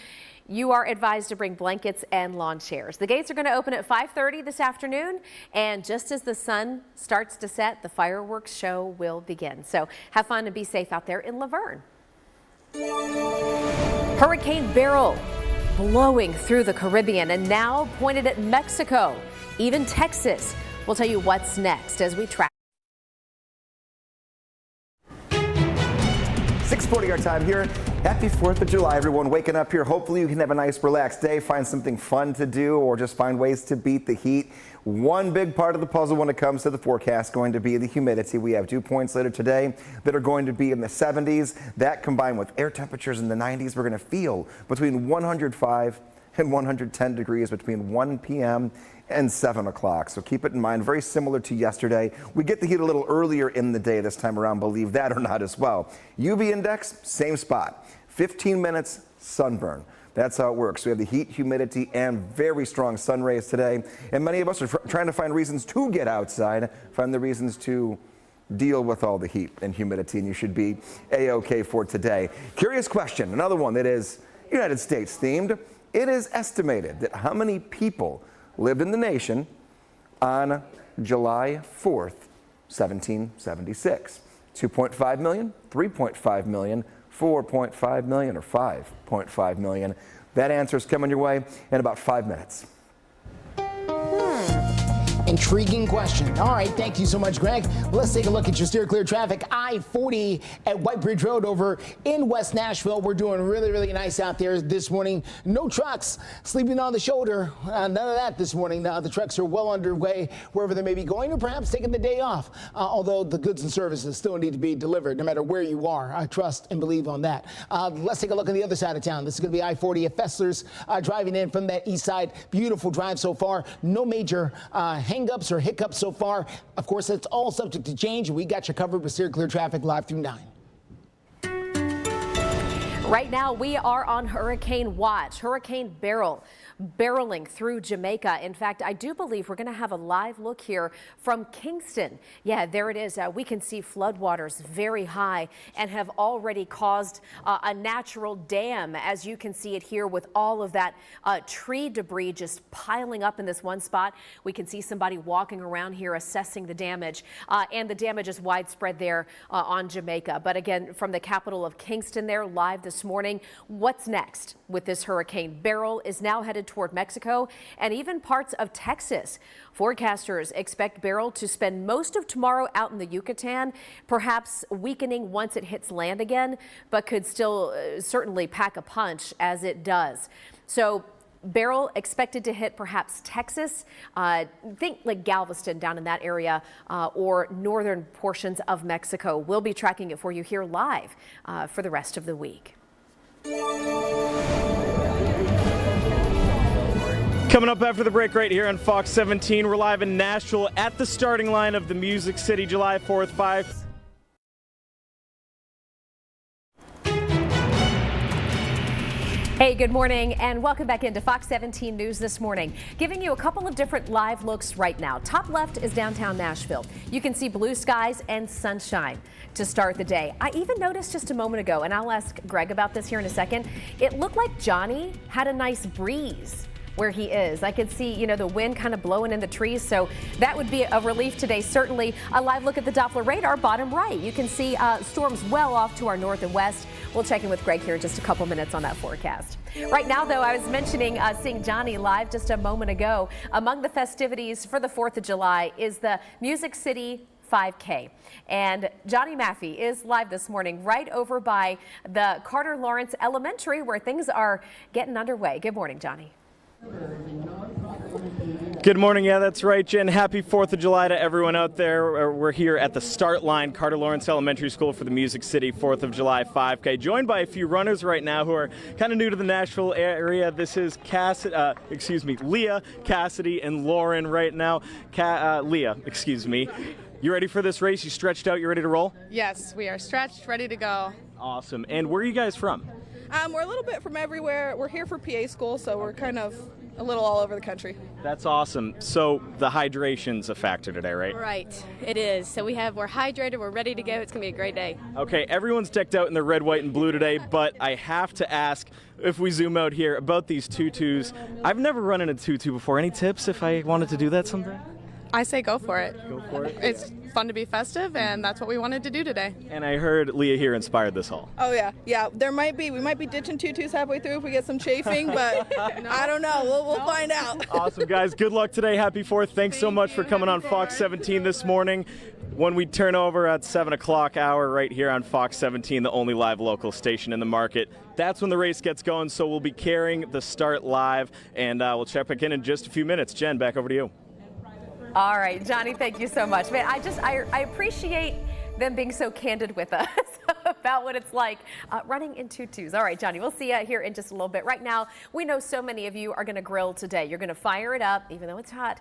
You are advised to bring blankets and lawn chairs. The gates are going to open at 5:30 this afternoon, and just as the sun starts to set, the fireworks show will begin. So have fun and be safe out there in Laverne. Hurricane Beryl blowing through the Caribbean and now pointed at Mexico, even Texas. We'll tell you what's next as we track. 6:40 our time here. Happy 4th of July, everyone. Waking up here. Hopefully you can have a nice, relaxed day, find something fun to do, or just find ways to beat the heat. One big part of the puzzle when it comes to the forecast going to be the humidity. We have dew points later today that are going to be in the 70s. That combined with air temperatures in the 90s, we're going to feel between 105 and 110 degrees between 1 p.m. and 7 o'clock. So keep it in mind, very similar to yesterday. We get the heat a little earlier in the day this time around, believe that or not as well. UV index, same spot. 15 minutes sunburn. That's how it works. We have the heat, humidity, and very strong sun rays today. And many of us are trying to find reasons to get outside, find the reasons to deal with all the heat and humidity, and you should be A-OK for today. Curious question, another one that is United States themed. It is estimated that how many people lived in the nation on July 4th, 1776? 2.5 million, 3.5 million, 4.5 million, or 5.5 million. That answer is coming your way in about 5 minutes. Intriguing question. All right, thank you so much, Greg. Let's take a look at your steer clear traffic. I-40 at White Bridge Road over in West Nashville. We're doing really, really nice out there this morning. No trucks sleeping on the shoulder. None of that this morning. The trucks are well underway wherever they may be going, or perhaps taking the day off. Although the goods and services still need to be delivered no matter where you are. I trust and believe on that. Let's take a look on the other side of town. This is going to be I-40 at Fessler's driving in from that east side. Beautiful drive so far. No major hang-ups or hiccups so far. Of course, it's all subject to change. We got you covered with steer clear traffic live through 9. Right now, we are on hurricane watch. Hurricane barreling through Jamaica. In fact, I do believe we're going to have a live look here from Kingston. Yeah, there it is. We can see floodwaters very high and have already caused a natural dam, as you can see it here with all of that tree debris just piling up in this one spot. We can see somebody walking around here assessing the damage, and the damage is widespread there on Jamaica. But again, from the capital of Kingston there, live this morning. What's next with this hurricane? Beryl is now headed toward Mexico and even parts of Texas. Forecasters expect Beryl to spend most of tomorrow out in the Yucatan, perhaps weakening once it hits land again, but could still certainly pack a punch as it does. So Beryl expected to hit perhaps Texas, think like Galveston down in that area, or northern portions of Mexico. We'll be tracking it for you here live for the rest of the week. Coming up after the break right here on Fox 17, we're live in Nashville at the starting line of the Music City July 4th 5. Hey, good morning and welcome back into Fox 17 News this morning. Giving you a couple of different live looks right now. Top left is downtown Nashville. You can see blue skies and sunshine to start the day. I even noticed just a moment ago, and I'll ask Greg about this here in a second, it looked like Johnny had a nice breeze where he is. I could see, the wind kind of blowing in the trees, so that would be a relief today. Certainly a live look at the Doppler radar, bottom right. You can see storms well off to our north and west. We'll check in with Greg here in just a couple minutes on that forecast. Right now, though, I was mentioning seeing Johnny live just a moment ago. Among the festivities for the 4th of July is the Music City 5K. And Johnny Maffey is live this morning right over by the Carter Lawrence Elementary where things are getting underway. Good morning, Johnny. Good morning. Yeah, that's right, Jen. Happy 4th of July to everyone out there. We're here at the start line, Carter Lawrence Elementary School for the Music City 4th of July 5K. Joined by a few runners right now who are kind of new to the Nashville area. This is Leah, Cassidy, and Lauren right now. Leah, You ready for this race? You stretched out? You ready to roll? Yes, we are stretched, ready to go. Awesome. And where are you guys from? We're a little bit from everywhere. We're here for PA school, so we're kind of a little all over the country. That's awesome. So the hydration's a factor today, right? Right, it is. So we're hydrated, we're ready to go. It's going to be a great day. Okay, everyone's decked out in the red, white, and blue today, but I have to ask, if we zoom out here, about these tutus. I've never run in a tutu before. Any tips if I wanted to do that someday? I say go for it. Go for it. It's fun to be festive, and that's what we wanted to do today. And I heard Leah here inspired this haul. Oh yeah. We might be ditching tutus halfway through if we get some chafing, but I don't know. We'll find out. Awesome, guys. Good luck today. Happy 4th. Thanks so much for coming on Fox 17 this morning. When we turn over at 7 o'clock hour right here on Fox 17, the only live local station in the market, that's when the race gets going. So we'll be carrying the start live, and we'll check back in just a few minutes. Jen, back over to you. All right, Johnny, thank you so much. Man, I appreciate them being so candid with us about what it's like running in tutus. All right, Johnny, we'll see you here in just a little bit. Right now, we know so many of you are going to grill today. You're going to fire it up, even though it's hot.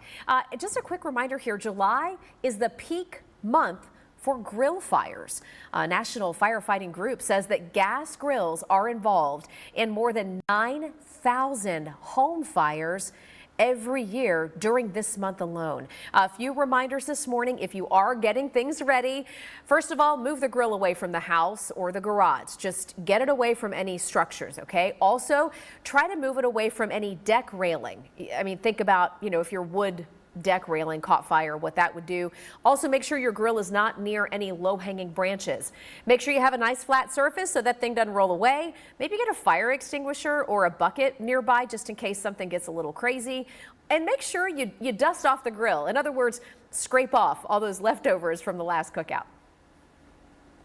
Just a quick reminder here, July is the peak month for grill fires. A national firefighting group says that gas grills are involved in more than 9,000 home fires every year during this month alone. A few reminders this morning if you are getting things ready. First of all, move the grill away from the house or the garage. Just get it away from any structures, okay? Also, try to move it away from any deck railing. I mean, think about, if your wood deck railing caught fire, what that would do. Also, make sure your grill is not near any low-hanging branches. Make sure you have a nice flat surface so that thing doesn't roll away. Maybe get a fire extinguisher or a bucket nearby just in case something gets a little crazy. And make sure you dust off the grill. In other words, scrape off all those leftovers from the last cookout.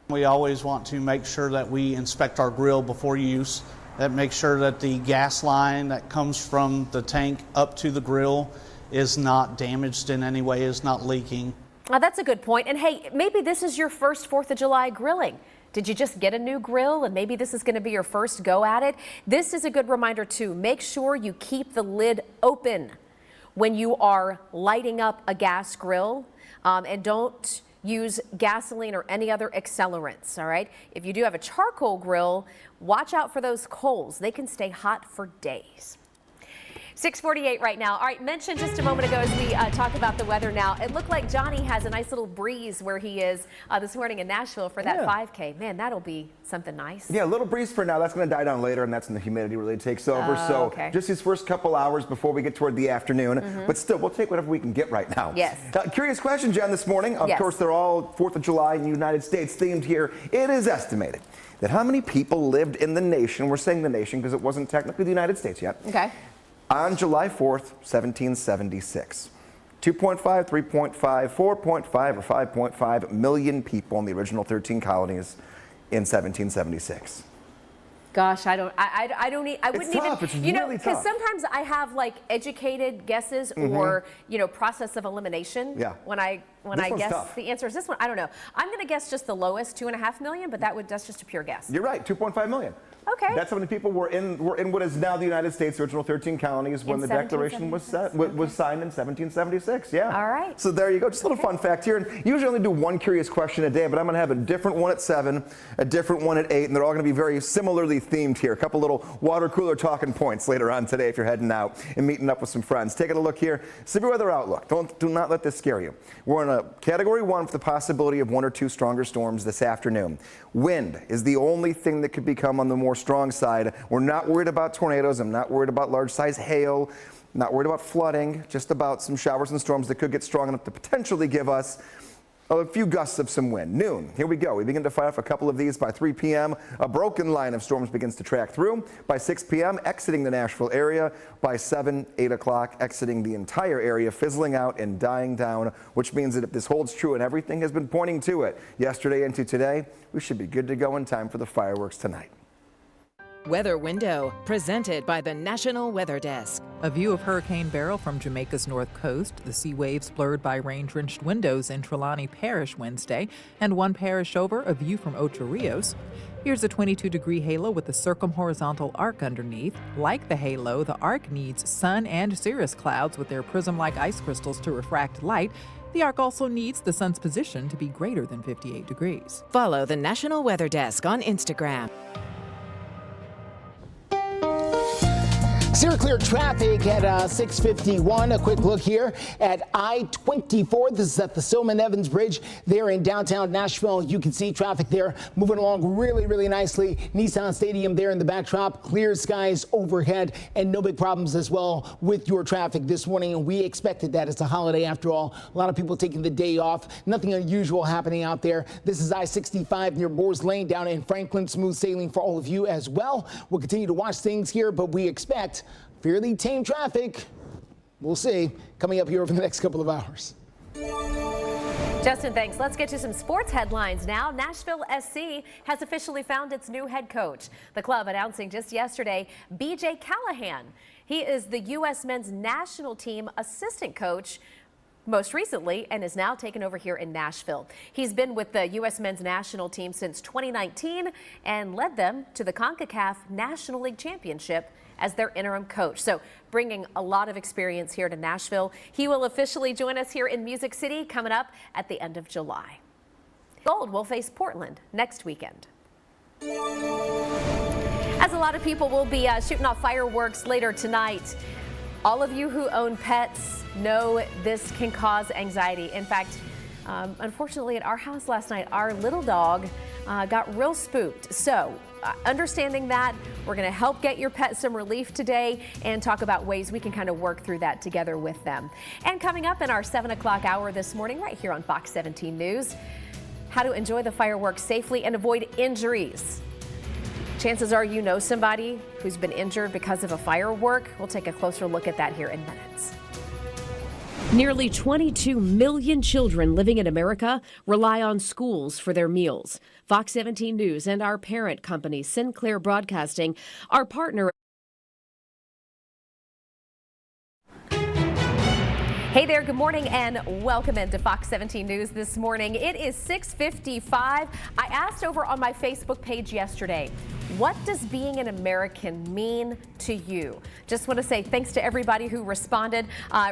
We always want to make sure that we inspect our grill before use, that make sure that the gas line that comes from the tank up to the grill is not damaged in any way, is not leaking. That's a good point. And hey, maybe this is your first 4th of July grilling. Did you just get a new grill and maybe this is going to be your first go at it? This is a good reminder too. Make sure you keep the lid open when you are lighting up a gas grill, and don't use gasoline or any other accelerants, all right? If you do have a charcoal grill, watch out for those coals. They can stay hot for days. 6:48 right now. All right, mentioned just a moment ago as we talk about the weather now, it looked like Johnny has a nice little breeze where he is this morning in Nashville for that 5K. Man, that'll be something nice. Yeah, a little breeze for now. That's going to die down later, and that's when the humidity really takes over. So okay. Just these first couple hours before we get toward the afternoon. But still, we'll take whatever we can get right now. Yes. Curious question, Jen, this morning. Of course, they're all 4th of July in the United States themed here. It is estimated that how many people lived in the nation, we're saying the nation because it wasn't technically the United States yet, on July 4th, 1776. 2.5, 3.5, 4.5, or 5.5 million people in the original 13 colonies in 1776. Gosh, I wouldn't tough. It's even, you know, really because tough. sometimes I have like educated guesses or, you know, process of elimination. Yeah. When I guess tough. the answer is this one. I don't know. I'm going to guess just the lowest, 2.5 million, but that's just a pure guess. You're right, 2.5 million. Okay. That's how many people were in what is now the United States, the original 13 colonies, when the Declaration was signed in 1776. Yeah. All right. So there you go. Just a little fun fact here. And usually only do one curious question a day, but I'm going to have a different one at 7, a different one at 8, and they're all going to be very similarly themed here. A couple little water cooler talking points later on today if you're heading out and meeting up with some friends. Taking a look here. Severe weather outlook. Do not let this scare you. We're in a Category 1 with the possibility of 1 or 2 stronger storms this afternoon. Wind is the only thing that could become on the more strong side. We're not worried about tornadoes. I'm not worried about large size hail. Not worried about flooding. Just about some showers and storms that could get strong enough to potentially give us a few gusts of some wind. Noon, here we go. We begin to fire off a couple of these by 3 p.m. A broken line of storms begins to track through. By 6 p.m., exiting the Nashville area. By 7, 8 o'clock, exiting the entire area, fizzling out and dying down, which means that if this holds true and everything has been pointing to it yesterday into today, we should be good to go in time for the fireworks tonight. Weather Window, presented by the National Weather Desk. A view of Hurricane Beryl from Jamaica's north coast, the sea waves blurred by rain-drenched windows in Trelawney Parish Wednesday, and one parish over, a view from Ocho Rios. Here's a 22-degree halo with a circumhorizontal arc underneath. Like the halo, the arc needs sun and cirrus clouds with their prism-like ice crystals to refract light. The arc also needs the sun's position to be greater than 58 degrees. Follow the National Weather Desk on Instagram. Zero clear traffic at 6:51. A quick look here at I-24. This is at the Stillman Evans Bridge there in downtown Nashville. You can see traffic there moving along really, really nicely. Nissan Stadium there in the backdrop. Clear skies overhead and no big problems as well with your traffic this morning. And we expected that. It's a holiday after all. A lot of people taking the day off. Nothing unusual happening out there. This is I-65 near Boers Lane down in Franklin. Smooth sailing for all of you as well. We'll continue to watch things here, but we expect fairly tame traffic. We'll see. Coming up here over the next couple of hours. Justin, thanks. Let's get to some sports headlines now. Nashville SC has officially found its new head coach. The club announcing just yesterday B.J. Callahan. He is the U.S. men's national team assistant coach most recently and is now taken over here in Nashville. He's been with the U.S. men's national team since 2019 and led them to the CONCACAF National League Championship as their interim coach. So bringing a lot of experience here to Nashville. He will officially join us here in Music City coming up at the end of July. Gold will face Portland next weekend. As a lot of people will be shooting off fireworks later tonight, all of you who own pets know this can cause anxiety. In fact, unfortunately at our house last night, our little dog got real spooked. So understanding that, we're going to help get your pet some relief today and talk about ways we can kind of work through that together with them. And coming up in our 7 o'clock hour this morning, right here on Fox 17 News, how to enjoy the fireworks safely and avoid injuries. Chances are you know somebody who's been injured because of a firework. We'll take a closer look at that here in minutes. Nearly 22 million children living in America rely on schools for their meals. Fox 17 News and our parent company, Sinclair Broadcasting, our partner. Hey there, good morning and welcome into Fox 17 News this morning. It is 6:55. I asked over on my Facebook page yesterday, what does being an American mean to you? Just want to say thanks to everybody who responded,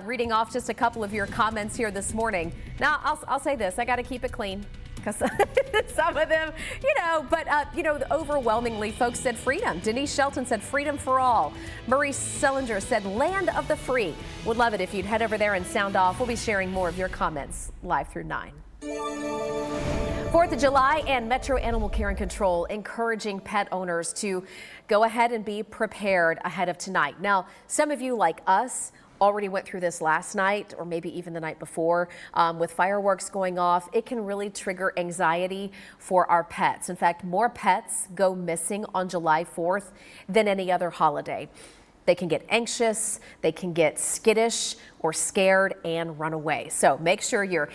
reading off just a couple of your comments here this morning. Now, I'll say this, I got to keep it clean. Because some of them, but overwhelmingly folks said freedom. Denise Shelton said freedom for all. Marie Sellinger said land of the free. Would love it if you'd head over there and sound off. We'll be sharing more of your comments live through 9. 4th of July and Metro Animal Care and Control encouraging pet owners to go ahead and be prepared ahead of tonight. Now, some of you like us already went through this last night or maybe even the night before with fireworks going off. It can really trigger anxiety for our pets. In fact, more pets go missing on July 4th than any other holiday. They can get anxious, they can get skittish or scared and run away. So make sure you're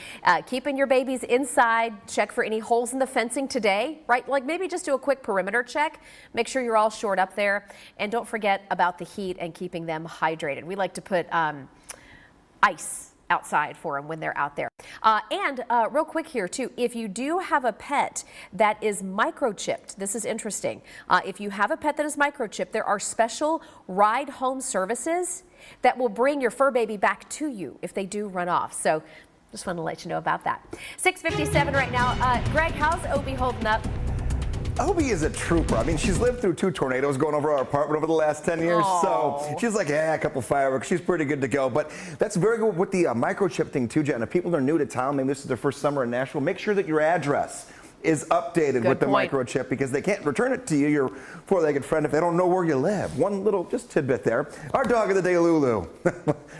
keeping your babies inside. Check for any holes in the fencing today, right? Like maybe just do a quick perimeter check. Make sure you're all shored up there. And don't forget about the heat and keeping them hydrated. We like to put ice outside for them when they're out there. Real quick here too, if you do have a pet that is microchipped, this is interesting. If you have a pet that is microchipped, there are special ride home services that will bring your fur baby back to you if they do run off. So just want to let you know about that. 6:57 right now. Greg, how's Obie holding up? Obie is a trooper. I mean, she's lived through 2 tornadoes going over our apartment over the last 10 years. Aww. So she's like, a couple fireworks. She's pretty good to go. But that's very good with the microchip thing, too, Jen. If people are new to town, maybe this is their first summer in Nashville, make sure that your address is updated with the microchip because they can't return it to you, your four-legged friend, if they don't know where you live. One little just tidbit there. Our dog of the day, Lulu,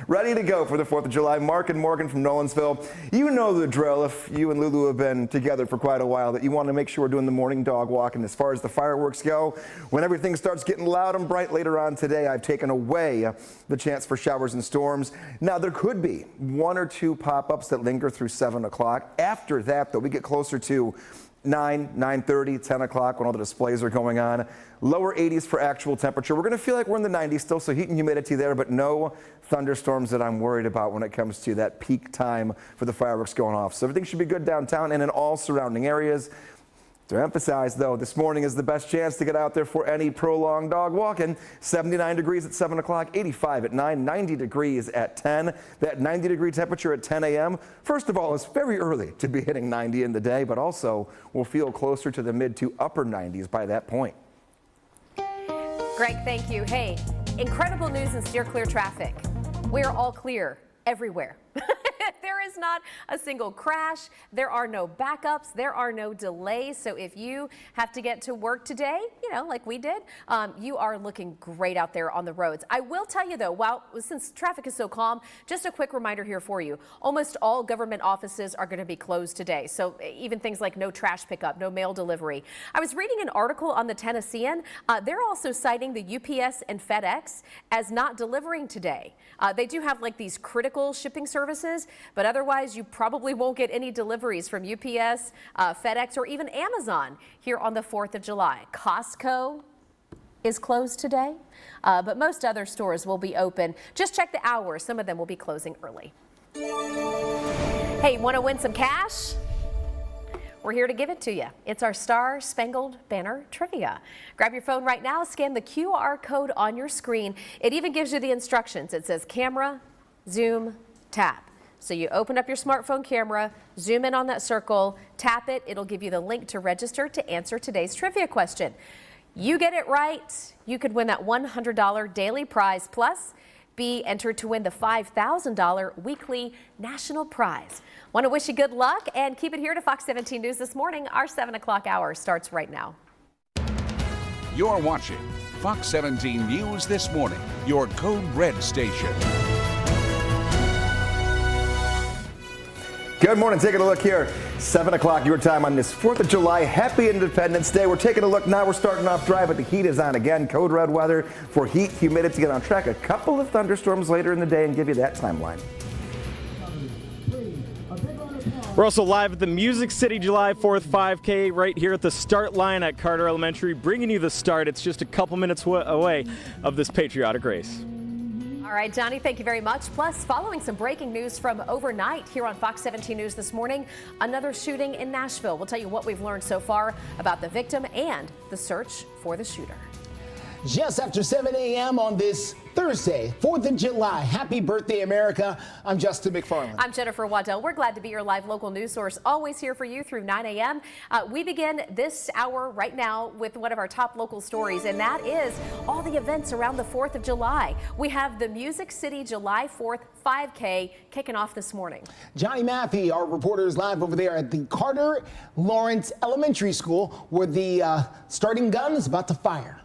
ready to go for the 4th of July. Mark and Morgan from Nolensville. You know the drill if you and Lulu have been together for quite a while that you want to make sure we're doing the morning dog walk. And as far as the fireworks go, when everything starts getting loud and bright later on today, I've taken away the chance for showers and storms. Now, there could be 1 or 2 pop-ups that linger through 7 o'clock. After that, though, we get closer to 9, 9:30, 10 o'clock when all the displays are going on. Lower 80s for actual temperature. We're going to feel like we're in the 90s still, so heat and humidity there, but no thunderstorms that I'm worried about when it comes to that peak time for the fireworks going off. So everything should be good downtown and in all surrounding areas. To emphasize, though, this morning is the best chance to get out there for any prolonged dog walking. 79 degrees at 7 o'clock, 85 at 9, 90 degrees at 10. That 90-degree temperature at 10 a.m. First of all, it's very early to be hitting 90 in the day, but also we'll feel closer to the mid to upper 90s by that point. Greg, thank you. Hey, incredible news in steer clear traffic. We're all clear everywhere. There is not a single crash. There are no backups. There are no delays. So if you have to get to work today, like we did, you are looking great out there on the roads. I will tell you, though, since traffic is so calm, just a quick reminder here for you. Almost all government offices are going to be closed today. So even things like no trash pickup, no mail delivery. I was reading an article on the Tennessean. They're also citing the UPS and FedEx as not delivering today. They do have like these critical shipping services, but otherwise you probably won't get any deliveries from UPS, FedEx, or even Amazon here on the 4th of July. Costco is closed today, but most other stores will be open. Just check the hours. Some of them will be closing early. Hey, want to win some cash? We're here to give it to you. It's our Star Spangled Banner Trivia. Grab your phone right now, scan the QR code on your screen. It even gives you the instructions. It says camera, zoom, tap. So you open up your smartphone camera, zoom in on that circle, tap it. It'll give you the link to register to answer today's trivia question. You get it right, you could win that $100 daily prize, plus be entered to win the $5,000 weekly national prize. Want to wish you good luck and keep it here to Fox 17 News this morning. Our 7 o'clock hour starts right now. You're watching Fox 17 News this morning, your Code Red station. Good morning. Taking a look here. 7 o'clock your time on this 4th of July. Happy Independence Day. We're taking a look now. We're starting off dry, but the heat is on again. Code red weather for heat, humidity. Get on track. A couple of thunderstorms later in the day and give you that timeline. We're also live at the Music City July 4th 5K right here at the start line at Carter Elementary, bringing you the start. It's just a couple minutes away of this patriotic race. All right, Johnny, thank you very much. Plus, following some breaking news from overnight here on Fox 17 News this morning, another shooting in Nashville. We'll tell you what we've learned so far about the victim and the search for the shooter. Just after 7 a.m. on this Thursday, 4th of July. Happy birthday, America. I'm Justin McFarland. I'm Jennifer Waddell. We're glad to be your live local news source, always here for you through 9 a.m. We begin this hour right now with one of our top local stories, and that is all the events around the 4th of July. We have the Music City July 4th 5K kicking off this morning. Johnny Maffey, our reporter, is live over there at the Carter Lawrence Elementary School, where the starting gun is about to fire.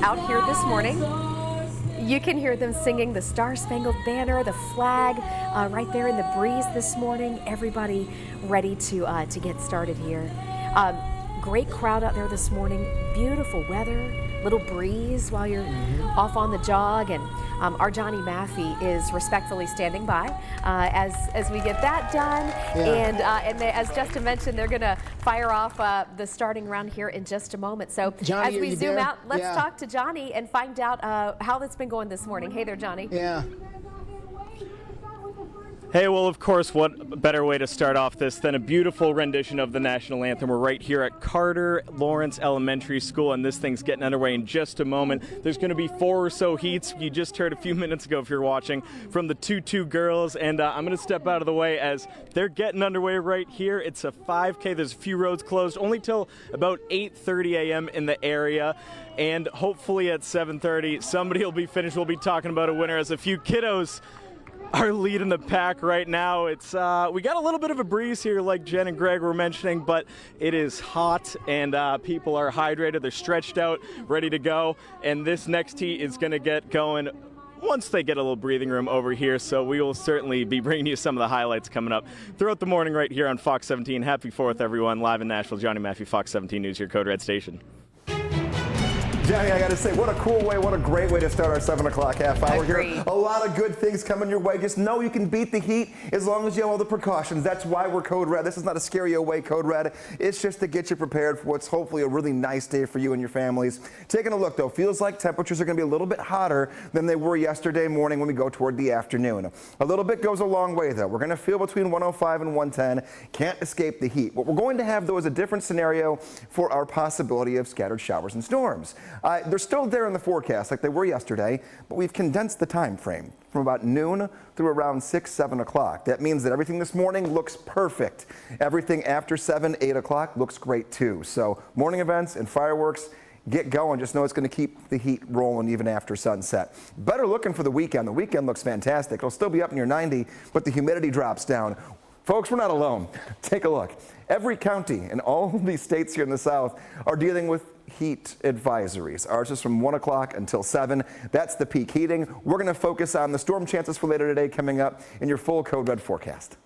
Out here this morning, you can hear them singing the Star-Spangled Banner, the flag right there in the breeze this morning. Everybody ready to get started here. Great crowd out there this morning. Beautiful weather, little breeze while you're off on the jog, and our Johnny Maffey is respectfully standing by as we get that done. Yeah. And as Justin mentioned, they're going to fire off the starting round here in just a moment. So Johnny, as we zoom out, let's yeah. talk to Johnny and find out how that's been going this morning. Hey there, Johnny. Yeah. Hey, well, of course, what better way to start off this than a beautiful rendition of the national anthem. We're right here at Carter Lawrence Elementary School, and this thing's getting underway in just a moment. There's going to be 4 or so heats. You just heard a few minutes ago, if you're watching, from the 2-2 girls, and I'm going to step out of the way as they're getting underway right here. It's a 5K. There's a few roads closed, only till about 8:30 a.m. in the area, and hopefully at 7:30, somebody will be finished. We'll be talking about a winner as a few kiddos are leading the pack right now. It's we got a little bit of a breeze here, like Jen and Greg were mentioning, but it is hot and people are hydrated. They're stretched out, ready to go. And this next heat is going to get going once they get a little breathing room over here. So we will certainly be bringing you some of the highlights coming up throughout the morning right here on Fox 17. Happy 4th, everyone. Live in Nashville, Johnny Maffey, Fox 17 News, your Code Red station. Johnny, I got to say, what a cool way, what a great way to start our 7 o'clock half hour here. A lot of good things coming your way. Just know you can beat the heat as long as you have all the precautions. That's why we're Code Red. This is not a scary away Code Red. It's just to get you prepared for what's hopefully a really nice day for you and your families. Taking a look, though, feels like temperatures are going to be a little bit hotter than they were yesterday morning when we go toward the afternoon. A little bit goes a long way, though. We're going to feel between 105 and 110. Can't escape the heat. What we're going to have, though, is a different scenario for our possibility of scattered showers and storms. They're still there in the forecast like they were yesterday, but we've condensed the time frame from about noon through around 6, 7 o'clock. That means that everything this morning looks perfect. Everything after 7, 8 o'clock looks great too. So morning events and fireworks, get going. Just know it's going to keep the heat rolling even after sunset. Better looking for the weekend. The weekend looks fantastic. It'll still be up near 90, but the humidity drops down. Folks, we're not alone. Take a look. Every county in all of these states here in the South are dealing with heat advisories. Ours is from 1 o'clock until 7. That's the peak heating. We're going to focus on the storm chances for later today coming up in your full Code Red forecast.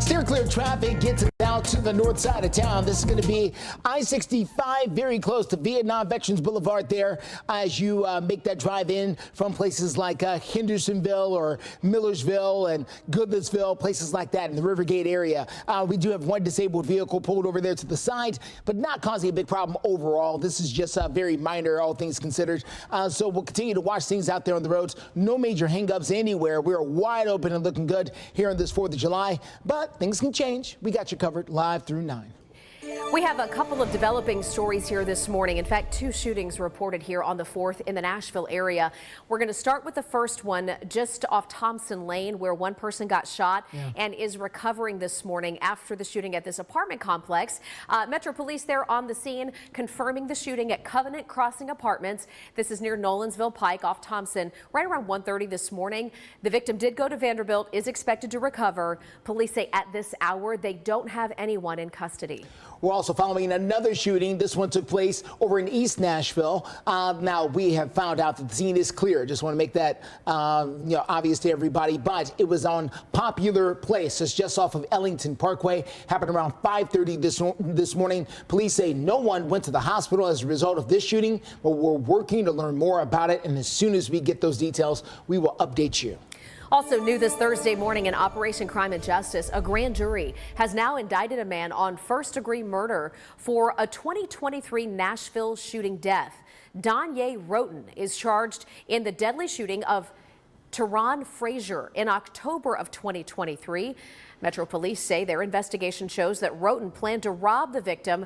Steer clear traffic gets out to the north side of town. This is going to be I-65, very close to Vietnam Veterans Boulevard there as you make that drive in from places like Hendersonville or Millersville and Goodlettsville, places like that in the Rivergate area. We do have one disabled vehicle pulled over there to the side, but not causing a big problem overall. This is just very minor, all things considered. So we'll continue to watch things out there on the roads. No major hangups anywhere. We're wide open and looking good here on this 4th of July, but things can change. We got you covered live through 9. We have a couple of developing stories here this morning. In fact, 2 shootings reported here on the 4th in the Nashville area. We're going to start with the first one just off Thompson Lane, where one person got shot and is recovering this morning after the shooting at this apartment complex. Metro Police there on the scene confirming the shooting at Covenant Crossing Apartments. This is near Nolensville Pike off Thompson right around 1:30 this morning. The victim did go to Vanderbilt, is expected to recover. Police say at this hour they don't have anyone in custody. We're also following another shooting. This one took place over in East Nashville. Now, we have found out that the scene is clear. Just want to make that obvious to everybody. But it was on Popular Place. It's just off of Ellington Parkway. Happened around 5:30 this morning. Police say no one went to the hospital as a result of this shooting, but we're working to learn more about it. And as soon as we get those details, we will update you. Also new this Thursday morning in Operation Crime and Justice, a grand jury has now indicted a man on first-degree murder for a 2023 Nashville shooting death. Donye Roten is charged in the deadly shooting of Teron Frazier in October of 2023. Metro Police say their investigation shows that Roten planned to rob the victim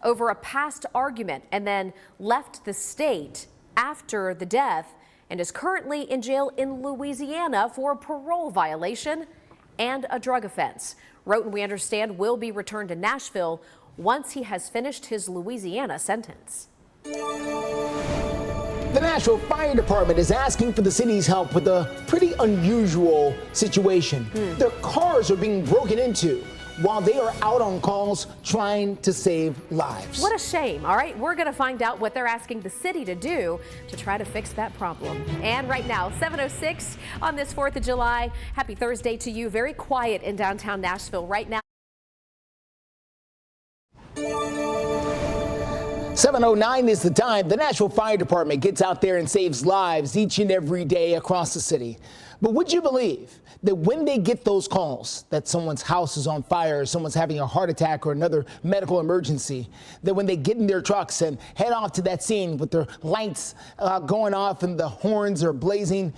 over a past argument and then left the state after the death, and is currently in jail in Louisiana for a parole violation and a drug offense. Roten, we understand, will be returned to Nashville once he has finished his Louisiana sentence. The Nashville Fire Department is asking for the city's help with a pretty unusual situation. Their cars are being broken into while they are out on calls trying to save lives. What a shame. All right, we're going to find out what they're asking the city to do to try to fix that problem. And right now, 7:06 on this 4th of July. Happy Thursday to you. Very quiet in downtown Nashville right now. 7:09 is the time. The Nashville Fire Department gets out there and saves lives each and every day across the city. But would you believe that when they get those calls that someone's house is on fire, or someone's having a heart attack or another medical emergency, that when they get in their trucks and head off to that scene with their lights going off and the horns are blaring,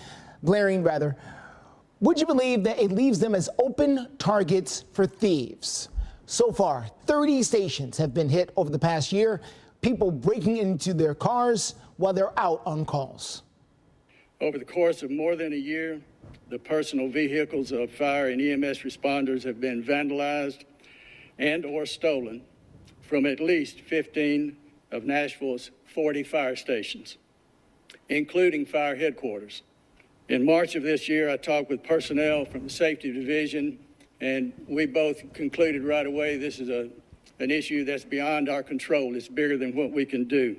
would you believe that it leaves them as open targets for thieves? So far, 30 stations have been hit over the past year, people breaking into their cars while they're out on calls. Over the course of more than a year, the personal vehicles of fire and EMS responders have been vandalized and or stolen from at least 15 of Nashville's 40 fire stations, including fire headquarters. In March of this year, I talked with personnel from the safety division, and we both concluded right away this is an issue that's beyond our control. It's bigger than what we can do.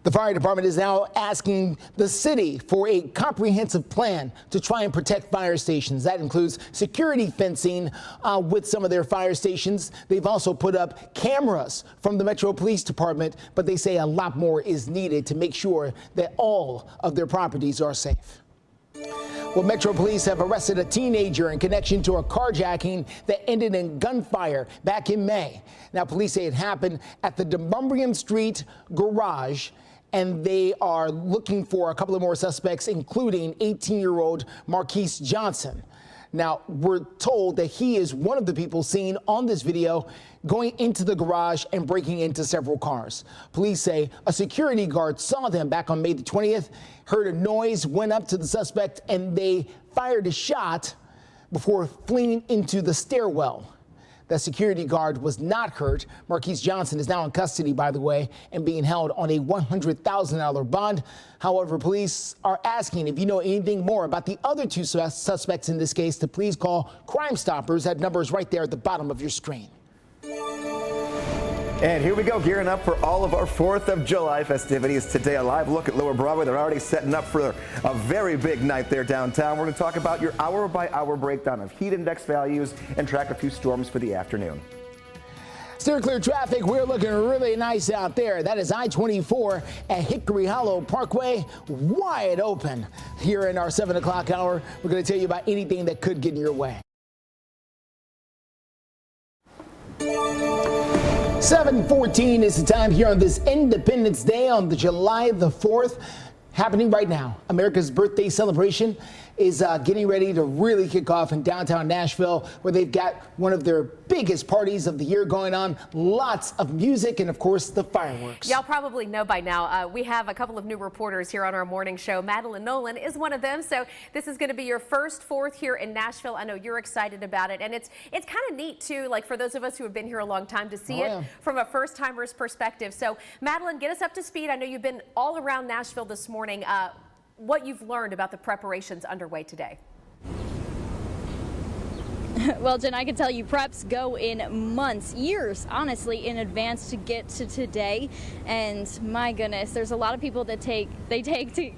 The fire department is now asking the city for a comprehensive plan to try and protect fire stations. That includes security fencing with some of their fire stations. They've also put up cameras from the Metro Police Department, but they say a lot more is needed to make sure that all of their properties are safe. Well, Metro Police have arrested a teenager in connection to a carjacking that ended in gunfire back in May. Now, police say it happened at the Demumbrium Street garage, and they are looking for a couple of more suspects, including 18-year-old Marquise Johnson. Now, we're told that he is one of the people seen on this video going into the garage and breaking into several cars. Police say a security guard saw them back on May the 20th, heard a noise, went up to the suspect, and they fired a shot before fleeing into the stairwell. The security guard was not hurt. Marquise Johnson is now in custody, by the way, and being held on a $100,000 bond. However, police are asking if you know anything more about the other two suspects in this case to please call Crime Stoppers. That number is right there at the bottom of your screen. And here we go, gearing up for all of our 4th of July festivities today. A live look at Lower Broadway. They're already setting up for a very big night there downtown. We're going to talk about your hour-by-hour breakdown of heat index values and track a few storms for the afternoon. Steer clear traffic. We're looking really nice out there. That is I-24 at Hickory Hollow Parkway, wide open. Here in our 7 o'clock hour, we're going to tell you about anything that could get in your way. 7:14 is the time here on this Independence Day on the July the 4th. Happening right now. America's birthday celebration is getting ready to really kick off in downtown Nashville, where they've got one of their biggest parties of the year going on. Lots of music and, of course, the fireworks. Y'all probably know by now, we have a couple of new reporters here on our morning show. Madeline Nolan is one of them. So this is going to be your first 4th here in Nashville. I know you're excited about it. And it's kind of neat, too, like for those of us who have been here a long time to see it from a first-timer's perspective. So, Madeline, get us up to speed. I know you've been all around Nashville this morning. What you've learned about the preparations underway today. Well, Jen, I can tell you preps go in months, years, honestly, in advance to get to today. And my goodness, there's a lot of people that take to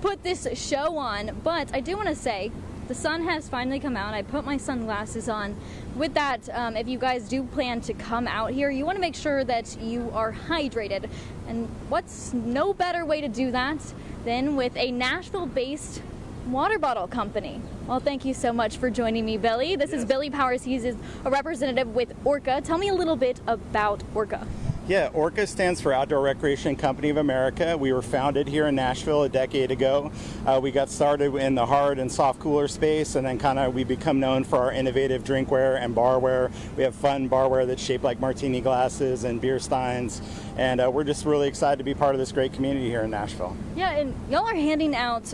put this show on. But I do want to say, the sun has finally come out. I put my sunglasses on. With that, if you guys do plan to come out here, you want to make sure that you are hydrated. And what's no better way to do that than with a Nashville-based water bottle company. Well, thank you so much for joining me, Billy. This is Billy Powers. He's a representative with Orca. Tell me a little bit about Orca. Yeah, Orca stands for Outdoor Recreation Company of America. We were founded here in Nashville a decade ago. We got started in the hard and soft cooler space, and then we become known for our innovative drinkware and barware. We have fun barware that's shaped like martini glasses and beer steins, and we're just really excited to be part of this great community here in Nashville. Yeah, and y'all are handing out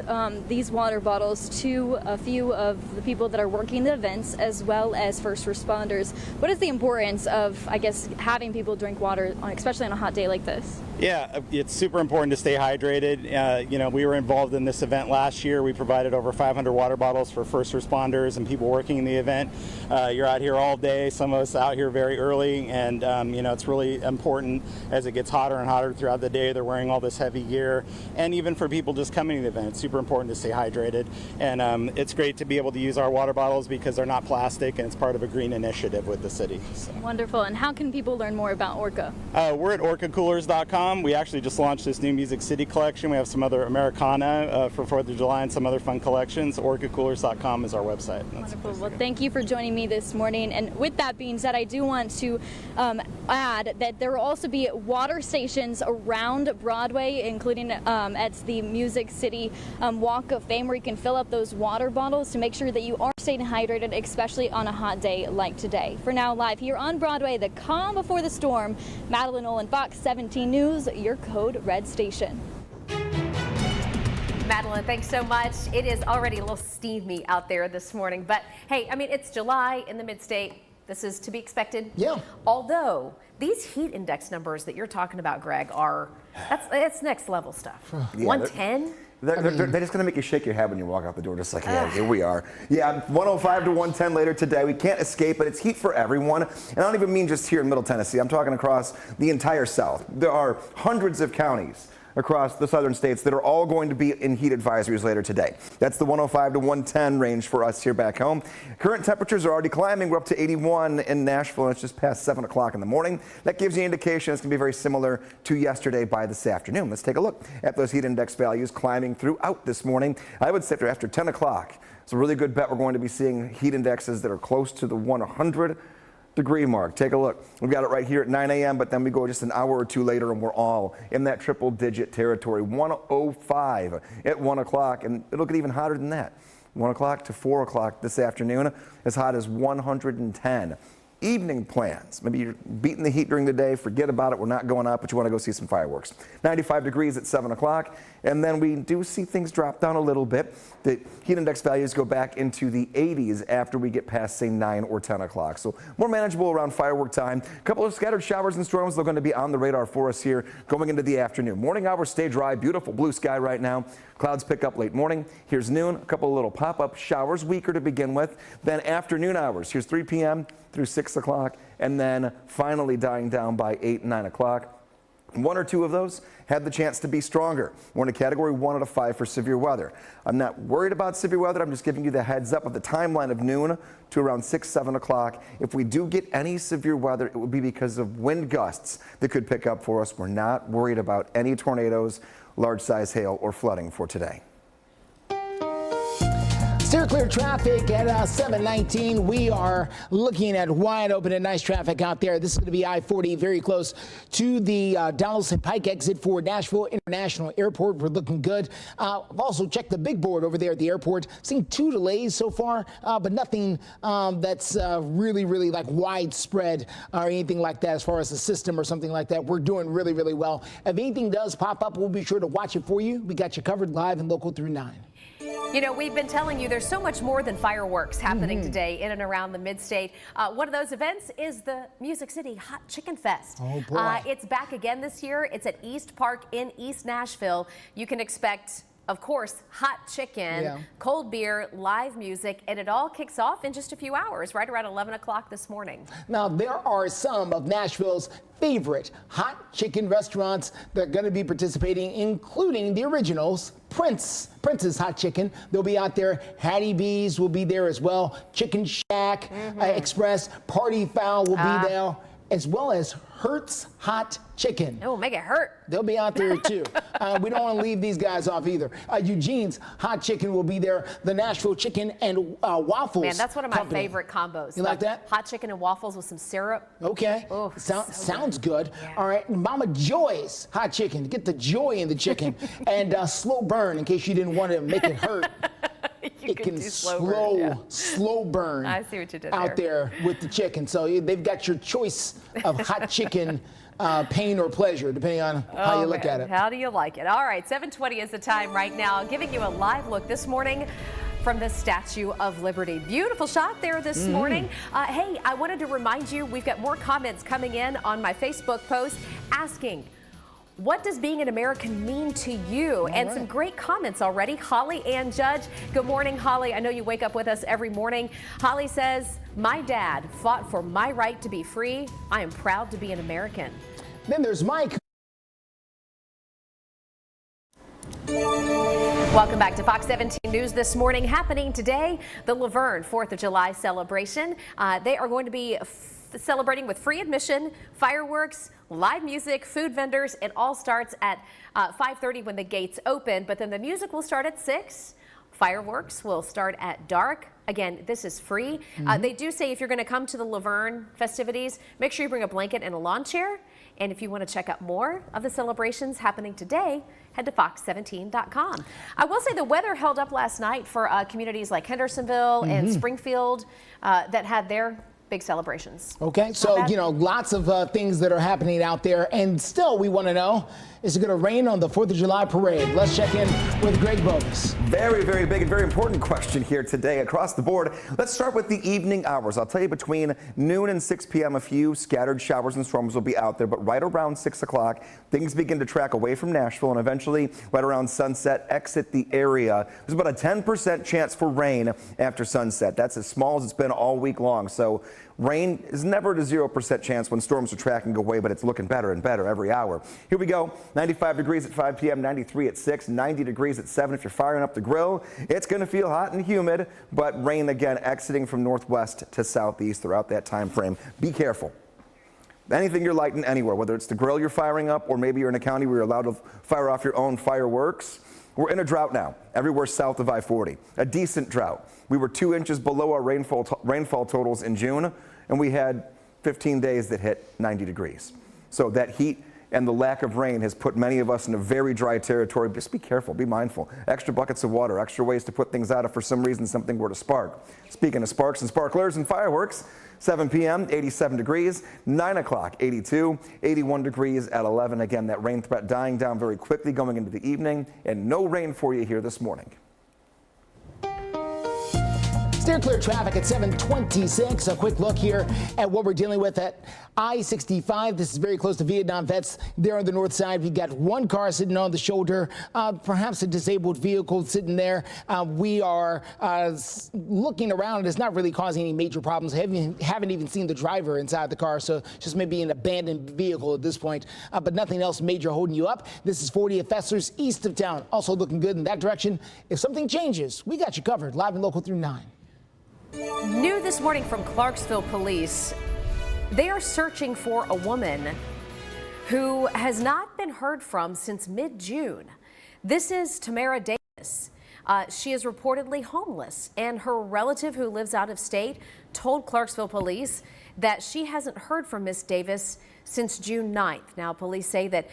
these water bottles to a few of the people that are working the events as well as first responders. What is the importance of, I guess, having people drink water, especially on a hot day like this? Yeah, it's super important to stay hydrated. We were involved in this event last year. We provided over 500 water bottles for first responders and people working in the event. You're out here all day, some of us out here very early, and it's really important as it gets hotter and hotter throughout the day. They're wearing all this heavy gear, and even for people just coming to the event, it's super important to stay hydrated. And it's great to be able to use our water bottles because they're not plastic, and it's part of a green initiative with the city. So. Wonderful. And how can people learn more about Orca? We're at orcacoolers.com. We actually just launched this new Music City collection. We have some other Americana for 4th of July and some other fun collections. Orcacoolers.com is our website. Wonderful. Well, thank you for joining me this morning. And with that being said, I do want to add that there will also be water stations around Broadway, including at the Music City Walk of Fame, where you can fill up those water bottles to make sure that you are staying hydrated, especially on a hot day like today. For now, live here on Broadway, the calm before the storm, Madeline Olin, Fox 17 News, your Code Red station. Madeline, thanks so much. It is already a little steamy out there this morning, but hey, I mean, it's July in the mid-state. This is to be expected. Yeah. Although these heat index numbers that you're talking about, Greg, that's next level stuff. Yeah, 110. They're just going to make you shake your head when you walk out the door, just like, yeah, here we are. Yeah, 105 to 110 later today. We can't escape it. It's heat for everyone. And I don't even mean just here in Middle Tennessee. I'm talking across the entire South. There are hundreds of counties across the southern states that are all going to be in heat advisories later today. That's the 105 to 110 range for us here back home. Current temperatures are already climbing. We're up to 81 in Nashville, and it's just past 7 o'clock in the morning. That gives you an indication it's going to be very similar to yesterday by this afternoon. Let's take a look at those heat index values climbing throughout this morning. I would say after 10 o'clock, it's a really good bet we're going to be seeing heat indexes that are close to the 100-degree mark. Take a look. We've got it right here at 9 a.m., but then we go just an hour or two later and we're all in that triple-digit territory. 105 at 1 o'clock, and it'll get even hotter than that. 1 o'clock to 4 o'clock this afternoon, as hot as 110. Evening plans. Maybe you're beating the heat during the day. Forget about it. We're not going up, but you want to go see some fireworks. 95 degrees at 7 o'clock. And then we do see things drop down a little bit. The heat index values go back into the 80s after we get past, say, 9 or 10 o'clock. So more manageable around firework time. A couple of scattered showers and storms. They're going to be on the radar for us here going into the afternoon. Morning hours stay dry. Beautiful blue sky right now. Clouds pick up late morning. Here's noon. A couple of little pop-up showers, weaker to begin with. Then afternoon hours. Here's 3 p.m. through 6 o'clock, and then finally dying down by 8 and 9 o'clock. One or two of those had the chance to be stronger. We're in a category 1 out of 5 for severe weather. I'm not worried about severe weather. I'm just giving you the heads up of the timeline of noon to around 6, 7 o'clock. If we do get any severe weather, it would be because of wind gusts that could pick up for us. We're not worried about any tornadoes, large size hail, or flooding for today. Steer clear traffic at 719. We are looking at wide open and nice traffic out there. This is going to be I-40, very close to the Donaldson Pike exit for Nashville International Airport. We're looking good. I've also checked the big board over there at the airport. Seen 2 delays so far, but nothing that's really like widespread or anything like that as far as the system or something like that. We're doing really well. If anything does pop up, we'll be sure to watch it for you. We got you covered live and local through 9. You know, we've been telling you there's so much more than fireworks happening today in and around the mid-state. One of those events is the Music City Hot Chicken Fest. Oh, boy. It's back again this year. It's at East Park in East Nashville. You can expect of course, hot chicken, cold beer, live music, and it all kicks off in just a few hours, right around 11 o'clock this morning. Now, there are some of Nashville's favorite hot chicken restaurants that are going to be participating, including the originals, Prince's Hot Chicken. They'll be out there. Hattie B's will be there as well. Chicken Shack Express, Party Fowl will be there, as well as Hertz Hot Chicken. Oh, make it hurt. They'll be out there too. We don't want to leave these guys off either. Eugene's Hot Chicken will be there. The Nashville Chicken and Waffles. Man, that's one of my favorite combos. You like that? Hot chicken and waffles with some syrup. Okay. Oh, sounds good. All right. Mama Joy's Hot Chicken. Get the joy in the chicken. And slow burn, in case you didn't want to make it hurt. It can slow burn. I see what you did out there with the chicken. So they've got your choice of hot chicken, pain or pleasure, depending on how you look at it. How do you like it? All right, 7:20 is the time right now. Giving you a live look this morning from the Statue of Liberty. Beautiful shot there this morning. Hey, I wanted to remind you, we've got more comments coming in on my Facebook post asking, what does being an American mean to you? And some great comments already. Holly Ann Judge. Good morning, Holly. I know you wake up with us every morning. Holly says, my dad fought for my right to be free. I am proud to be an American. Then there's Mike. Welcome back to Fox 17 News this morning. Happening today, the Laverne 4th of July celebration. They are going to be celebrating with free admission, fireworks, live music, food vendors. It all starts at 5:30 when the gates open, but then the music will start at 6. Fireworks will start at dark. Again, this is free. They do say if you're going to come to the Laverne festivities, make sure you bring a blanket and a lawn chair. And if you want to check out more of the celebrations happening today, head to fox17.com. I will say the weather held up last night for communities like Hendersonville and Springfield that had their big celebrations. Okay, so, lots of things that are happening out there. And still, we want to know, is it going to rain on the 4th of July parade? Let's check in with Greg Bogus. Very, very big and very important question here today across the board. Let's start with the evening hours. I'll tell you, between noon and 6 p.m., a few scattered showers and storms will be out there. But right around 6 o'clock, things begin to track away from Nashville, and eventually, right around sunset, exit the area. There's about a 10% chance for rain after sunset. That's as small as it's been all week long. So rain is never at a 0% chance when storms are tracking away, but it's looking better and better every hour. Here we go. 95 degrees at 5 p.m., 93 at 6, 90 degrees at 7. If you're firing up the grill, it's going to feel hot and humid, but rain again exiting from northwest to southeast throughout that time frame. Be careful. Anything you're lighting anywhere, whether it's the grill you're firing up or maybe you're in a county where you're allowed to fire off your own fireworks. We're in a drought now, everywhere south of I-40. A decent drought. We were 2 inches below our rainfall totals in June, and we had 15 days that hit 90 degrees. So that heat and the lack of rain has put many of us in a very dry territory. Just be careful, be mindful. Extra buckets of water, extra ways to put things out if for some reason something were to spark. Speaking of sparks and sparklers and fireworks, 7 p.m., 87 degrees, 9 o'clock, 82, 81 degrees at 11. Again, that rain threat dying down very quickly going into the evening, and no rain for you here this morning. Steer clear traffic at 7:26. A quick look here at what we're dealing with at I-65. This is very close to Vietnam Vets there on the north side. We've got one car sitting on the shoulder, perhaps a disabled vehicle sitting there. We are looking around. It's not really causing any major problems. Haven't even seen the driver inside the car, so just maybe an abandoned vehicle at this point, but nothing else major holding you up. This is 40 at Festers east of town. Also looking good in that direction. If something changes, we got you covered. Live and local through 9. New this morning from Clarksville police. They are searching for a woman who has not been heard from since mid-June. This is Tamara Davis. She is reportedly homeless, and her relative who lives out of state told Clarksville police that she hasn't heard from Miss Davis since June 9th. Now, police say that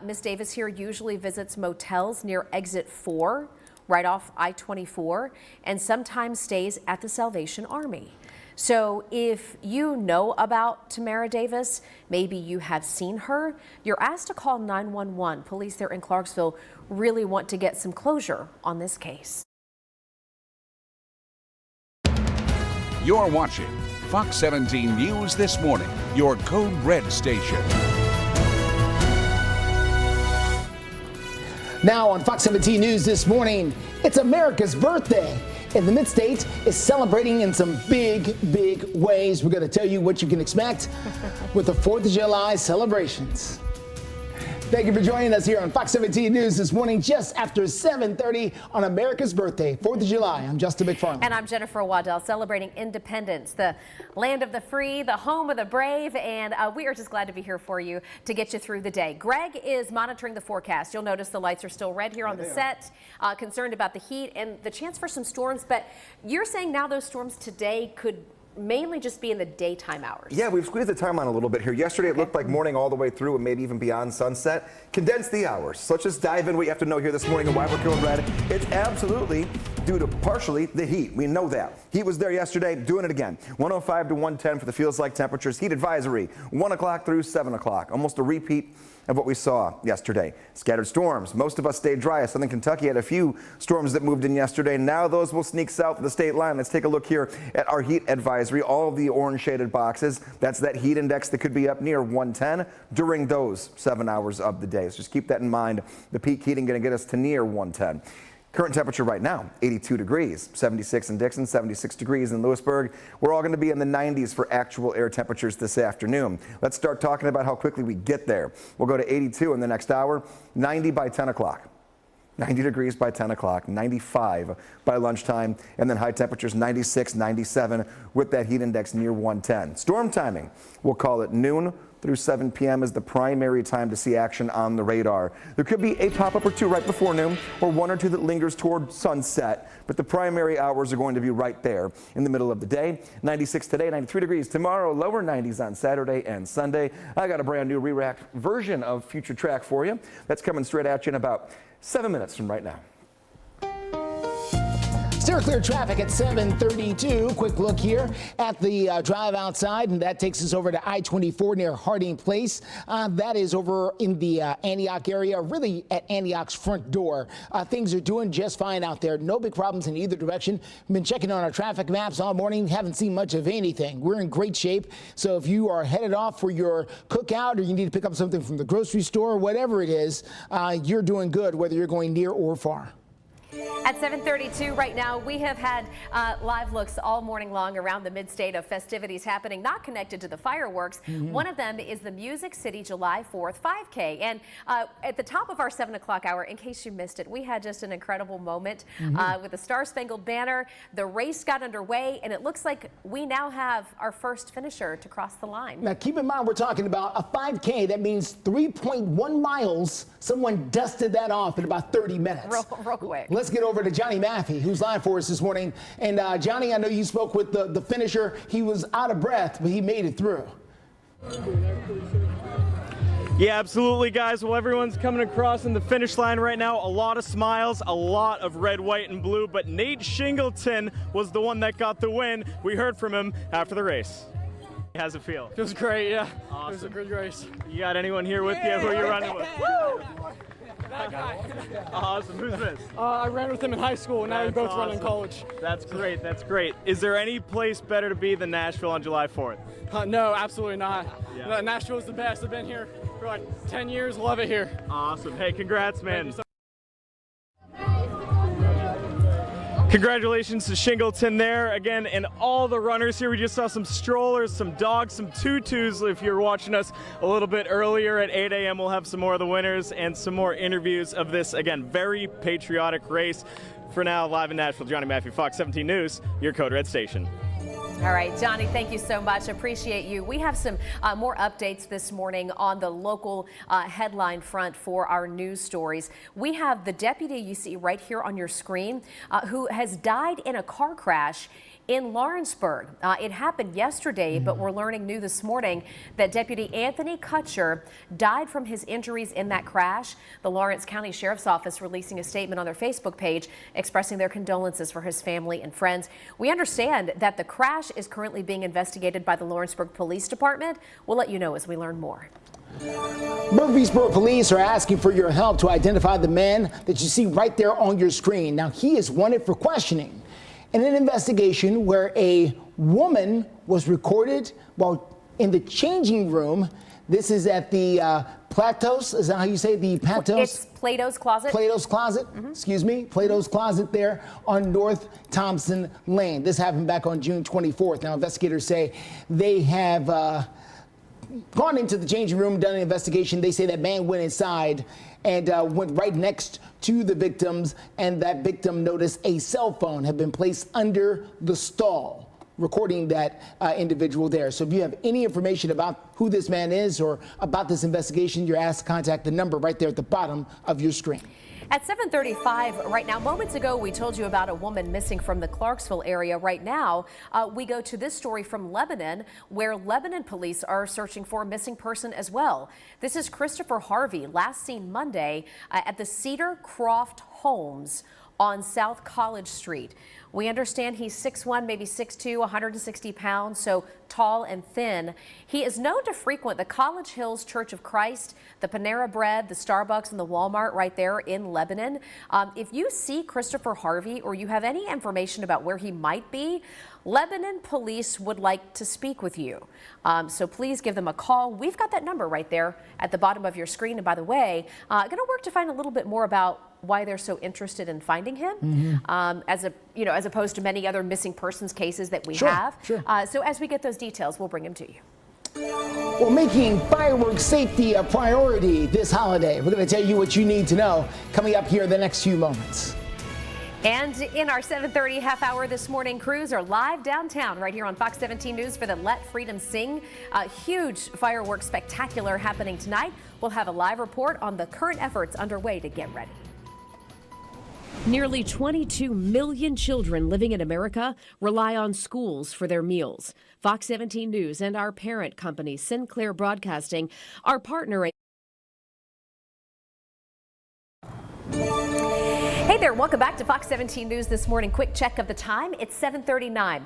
Miss Davis here usually visits motels near exit 4. Right off I-24, and sometimes stays at the Salvation Army. So if you know about Tamara Davis, maybe you have seen her, you're asked to call 911. Police there in Clarksville really want to get some closure on this case. You're watching Fox 17 News This Morning, your Code Red station. Now on Fox 17 News this morning, it's America's birthday. And the Mid-State is celebrating in some big, big ways. We're going to tell you what you can expect with the 4th of July celebrations. Thank you for joining us here on Fox 17 News this morning, just after 7:30 on America's birthday, 4th of July. I'm Justin McFarland. And I'm Jennifer Waddell, celebrating independence, the land of the free, the home of the brave, and we are just glad to be here for you to get you through the day. Greg is monitoring the forecast. You'll notice the lights are still red here on the set, concerned about the heat and the chance for some storms, but you're saying now those storms today could mainly just be in the daytime hours. Yeah, we've squeezed the timeline a little bit here. Yesterday it looked like morning all the way through and maybe even beyond sunset. Condense the hours. So let's just dive in what you have to know here this morning and why we're code red. It's absolutely due to partially the heat. We know that. Heat was there yesterday, doing it again. 105 to 110 for the feels like temperatures. Heat advisory, 1 o'clock through 7 o'clock. Almost a repeat of what we saw yesterday. Scattered storms. Most of us stayed dry. Southern Kentucky had a few storms that moved in yesterday. Now those will sneak south of the state line. Let's take a look here at our heat advisory. All of the orange shaded boxes. That's that heat index that could be up near 110 during those 7 hours of the day. So just keep that in mind. The peak heating going to get us to near 110. Current temperature right now, 82 degrees, 76 in Dickson, 76 degrees in Lewisburg. We're all going to be in the 90s for actual air temperatures this afternoon. Let's start talking about how quickly we get there. We'll go to 82 in the next hour, 90 by 10 o'clock. 90 degrees by 10 o'clock, 95 by lunchtime, and then high temperatures 96, 97 with that heat index near 110. Storm timing, we'll call it noon through 7 p.m. is the primary time to see action on the radar. There could be a pop-up or two right before noon, or one or two that lingers toward sunset, but the primary hours are going to be right there in the middle of the day. 96 today, 93 degrees tomorrow, lower 90s on Saturday and Sunday. I got a brand new re-racked version of Future Track for you. That's coming straight at you in about 7 minutes from right now. Still clear traffic at 7:32. Quick look here at the drive outside, and that takes us over to I-24 near Harding Place. That is over in the Antioch area, really at Antioch's front door. Things are doing just fine out there. No big problems in either direction. We've been checking on our traffic maps all morning. Haven't seen much of anything. We're in great shape. So if you are headed off for your cookout or you need to pick up something from the grocery store, whatever it is, you're doing good, whether you're going near or far. At 7:32 right now, we have had live looks all morning long around the mid-state of festivities happening, not connected to the fireworks. One of them is the Music City July 4th 5K. And at the top of our 7 o'clock hour, in case you missed it, we had just an incredible moment with the Star Spangled Banner. The race got underway, and it looks like we now have our first finisher to cross the line. Now, keep in mind, we're talking about a 5K. That means 3.1 miles. Someone dusted that off in about 30 minutes. Real quick. Let's get over to Johnny Maffey, who's live for us this morning. And Johnny, I know you spoke with the finisher. He was out of breath, but he made it through. Yeah, absolutely, guys. Well, everyone's coming across in the finish line right now. A lot of smiles, a lot of red, white, and blue. But Nate Shingleton was the one that got the win. We heard from him after the race. How's it feel? Feels great, yeah. Awesome. It was a good race. You got anyone here with you? Who are you running with? That guy. Awesome. Who's this? I ran with him in high school, and now we both run in college. That's great. That's great. Is there any place better to be than Nashville on July 4th? No, absolutely not. Yeah. Nashville is the best. I've been here for like 10 years. Love it here. Awesome. Hey, congrats, man. Congratulations to Shingleton there. Again, and all the runners here. We just saw some strollers, some dogs, some tutus. If you're watching us a little bit earlier at 8 a.m., we'll have some more of the winners and some more interviews of this, again, very patriotic race. For now, live in Nashville, Johnny Maffey, Fox 17 News, your Code Red station. All right, Johnny, thank you so much. Appreciate you. We have some more updates this morning on the local headline front for our news stories. We have the deputy you see right here on your screen who has died in a car crash in Lawrenceburg. It happened yesterday, but we're learning new this morning that Deputy Anthony Kutcher died from his injuries in that crash. The Lawrence County Sheriff's Office releasing a statement on their Facebook page expressing their condolences for his family and friends. We understand that the crash is currently being investigated by the Lawrenceburg Police Department. We'll let you know as we learn more. Murfreesboro police are asking for your help to identify the man that you see right there on your screen. Now, he is wanted for questioning in an investigation where a woman was recorded while in the changing room. This is at the Platos, is that how you say the Platos? It's Plato's Closet. Plato's Closet, excuse me. Plato's Closet there on North Thompson Lane. This happened back on June 24th. Now, investigators say they have gone into the changing room, done an investigation. They say that man went inside and went right next to the victims, and that victim noticed a cell phone had been placed under the stall, recording that individual there. So if you have any information about who this man is or about this investigation, you're asked to contact the number right there at the bottom of your screen. At 7:35 right now, moments ago, we told you about a woman missing from the Clarksville area. Right now, we go to this story from Lebanon, where Lebanon police are searching for a missing person as well. This is Christopher Harvey, last seen Monday at the Cedar Croft Homes on South College Street. We understand he's 6'1", maybe 6'2", 160 pounds, so tall and thin. He is known to frequent the College Hills Church of Christ, the Panera Bread, the Starbucks, and the Walmart right there in Lebanon. If you see Christopher Harvey or you have any information about where he might be, Lebanon police would like to speak with you. So please give them a call. We've got that number right there at the bottom of your screen. And by the way, going to work to find a little bit more about why they're so interested in finding him, as opposed to many other missing persons cases that we have. So as we get those details, we'll bring them to you. Well, making fireworks safety a priority this holiday. We're going to tell you what you need to know coming up here in the next few moments. And in our 7:30 half hour this morning, crews are live downtown right here on Fox 17 News for the Let Freedom Sing. A huge fireworks spectacular happening tonight. We'll have a live report on the current efforts underway to get ready. Nearly 22 million children living in America rely on schools for their meals. Fox 17 News and our parent company, Sinclair Broadcasting, are partnering. Hey there, welcome back to Fox 17 News this morning. Quick check of the time. It's 7:39.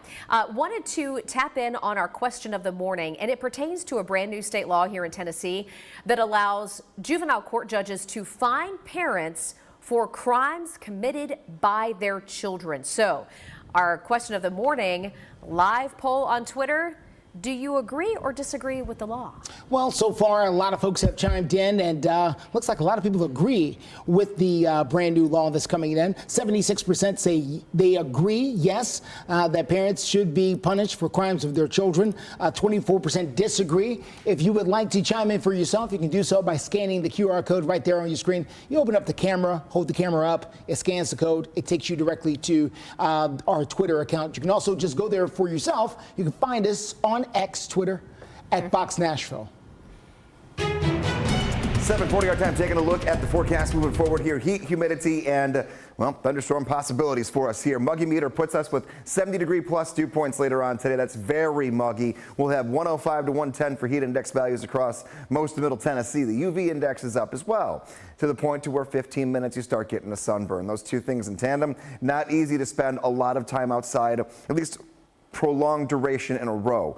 Wanted to tap in on our question of the morning, and it pertains to a brand new state law here in Tennessee that allows juvenile court judges to fine parents for crimes committed by their children. So our question of the morning, live poll on Twitter. Do you agree or disagree with the law? Well, so far, a lot of folks have chimed in, and looks like a lot of people agree with the brand new law that's coming in. 76% say they agree, yes, that parents should be punished for crimes of their children. 24% disagree. If you would like to chime in for yourself, you can do so by scanning the QR code right there on your screen. You open up the camera, hold the camera up, it scans the code, it takes you directly to our Twitter account. You can also just go there for yourself. You can find us on X, Twitter, at Fox Nashville. 7:40 our time, taking a look at the forecast moving forward here. Heat, humidity, and, well, thunderstorm possibilities for us here. Muggy meter puts us with 70-degree plus dew points later on today. That's very muggy. We'll have 105 to 110 for heat index values across most of Middle Tennessee. The UV index is up as well, to the point to where 15 minutes you start getting a sunburn. Those two things in tandem, not easy to spend a lot of time outside, at least prolonged duration in a row.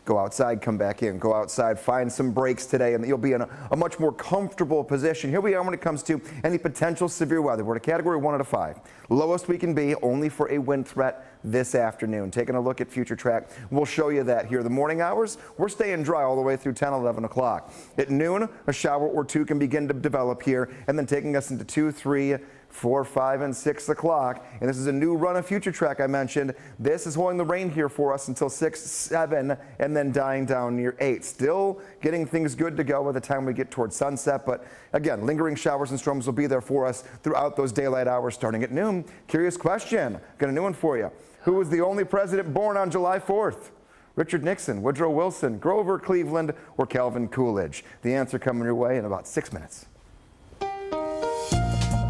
Go outside, come back in, go outside, find some breaks today, and you'll be in a much more comfortable position. Here we are when it comes to any potential severe weather. We're at a category 1 out of 5. Lowest we can be, only for a wind threat this afternoon. Taking a look at future track, we'll show you that here. The morning hours, we're staying dry all the way through 10, 11 o'clock. At noon, a shower or two can begin to develop here, and then taking us into 2, 3, 4, 5, and 6 o'clock. And this is a new run of future track I mentioned. This is holding the rain here for us until 6, 7, and then dying down near 8. Still getting things good to go by the time we get towards sunset. But again, lingering showers and storms will be there for us throughout those daylight hours starting at noon. Curious question. Got a new one for you. Who was the only president born on July 4th? Richard Nixon, Woodrow Wilson, Grover Cleveland, or Calvin Coolidge? The answer coming your way in about 6 minutes.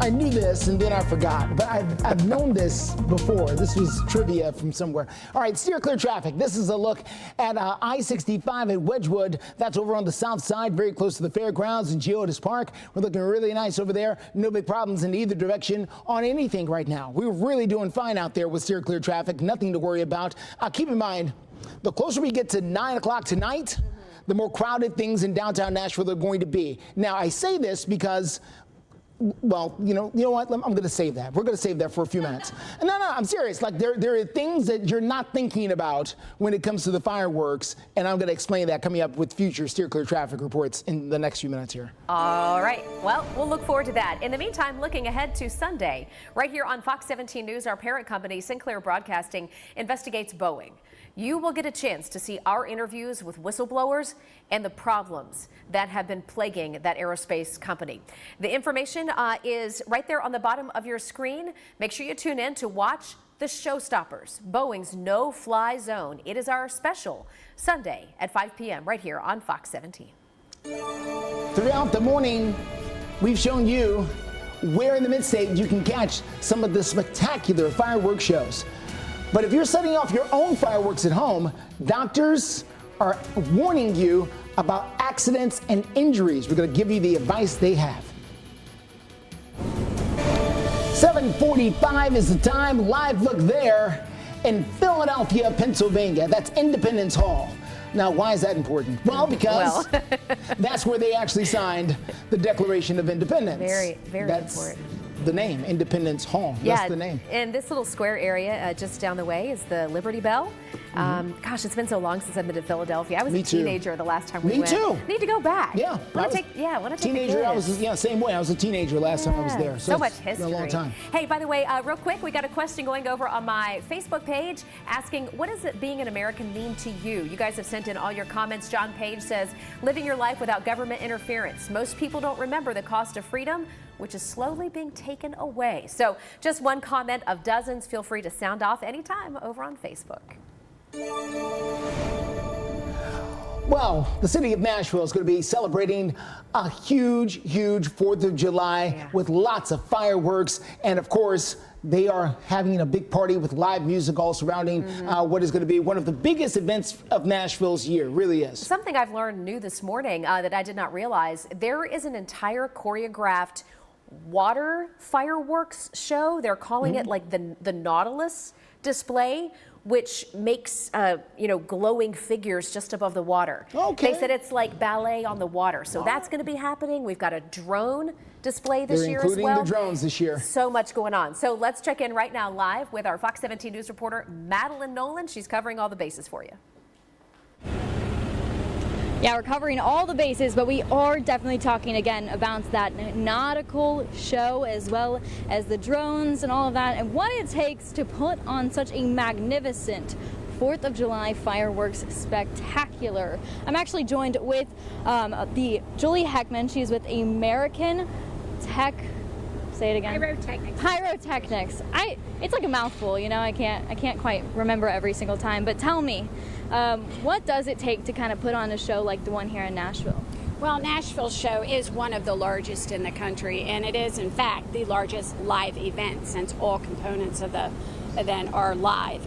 I knew this and then I forgot, but I've known this before. This was trivia from somewhere. All right, steer clear traffic. This is a look at I-65 at Wedgwood. That's over on the south side, very close to the fairgrounds and Geodis Park. We're looking really nice over there. No big problems in either direction on anything right now. We're really doing fine out there with steer clear traffic. Nothing to worry about. Keep in mind, the closer we get to 9 o'clock tonight, the more crowded things in downtown Nashville are going to be. Now, I say this because well, you know what? I'm going to save that. We're going to save that for a few minutes. No, I'm serious. Like there are things that you're not thinking about when it comes to the fireworks, and I'm going to explain that coming up with future Steer Clear traffic reports in the next few minutes here. All right. Well, we'll look forward to that. In the meantime, looking ahead to Sunday, right here on Fox 17 News, our parent company, Sinclair Broadcasting, investigates Boeing. You will get a chance to see our interviews with whistleblowers and the problems that have been plaguing that aerospace company. The information is right there on the bottom of your screen. Make sure you tune in to watch the Showstoppers, Boeing's no-fly zone. It is our special Sunday at 5 p.m. right here on Fox 17. Throughout the morning, we've shown you where in the Mid-State you can catch some of the spectacular fireworks shows. But if you're setting off your own fireworks at home, doctors are warning you about accidents and injuries. We're going to give you the advice they have. 7:45 is the time. Live look there in Philadelphia, Pennsylvania. That's Independence Hall. Now, why is that important? Well, because that's where they actually signed the Declaration of Independence. Very that's important. The name, Independence Hall. Yeah, that's the name. And this little square area just down the way is the Liberty Bell. Gosh, it's been so long since I've been to Philadelphia. I was a teenager the last time we went. Me too. Need to go back. Yeah. Want to take the teenager. kids. Same way. I was a teenager last time I was there. So much it's history. been a long time. Hey, by the way, real quick, we got a question going over on my Facebook page asking, what does it being an American mean to you? You guys have sent in all your comments. John Page says, living your life without government interference. Most people don't remember the cost of freedom, which is slowly being taken away. So just one comment of dozens. Feel free to sound off anytime over on Facebook. Well, the city of Nashville is going to be celebrating a huge 4th of July with lots of fireworks. And of course, they are having a big party with live music all surrounding what is going to be one of the biggest events of Nashville's year. Really is. Something I've learned new this morning that I did not realize, there is an entire choreographed water fireworks show. They're calling it like the Nautilus display, which makes glowing figures just above the water. Okay. They said it's like ballet on the water. So that's going to be happening. We've got a drone display this year as well. They're including the drones this year. So much going on. So let's check in right now live with our Fox 17 News reporter, Madeline Nolan. She's covering all the bases for you. Yeah, we're covering all the bases, but we are definitely talking again about that nautical show as well as the drones and all of that and what it takes to put on such a magnificent 4th of July fireworks spectacular. I'm actually joined with the Julie Heckman. She's with American Tech. Say it again. Pyrotechnics. Pyrotechnics. It's like a mouthful, you know. I can't quite remember every single time. But tell me, what does it take to kind of put on a show like the one here in Nashville? Well, Nashville's show is one of the largest in the country, and it is, in fact, the largest live event since all components of the event are live.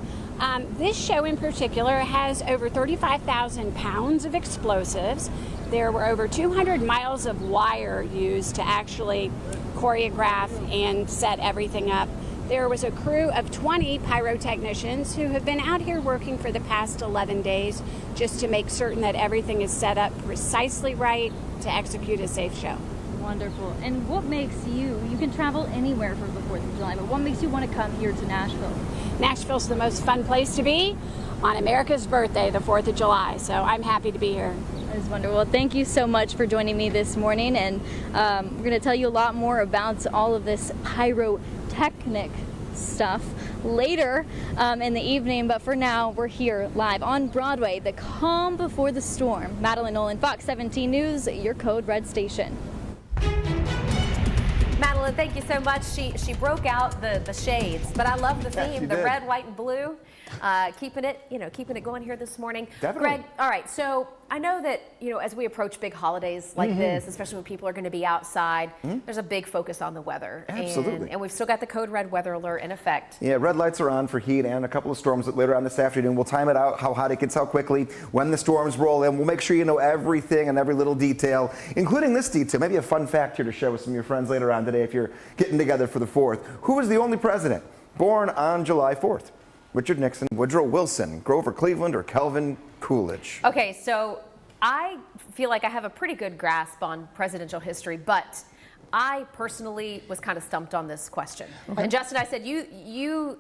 This show in particular has over 35,000 pounds of explosives. There were over 200 miles of wire used to actually choreograph and set everything up. There was a crew of 20 pyrotechnicians who have been out here working for the past 11 days just to make certain that everything is set up precisely right to execute a safe show. Wonderful. And what makes you can travel anywhere for the 4th of July, but what makes you want to come here to Nashville? Nashville's the most fun place to be on America's birthday, the 4th of July, so I'm happy to be here. That is wonderful. Thank you so much for joining me this morning, and we're going to tell you a lot more about all of this pyrotechnic stuff later in the evening, but for now we're here live on Broadway, the calm before the storm. Madeline Nolan, Fox 17 News, your Code Red station. Madeline, thank you so much. She broke out the shades, but I love the theme, the red, white, and blue. Keeping it going here this morning. Definitely. Greg, all right, so I know that, as we approach big holidays like this, especially when people are going to be outside, there's a big focus on the weather. Absolutely. And we've still got the code red weather alert in effect. Yeah, red lights are on for heat and a couple of storms later on this afternoon. We'll time it out, how hot it gets, how quickly, when the storms roll in. We'll make sure you know everything and every little detail, including this detail. Maybe a fun fact here to share with some of your friends later on today if you're getting together for the 4th. Who was the only president born on July 4th? Richard Nixon, Woodrow Wilson, Grover Cleveland, or Calvin Coolidge? Okay, so I feel like I have a pretty good grasp on presidential history, but I personally was kind of stumped on this question. Okay. And Justin, I said, you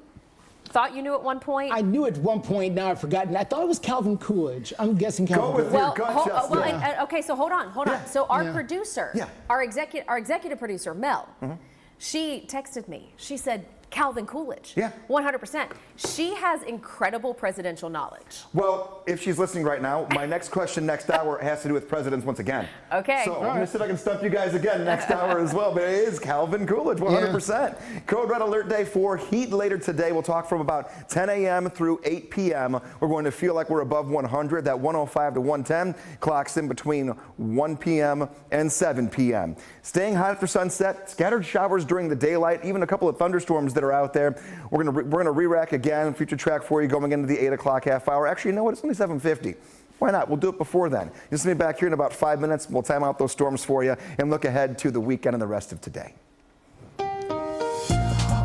thought you knew at one point? I knew at one point, now I've forgotten. I thought it was Calvin Coolidge. I'm guessing Calvin Coolidge. Go with your gut, Justin. Okay, so hold on. Yeah. So our producer, Yeah. our executive producer, Mel, she texted me. She said, Calvin Coolidge. Yeah. 100%. She has incredible presidential knowledge. Well, if she's listening right now, my next question next hour has to do with presidents once again. Okay. So I'm going to see if I can stump you guys again next hour as well. But it is Calvin Coolidge, 100%. Code Red Alert Day for heat later today. We'll talk from about 10 a.m. through 8 p.m. We're going to feel like we're above 100. That 105 to 110 clocks in between 1 p.m. and 7 p.m. Staying hot after sunset, scattered showers during the daylight, even a couple of thunderstorms that are out there. We're gonna re-rack again, future track for you going into the 8 o'clock half hour. Actually, you know what? It's only 7:50. Why not? We'll do it before then. You'll see me back here in about 5 minutes. We'll time out those storms for you and look ahead to the weekend and the rest of today.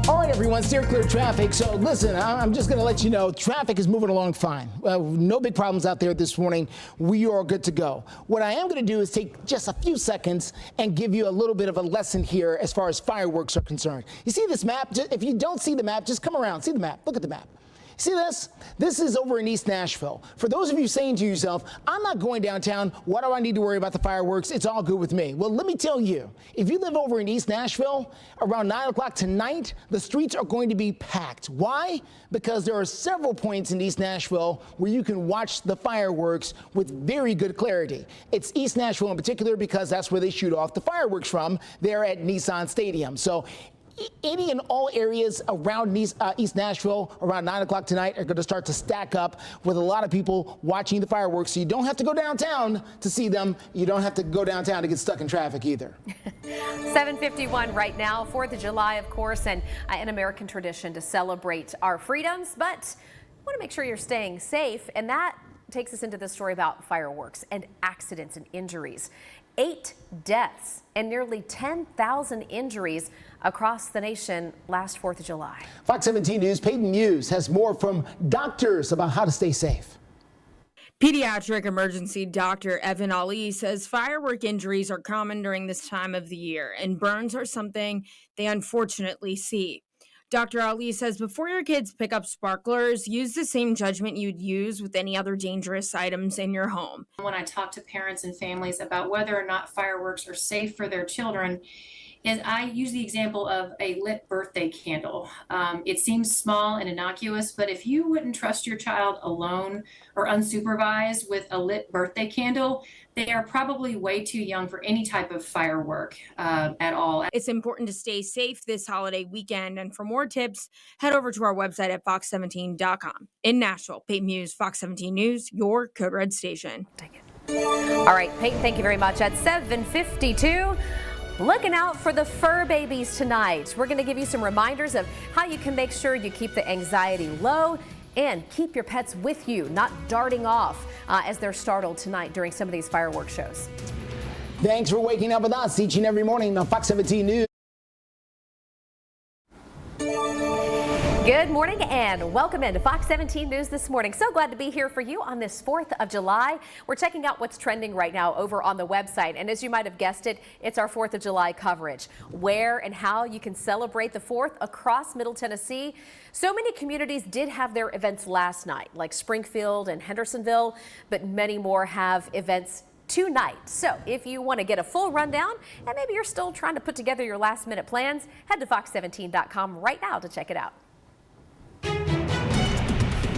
All right, everyone, steer clear traffic. So listen, I'm just going to let you know, traffic is moving along fine. No big problems out there this morning. We are good to go. What I am going to do is take just a few seconds and give you a little bit of a lesson here as far as fireworks are concerned. You see this map? If you don't see the map, just come around. See the map. Look at the map. See this? This is over in East Nashville. For those of you saying to yourself, I'm not going downtown, why do I need to worry about the fireworks? It's all good with me. Well, let me tell you, if you live over in East Nashville, around 9 o'clock tonight, the streets are going to be packed. Why? Because there are several points in East Nashville where you can watch the fireworks with very good clarity. It's East Nashville in particular because that's where they shoot off the fireworks from there at Nissan Stadium. So any and all areas around East Nashville around 9 o'clock tonight are going to start to stack up with a lot of people watching the fireworks. So you don't have to go downtown to see them. You don't have to go downtown to get stuck in traffic either. 7:51 right now, 4th of July, of course, and an American tradition to celebrate our freedoms. But I want to make sure you're staying safe, and that takes us into this story about fireworks and accidents and injuries. 8 deaths and nearly 10,000 injuries across the nation last 4th of July. Fox 17 News' Peyton Muse has more from doctors about how to stay safe. Pediatric emergency doctor Evan Ali says firework injuries are common during this time of the year, and burns are something they unfortunately see. Dr. Ali says before your kids pick up sparklers, use the same judgment you'd use with any other dangerous items in your home. When I talk to parents and families about whether or not fireworks are safe for their children, is I use the example of a lit birthday candle. It seems small and innocuous, but if you wouldn't trust your child alone or unsupervised with a lit birthday candle, they are probably way too young for any type of firework at all. It's important to stay safe this holiday weekend, and for more tips, head over to our website at fox17.com. In Nashville, Peyton Muse, Fox 17 News, your Code Red station. All right, Peyton, thank you very much. At 7:52. Looking out for the fur babies tonight. We're going to give you some reminders of how you can make sure you keep the anxiety low and keep your pets with you, not darting off as they're startled tonight during some of these fireworks shows. Thanks for waking up with us each and every morning on Fox 17 News. Good morning and welcome into Fox 17 News this morning. So glad to be here for you on this 4th of July. We're checking out what's trending right now over on the website. And as you might have guessed it, it's our 4th of July coverage. Where and how you can celebrate the 4th across Middle Tennessee. So many communities did have their events last night, like Springfield and Hendersonville, but many more have events tonight. So if you want to get a full rundown and maybe you're still trying to put together your last minute plans, head to fox17.com right now to check it out.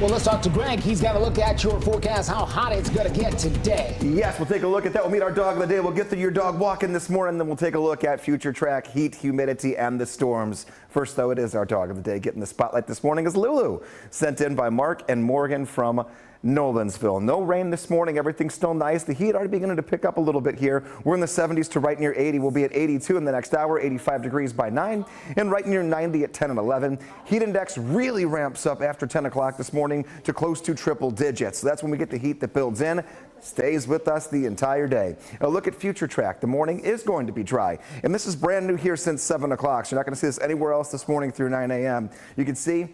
Well, let's talk to Greg. He's got a look at your forecast, how hot it's going to get today. Yes, we'll take a look at that. We'll meet our dog of the day. We'll get through your dog walking this morning, then we'll take a look at future track, heat, humidity, and the storms. First, though, it is our dog of the day. Getting the spotlight this morning is Lulu, sent in by Mark and Morgan from Nolensville. No rain this morning. Everything's still nice. The heat already beginning to pick up a little bit here. We're in the 70s to right near 80. We'll be at 82 in the next hour, 85 degrees by 9, and right near 90 at 10 and 11. Heat index really ramps up after 10 o'clock this morning to close to triple digits. So that's when we get the heat that builds in. Stays with us the entire day. A look at future track. The morning is going to be dry, and this is brand new here since 7 o'clock. So you're not going to see this anywhere else this morning through 9 a.m. You can see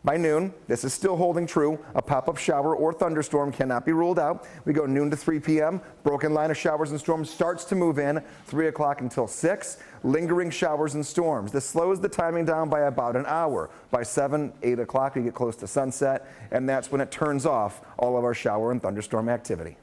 By noon, this is still holding true. A pop-up shower or thunderstorm cannot be ruled out. We go noon to 3 p.m. Broken line of showers and storms starts to move in 3 o'clock until 6. Lingering showers and storms. This slows the timing down by about an hour. By 7, 8 o'clock, we get close to sunset, and that's when it turns off all of our shower and thunderstorm activity.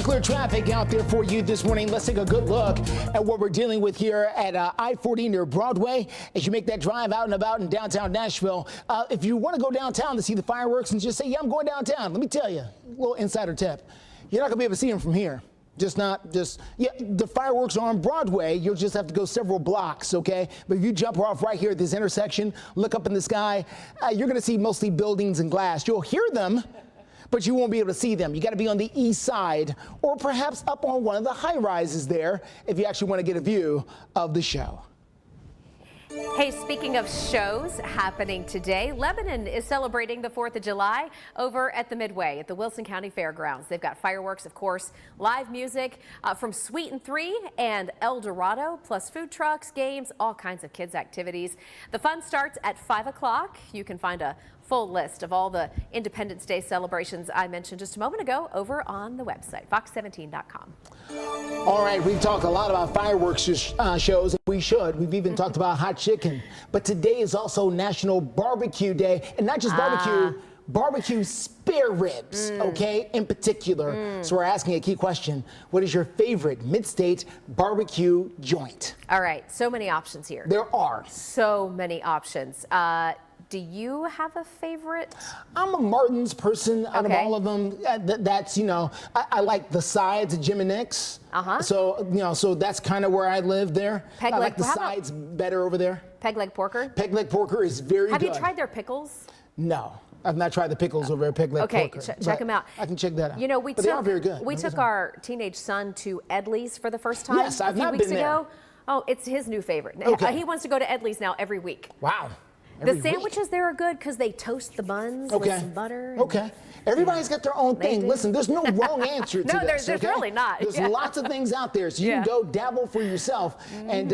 Clear traffic out there for you this morning. Let's take a good look at what we're dealing with here at I-40 near Broadway as you make that drive out and about in downtown Nashville. If you want to go downtown to see the fireworks and just say, yeah, I'm going downtown, let me tell you, a little insider tip. You're not going to be able to see them from here. The fireworks are on Broadway. You'll just have to go several blocks, okay? But if you jump off right here at this intersection, look up in the sky, you're going to see mostly buildings and glass. You'll hear them, but you won't be able to see them. You got to be on the east side or perhaps up on one of the high rises there if you actually want to get a view of the show. Hey, speaking of shows happening today, Lebanon is celebrating the 4th of July over at the Midway at the Wilson County Fairgrounds. They've got fireworks, of course, live music from Sweet and 3 and El Dorado, plus food trucks, games, all kinds of kids' activities. The fun starts at 5 o'clock. You can find a full list of all the Independence Day celebrations I mentioned just a moment ago over on the website, fox17.com. All right, we've talked a lot about fireworks shows. We should. We've even talked about hot chicken. But today is also National Barbecue Day. And not just barbecue, barbecue spare ribs, okay, in particular. So we're asking a key question. What is your favorite mid-state barbecue joint? All right, so many options here. There are. So many options. Do you have a favorite? I'm a Martin's person out of all of them. That's, you know, I like the sides of Jim and Nick's. So, you know, so that's kind of where I live there. I like the sides better over there. Peg leg porker? Peg leg porker is very good. Have you tried their pickles? No. I've not tried the pickles over at Peg Leg Porker. Okay, check them out. I can check that out. You know, they are very good. We took our teenage son to Edley's for the first time Yes, I've a few not weeks been ago. there. Oh, it's his new favorite. Okay. He wants to go to Edley's now every week. Wow. The sandwiches there are good because they toast the buns with some butter. Everybody's got their own thing. Listen, there's no wrong answer to this. No, there's really not. There's lots of things out there, so you can go dabble for yourself and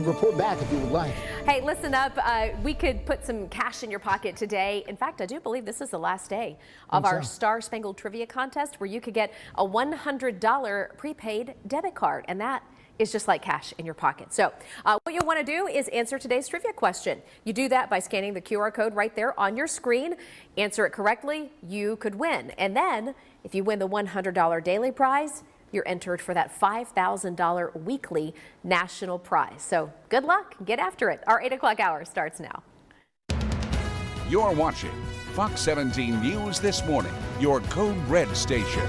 report back if you would like. Hey, listen up. We could put some cash in your pocket today. In fact, I do believe this is the last day of our Star Spangled Trivia Contest where you could get a $100 prepaid debit card, and that is just like cash in your pocket. So what you'll want to do is answer today's trivia question. You do that by scanning the QR code right there on your screen. Answer it correctly, you could win. And then if you win the $100 daily prize, you're entered for that $5,000 weekly national prize. So good luck, get after it. Our 8 o'clock hour starts now. You're watching Fox 17 News This Morning, your Code Red station.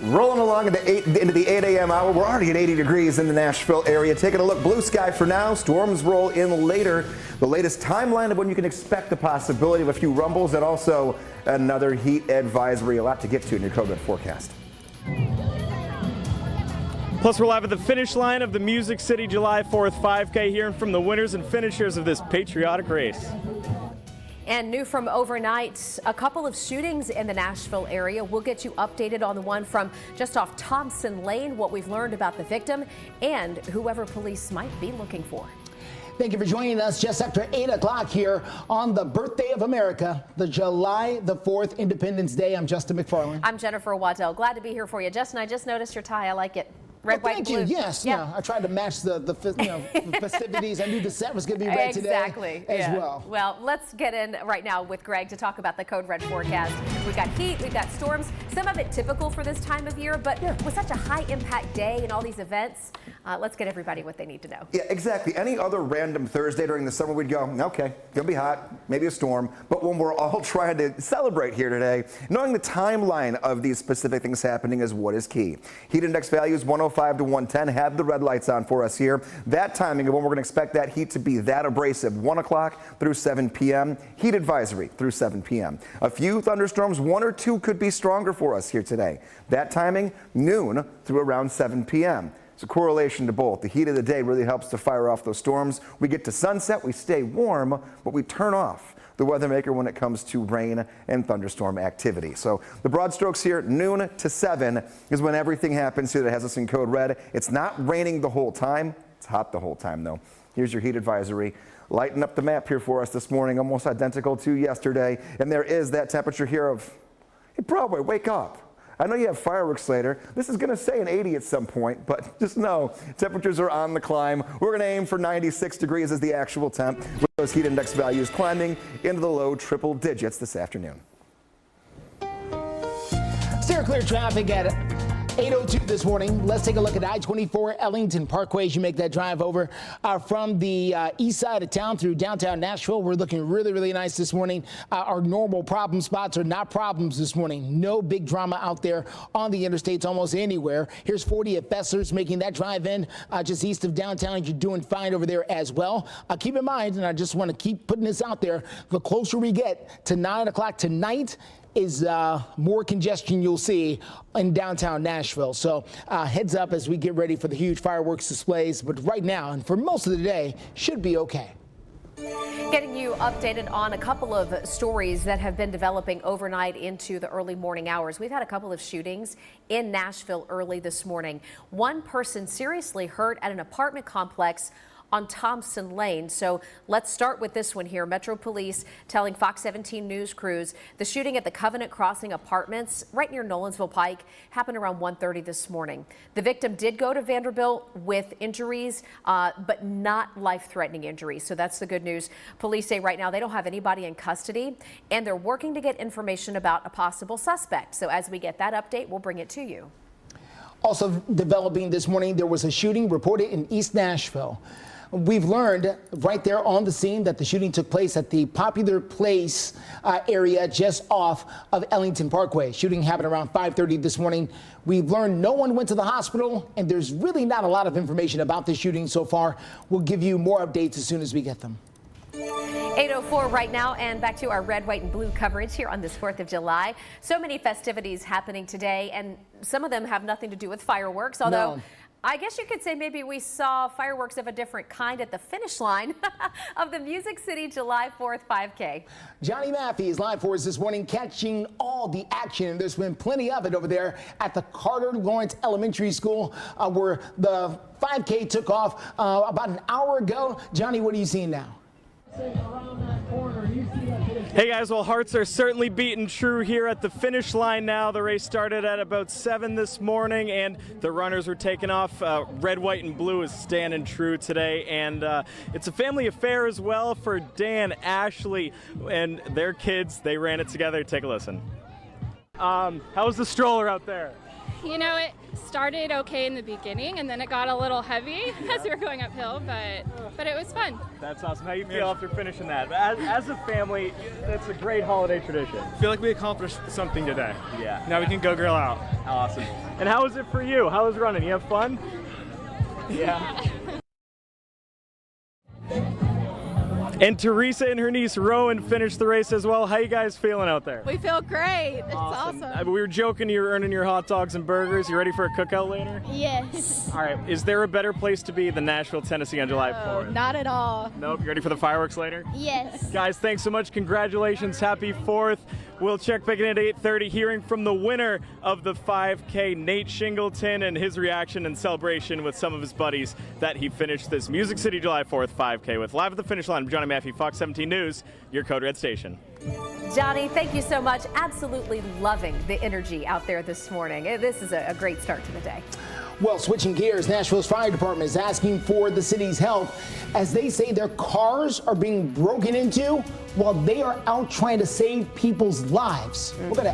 Rolling along into the 8 a.m. hour. We're already at 80 degrees in the Nashville area. Taking a look, blue sky for now. Storms roll in later. The latest timeline of when you can expect the possibility of a few rumbles and also another heat advisory. A lot to get to in your Code Red forecast. Plus, we're live at the finish line of the Music City July 4th 5K, hearing from the winners and finishers of this patriotic race. And new from overnight, a couple of shootings in the Nashville area. We'll get you updated on the one from just off Thompson Lane, what we've learned about the victim, and whoever police might be looking for. Thank you for joining us just after 8 o'clock here on the birthday of America, the July the 4th Independence Day. I'm Justin McFarland. I'm Jennifer Waddell. Glad to be here for you. Justin, I just noticed your tie. I like it. Red, white, blue. Thank you. Yes. Yeah. I tried to match the festivities. I knew the set was going to be red today as well. Well, let's get in right now with Greg to talk about the Code Red forecast. We've got heat, we've got storms, some of it typical for this time of year, but with such a high impact day and all these events, let's get everybody what they need to know. Yeah, exactly. Any other random Thursday during the summer, we'd go, okay, gonna be hot, maybe a storm. But when we're all trying to celebrate here today, knowing the timeline of these specific things happening is what is key. Heat index values 105 to 110 have the red lights on for us here. That timing of when we're going to expect that heat to be that abrasive, 1 o'clock through 7 p.m. Heat advisory through 7 p.m. A few thunderstorms, 1 or 2 could be stronger for us here today. That timing, noon through around 7 p.m. It's a correlation to both. The heat of the day really helps to fire off those storms. We get to sunset, we stay warm, but we turn off the weather maker when it comes to rain and thunderstorm activity. So the broad strokes here, noon to 7 is when everything happens here that has us in Code Red. It's not raining the whole time. It's hot the whole time, though. Here's your heat advisory. Lighten up the map here for us this morning, almost identical to yesterday. And there is that temperature here of, hey, Broadway, wake up. I know you have fireworks later. This is going to say an 80 at some point, but just know temperatures are on the climb. We're going to aim for 96 degrees as the actual temp, with those heat index values climbing into the low triple digits this afternoon. Steer clear traffic at 8:02 this morning. Let's take a look at I-24 Ellington Parkway as you make that drive over from the east side of town through downtown Nashville. We're looking really, really nice this morning. Our normal problem spots are not problems this morning. No big drama out there on the interstates almost anywhere. Here's 40 at Fessler's making that drive in just east of downtown. You're doing fine over there as well. Keep in mind, and I just want to keep putting this out there, the closer we get to 9 o'clock tonight, is more congestion you'll see in downtown Nashville. So heads up as we get ready for the huge fireworks displays. But right now, and for most of the day, should be okay. Getting you updated on a couple of stories that have been developing overnight into the early morning hours. We've had a couple of shootings in Nashville early this morning. One person seriously hurt at an apartment complex on Thompson Lane. So let's start with this one here. Metro Police telling Fox 17 News crews the shooting at the Covenant Crossing Apartments right near Nolensville Pike happened around 1:30 this morning. The victim did go to Vanderbilt with injuries, but not life-threatening injuries. So that's the good news. Police say right now they don't have anybody in custody, and they're working to get information about a possible suspect. So as we get that update, we'll bring it to you. Also developing this morning, there was a shooting reported in East Nashville. We've learned right there on the scene that the shooting took place at the Popular Place area just off of Ellington Parkway. Shooting happened around 5:30 this morning. We've learned no one went to the hospital, and there's really not a lot of information about the shooting so far. We'll give you more updates as soon as we get them. 8:04 right now, and back to our red, white, and blue coverage here on this 4th of July. So many festivities happening today, and some of them have nothing to do with fireworks, although I guess you could say maybe we saw fireworks of a different kind at the finish line of the Music City July 4th 5K. Johnny Maffey is live for us this morning, catching all the action. There's been plenty of it over there at the Carter Lawrence Elementary School, where the 5K took off about an hour ago. Johnny, what are you seeing now? Hey guys, well, hearts are certainly beating true here at the finish line now. The race started at about 7 this morning, and the runners were taking off. Red, white, and blue is standing true today, and it's a family affair as well for Dan, Ashley, and their kids. They ran it together. Take a listen. How was the stroller out there? You know, it started okay in the beginning, and then it got a little heavy as we were going uphill, but it was fun. That's awesome. How you feel after finishing that? As a family, that's a great holiday tradition. I feel like we accomplished something today. Yeah. Now we can go grill out. Awesome. And how was it for you? How was running? You have fun? Yeah. And Teresa and her niece Rowan finished the race as well. How you guys feeling out there? We feel great. It's Awesome. awesome. We were joking you're earning your hot dogs and burgers. You ready for a cookout later? Yes. All right. Is there a better place to be than Nashville, Tennessee on July 4th? Not at all. Nope. You ready for the fireworks later? Yes. Guys, thanks so much. Congratulations. Happy 4th. We'll check back in at 8:30, hearing from the winner of the 5K, Nate Shingleton, and his reaction and celebration with some of his buddies that he finished this Music City July 4th 5K with. Live at the finish line, I'm Johnny Maffey, Fox 17 News, your Code Red station. Johnny, thank you so much. Absolutely loving the energy out there this morning. This is a great start to the day. Well, switching gears, Nashville's fire department is asking for the city's help as they say their cars are being broken into while they are out trying to save people's lives. We're going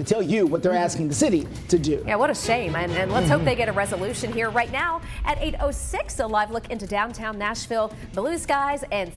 to tell you what they're asking the city to do. Yeah, what a shame. And let's hope they get a resolution here right now at 8:06. A live look into downtown Nashville, blue skies, and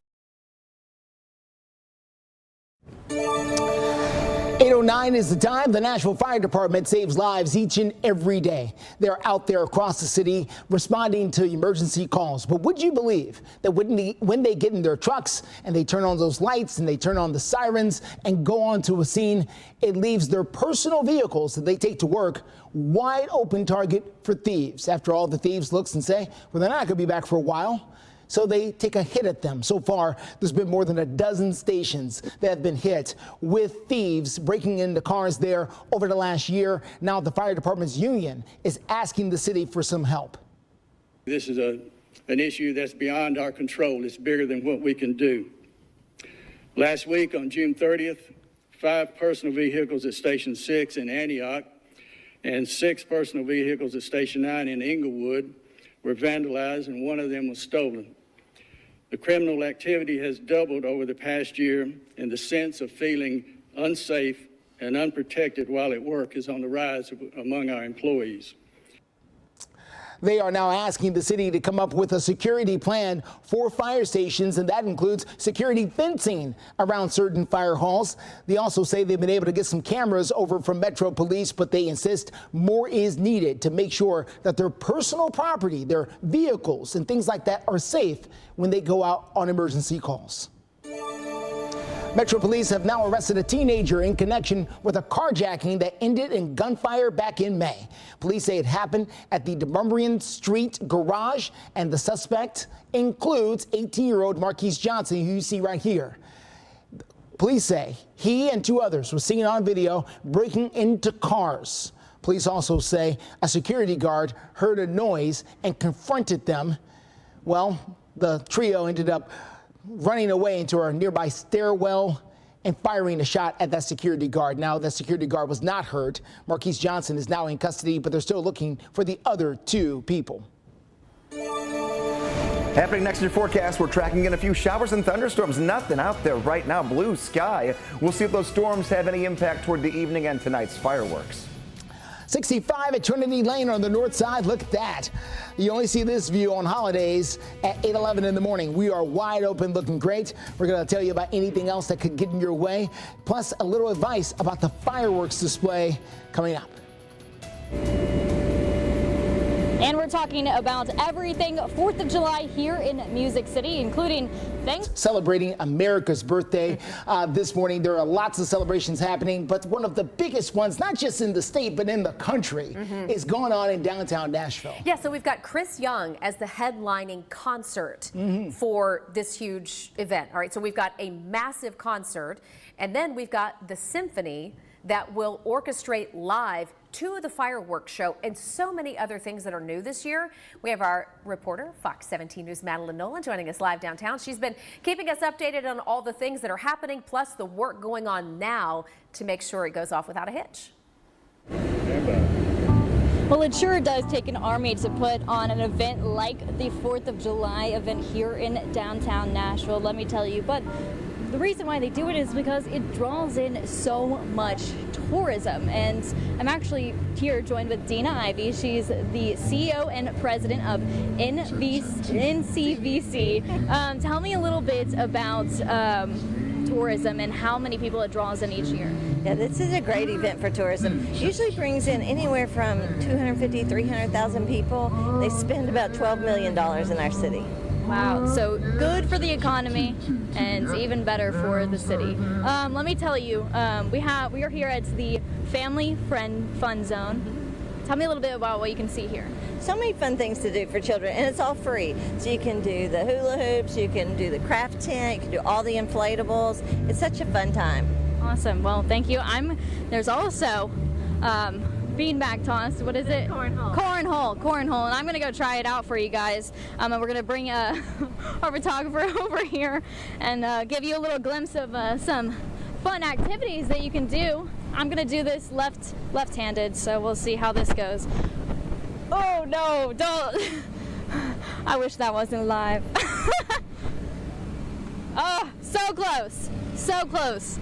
8:09 is the time. The Nashville Fire Department saves lives each and every day. They're out there across the city responding to emergency calls. But would you believe that when they get in their trucks and they turn on those lights and they turn on the sirens and go onto a scene, it leaves their personal vehicles that they take to work wide open target for thieves. After all, the thieves looks and say, well, they're not going to be back for a while. So they take a hit at them. So far, there's been more than a dozen stations that have been hit with thieves breaking into cars there over the last year. Now the fire department's union is asking the city for some help. This is an issue that's beyond our control. It's bigger than what we can do. Last week on June 30th, 5 personal vehicles at Station 6 in Antioch and 6 personal vehicles at Station 9 in Englewood were vandalized, and 1 of them was stolen. The criminal activity has doubled over the past year, and the sense of feeling unsafe and unprotected while at work is on the rise among our employees. They are now asking the city to come up with a security plan for fire stations, and that includes security fencing around certain fire halls. They also say they've been able to get some cameras over from Metro Police, but they insist more is needed to make sure that their personal property, their vehicles and things like that are safe when they go out on emergency calls. Metro Police have now arrested a teenager in connection with a carjacking that ended in gunfire back in May. Police say it happened at the Demumbrian Street garage, and the suspect includes 18-year-old Marquise Johnson, who you see right here. Police say he and 2 others were seen on video breaking into cars. Police also say a security guard heard a noise and confronted them. Well, the trio ended up running away into a nearby stairwell and firing a shot at that security guard. Now, that security guard was not hurt. Marquise Johnson is now in custody, but they're still looking for the other 2 people. Happening next in your forecast, we're tracking in a few showers and thunderstorms. Nothing out there right now. Blue sky. We'll see if those storms have any impact toward the evening and tonight's fireworks. 65 at Trinity Lane on the north side. Look at that. You only see this view on holidays at 8:11 in the morning. We are wide open, looking great. We're going to tell you about anything else that could get in your way, plus a little advice about the fireworks display coming up. And we're talking about everything 4th of July here in Music City, including celebrating America's birthday this morning. There are lots of celebrations happening, but one of the biggest ones, not just in the state, but in the country, is going on in downtown Nashville. Yeah, so we've got Chris Young as the headlining concert for this huge event. All right, so we've got a massive concert, and then we've got the symphony that will orchestrate live to the fireworks show and so many other things that are new this year. We have our reporter, Fox 17 News' Madeline Nolan, joining us live downtown. She's been keeping us updated on all the things that are happening, plus the work going on now to make sure it goes off without a hitch. Well, it sure does take an army to put on an event like the 4th of July event here in downtown Nashville, let me tell you. But the reason why they do it is because it draws in so much tourism. And I'm actually here joined with Dina Ivey. She's the CEO and president of NCVC. Tell me a little bit about tourism and how many people it draws in each year. Yeah, this is a great event for tourism. Usually brings in anywhere from 250, 300,000 people. They spend about $12 million in our city. Wow, so good for the economy and even better for the city. Let me tell you, we are here at the Family Friend Fun Zone. Tell me a little bit about what you can see here. So many fun things to do for children, and it's all free. So you can do the hula hoops, you can do the craft tent, you can do all the inflatables. It's such a fun time. Awesome. Well, thank you. There's also beanbag toss. What is it? Cornhole. And I'm going to go try it out for you guys. And we're going to bring our photographer over here and give you a little glimpse of some fun activities that you can do. I'm going to do this left-handed, so we'll see how this goes. Oh, no, don't. I wish that wasn't live. Oh, so close. So close.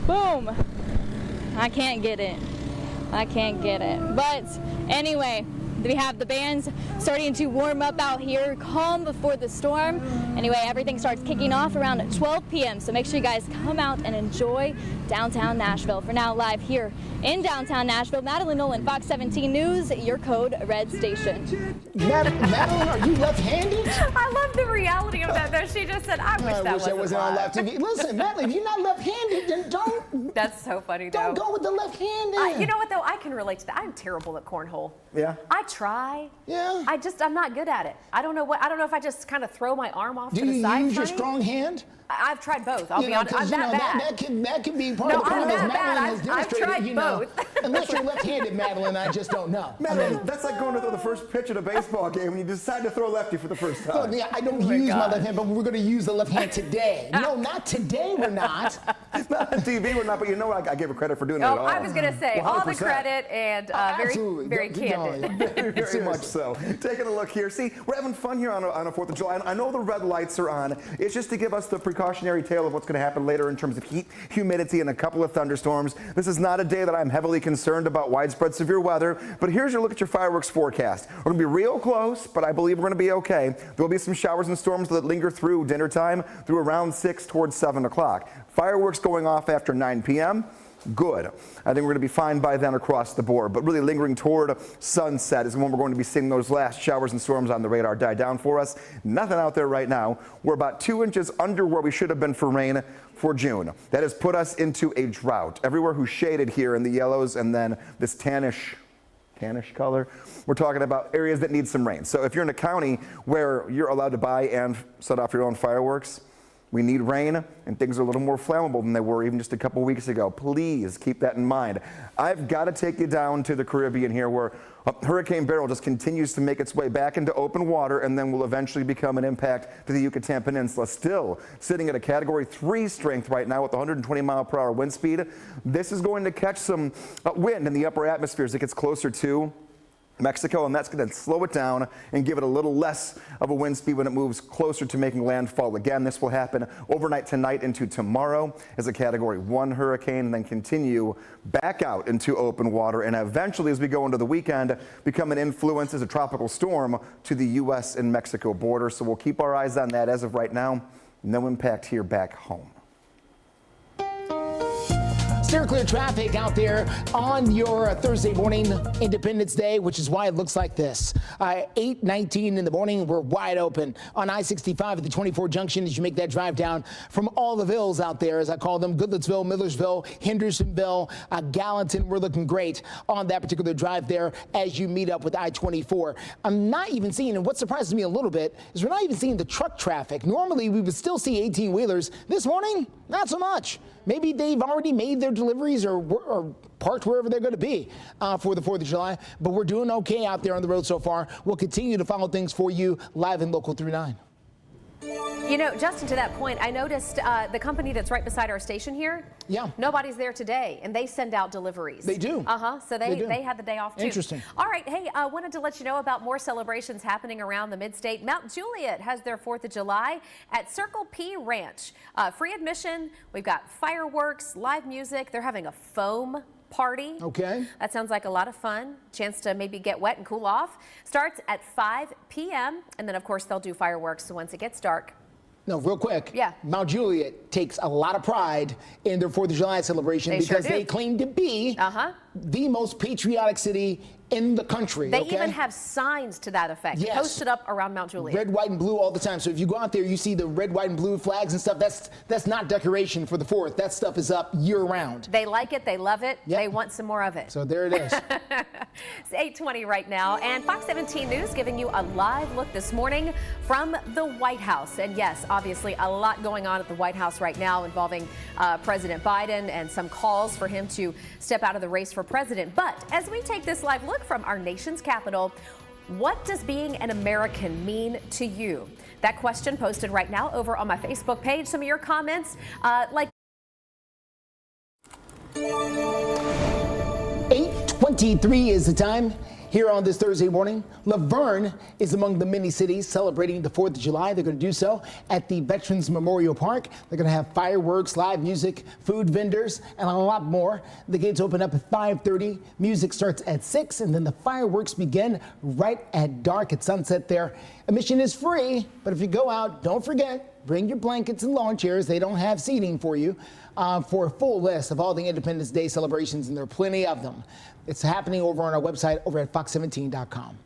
Boom. I can't get it. But anyway, we have the bands starting to warm up out here, calm before the storm. Anyway, everything starts kicking off around 12 p.m. So make sure you guys come out and enjoy downtown Nashville. For now, live here in downtown Nashville, Madeline Nolan, Fox 17 News, your Code Red station. Madeline, are you left-handed? I love the reality of that, though. She just said, I wish that wasn't on left. Listen, Madeline, if you're not left-handed, then don't That's so funny, though. Don't go with the left-handed. You know what, though? I can relate to that. I'm terrible at cornhole. Yeah? I try. Yeah. I'm not good at it. I don't know if I just kind of throw my arm off to the side. Do you use your strong hand? I've tried both. I'll be honest. I'm that bad. That can be part of the problem. I've tried both. Unless you're left-handed, Madeline, I just don't know. Madeline, that's like going to throw the first pitch at a baseball game when you decide to throw lefty for the first time. Yeah, I don't use my left hand, but we're going to use the left hand today. No, not today. We're not. Not on TV, we're not. But you know what? I give her credit for doing it at all. I was going to say all the credit and very candid. Very much so. Taking a look here. See, we're having fun here on a 4th of July. I know the red lights are on. It's just to give us the precautionary tale of what's going to happen later in terms of heat, humidity, and a couple of thunderstorms. This is not a day that I'm heavily concerned about widespread severe weather, but here's your look at your fireworks forecast. We're going to be real close, but I believe we're going to be okay. There will be some showers and storms that linger through dinner time through around 6 towards 7 o'clock. Fireworks going off after 9 p.m. Good. I think we're going to be fine by then across the board, but really lingering toward sunset is when we're going to be seeing those last showers and storms on the radar die down for us. Nothing out there right now. We're about 2 inches under where we should have been for rain for June. That has put us into a drought. Everywhere who's shaded here in the yellows and then this tannish color, we're talking about areas that need some rain. So if you're in a county where you're allowed to buy and set off your own fireworks, we need rain, and things are a little more flammable than they were even just a couple weeks ago. Please keep that in mind. I've got to take you down to the Caribbean here where Hurricane Beryl just continues to make its way back into open water and then will eventually become an impact to the Yucatan Peninsula. Still sitting at a Category 3 strength right now with 120-mile-per-hour wind speed. This is going to catch some wind in the upper atmosphere as it gets closer to Mexico, and that's going to slow it down and give it a little less of a wind speed when it moves closer to making landfall again. This will happen overnight tonight into tomorrow as a Category 1 hurricane, and then continue back out into open water, and eventually, as we go into the weekend, become an influence as a tropical storm to the U.S. and Mexico border. So we'll keep our eyes on that. As of right now, no impact here back home. Steer clear traffic out there on your Thursday morning, Independence Day, which is why it looks like this. 8:19 in the morning, we're wide open on I-65 at the 24 junction as you make that drive down from all the villes out there, as I call them, Goodlettsville, Millersville, Hendersonville, Gallatin. We're looking great on that particular drive there as you meet up with I-24. I'm not even seeing, and what surprises me a little bit is we're not even seeing the truck traffic. Normally, we would still see 18-wheelers. This morning, not so much. Maybe they've already made their deliveries or parked wherever they're going to be for the 4th of July. But we're doing okay out there on the road so far. We'll continue to follow things for you live in Local 39. You know, Justin, to that point, I noticed the company that's right beside our station here. Yeah. Nobody's there today, and they send out deliveries. They do. So they had the day off too. Interesting. All right. Hey, I wanted to let you know about more celebrations happening around the Mid-State. Mount Juliet has their 4th of July at Circle P Ranch. Free admission. We've got fireworks, live music. They're having a foam party. Okay. That sounds like a lot of fun. Chance to maybe get wet and cool off. Starts at 5 p.m. and then of course they'll do fireworks once it gets dark. No, real quick. Yeah. Mount Juliet takes a lot of pride in their 4th of July celebration because they claim to be the most patriotic city in the country. They even have signs to that effect posted up around Mount Juliet. Red, white, and blue all the time. So if you go out there, you see the red, white, and blue flags and stuff. That's not decoration for the 4th. That stuff is up year round. They like it. They love it. They want some more of it. So there it is. It's 8:20 right now, and Fox 17 News giving you a live look this morning from the White House. And yes, obviously a lot going on at the White House right now involving President Biden and some calls for him to step out of the race for president. But as we take this live look from our nation's capital, what does being an American mean to you? That question posted right now over on my Facebook page. Some of your comments, like 8:23 is the time. Here on this Thursday morning, Laverne is among the many cities celebrating the 4th of July. They're going to do so at the Veterans Memorial Park. They're going to have fireworks, live music, food vendors, and a lot more. The gates open up at 5:30. Music starts at 6, and then the fireworks begin right at dark at sunset there. Admission is free, but if you go out, don't forget, bring your blankets and lawn chairs. They don't have seating for you. For a full list of all the Independence Day celebrations, and there are plenty of them. It's happening over on our website over at fox17.com.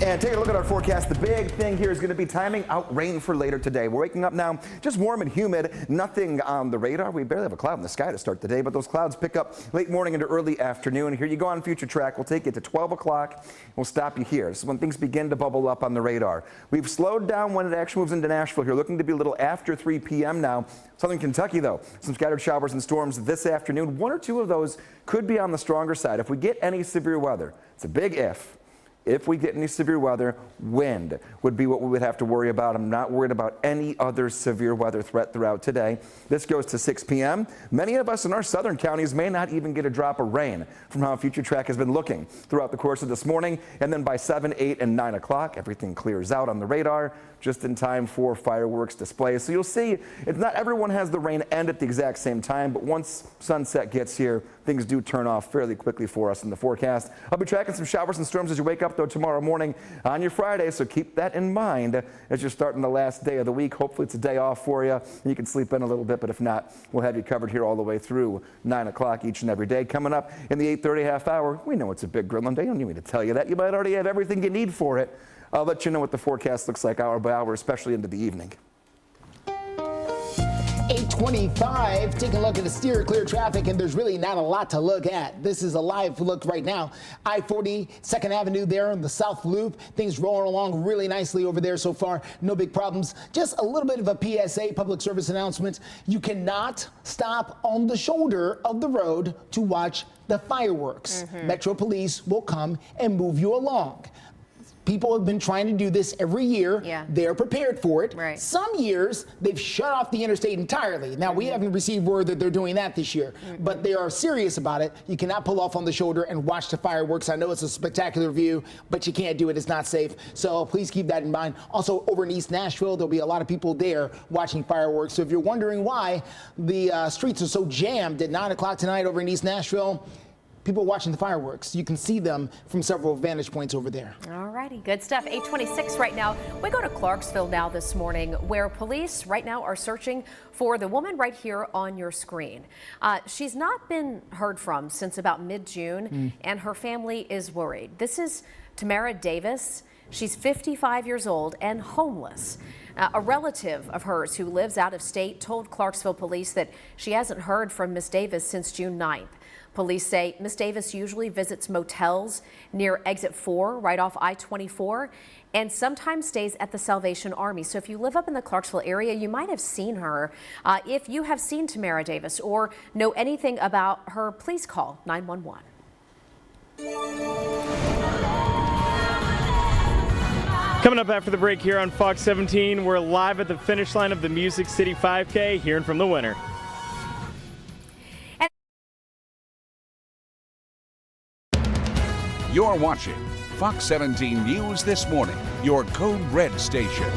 And taking a look at our forecast, the big thing here is going to be timing out rain for later today. We're waking up now just warm and humid, nothing on the radar. We barely have a cloud in the sky to start the day, but those clouds pick up late morning into early afternoon. Here you go on future track. We'll take you to 12 o'clock. We'll stop you here. This is when things begin to bubble up on the radar. We've slowed down when it actually moves into Nashville here, looking to be a little after 3 p.m. now. Southern Kentucky, though, some scattered showers and storms this afternoon. One or two of those could be on the stronger side. If we get any severe weather, it's a big if. If we get any severe weather, wind would be what we would have to worry about. I'm not worried about any other severe weather threat throughout today. This goes to 6 p.m. Many of us in our southern counties may not even get a drop of rain from how Future Track has been looking throughout the course of this morning. And then by 7, 8, and 9 o'clock, everything clears out on the radar just in time for fireworks displays. So you'll see it's not everyone has the rain end at the exact same time, but once sunset gets here, things do turn off fairly quickly for us in the forecast. I'll be tracking some showers and storms as you wake up, though, tomorrow morning on your Friday, so keep that in mind as you're starting the last day of the week. Hopefully it's a day off for you, and you can sleep in a little bit, but if not, we'll have you covered here all the way through 9 o'clock each and every day. Coming up in the 8:30 half hour, we know it's a big grilling day. You don't need me to tell you that. You might already have everything you need for it. I'll let you know what the forecast looks like hour by hour, especially into the evening. 8:25, taking a look at the steer clear traffic, and there's really not a lot to look at. This is a live look right now. I-40, 2nd Avenue there on the South Loop. Things rolling along really nicely over there so far. No big problems. Just a little bit of a PSA, public service announcement. You cannot stop on the shoulder of the road to watch the fireworks. Metro Police will come and move you along. People have been trying to do this every year. They're prepared for it. Some years, they've shut off the interstate entirely. Now, we haven't received word that they're doing that this year, but they are serious about it. You cannot pull off on the shoulder and watch the fireworks. I know it's a spectacular view, but you can't do it. It's not safe. So please keep that in mind. Also, over in East Nashville, there'll be a lot of people there watching fireworks. So if you're wondering why the streets are so jammed at 9 o'clock tonight over in East Nashville, people watching the fireworks. You can see them from several vantage points over there. All righty, good stuff. 8:26 right now. We go to Clarksville now this morning, where police right now are searching for the woman right here on your screen. She's not been heard from since about mid-June, and her family is worried. This is Tamara Davis. She's 55 years old and homeless. A relative of hers who lives out of state told Clarksville police that she hasn't heard from Miss Davis since June 9th. Police say Miss Davis usually visits motels near Exit 4 right off I-24 and sometimes stays at the Salvation Army. So if you live up in the Clarksville area, you might have seen her. If you have seen Tamara Davis or know anything about her, please call 911. Coming up after the break here on Fox 17, we're live at the finish line of the Music City 5K, hearing from the winner. You're watching Fox 17 News This Morning, your Code Red station.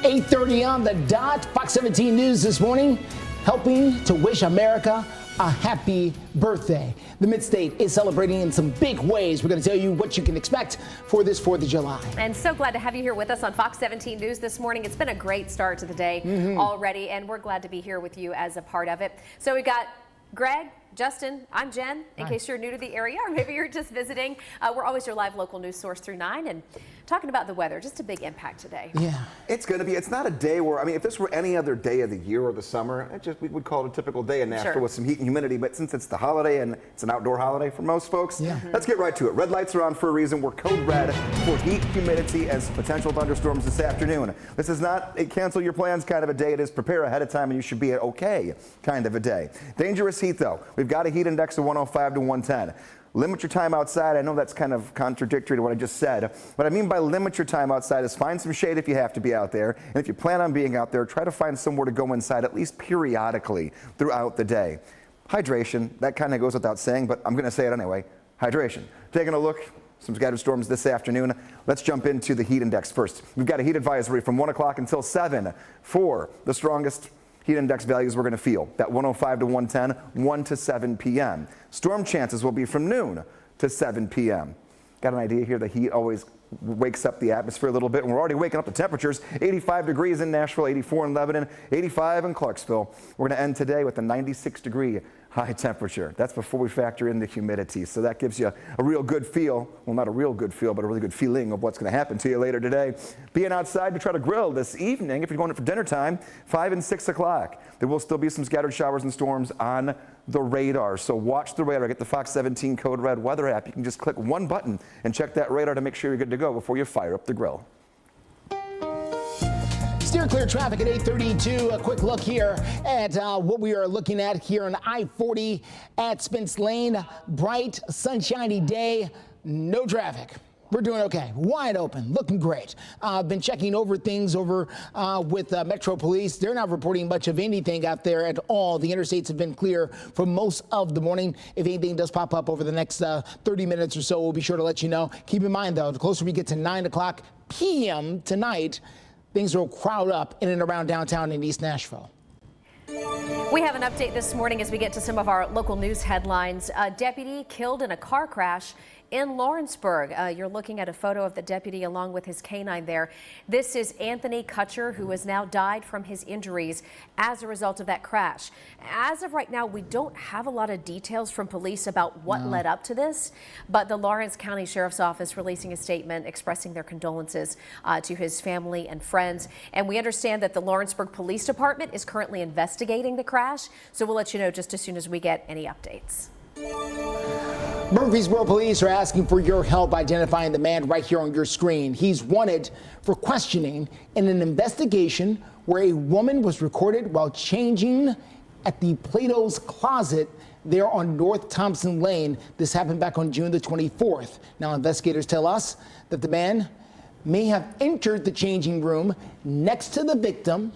8:30 on the dot. Fox 17 News This Morning, helping to wish America a happy birthday. The Mid-State is celebrating in some big ways. We're going to tell you what you can expect for this 4th of July. And so glad to have you here with us on Fox 17 News this morning. It's been a great start to the day already, and we're glad to be here with you as a part of it. So we got Greg, Justin, I'm Jen, in case you're new to the area or maybe you're just visiting. We're always your live local news source through 9 and talking about the weather, just a big impact today. Yeah. It's going to be, it's not a day where, I mean, if this were any other day of the year or the summer, we would call it a typical day in Nashville with some heat and humidity, but since it's the holiday and it's an outdoor holiday for most folks, let's get right to it. Red lights are on for a reason. We're code red for heat, humidity, and some potential thunderstorms this afternoon. This is not a cancel your plans kind of a day. It is prepare ahead of time and you should be at okay kind of a day. Dangerous heat though. We've got a heat index of 105 to 110. Limit your time outside. I know that's kind of contradictory to what I just said. What I mean by limit your time outside is find some shade if you have to be out there. And if you plan on being out there, try to find somewhere to go inside at least periodically throughout the day. Hydration, that kind of goes without saying, but I'm going to say it anyway. Hydration. Taking a look, some scattered storms this afternoon. Let's jump into the heat index first. We've got a heat advisory from 1 o'clock until 7 for the strongest heat index values we're going to feel. That 105 to 110, 1 to 7 p.m. Storm chances will be from noon to 7 p.m. Got an idea here, the heat always wakes up the atmosphere a little bit, and we're already waking up the temperatures. 85 degrees in Nashville, 84 in Lebanon, 85 in Clarksville. We're going to end today with a 96-degree high temperature. That's before we factor in the humidity. So that gives you a real good feel, well, not a real good feel, but a really good feeling of what's going to happen to you later today. Being outside to try to grill this evening, if you're going in for dinner time, 5 and 6 o'clock. There will still be some scattered showers and storms on the radar. So watch the radar. Get the Fox 17 Code Red weather app. You can just click one button and check that radar to make sure you're good to go before you fire up the grill. Steer clear traffic at 8:32. A quick look here at what we are looking at here on I-40 at Spence Lane. Bright, sunshiny day, no traffic. We're doing okay. Wide open, looking great. Been checking over things over with Metro Police. They're not reporting much of anything out there at all. The interstates have been clear for most of the morning. If anything does pop up over the next 30 minutes or so, we'll be sure to let you know. Keep in mind, though, the closer we get to 9 o'clock p.m. tonight, things will crowd up in and around downtown in East Nashville. We have an update this morning as we get to some of our local news headlines. A deputy killed in a car crash in Lawrenceburg. You're looking at a photo of the deputy along with his canine there. This is Anthony Kutcher, who has now died from his injuries as a result of that crash. As of right now, we don't have a lot of details from police about what led up to this, but the Lawrence County Sheriff's Office releasing a statement expressing their condolences to his family and friends. And we understand that the Lawrenceburg Police Department is currently investigating the crash, so we'll let you know just as soon as we get any updates. Murfreesboro police are asking for your help identifying the man right here on your screen. He's wanted for questioning in an investigation where a woman was recorded while changing at the Plato's Closet there on North Thompson Lane. This happened back on June the 24th. Now, investigators tell us that the man may have entered the changing room next to the victim,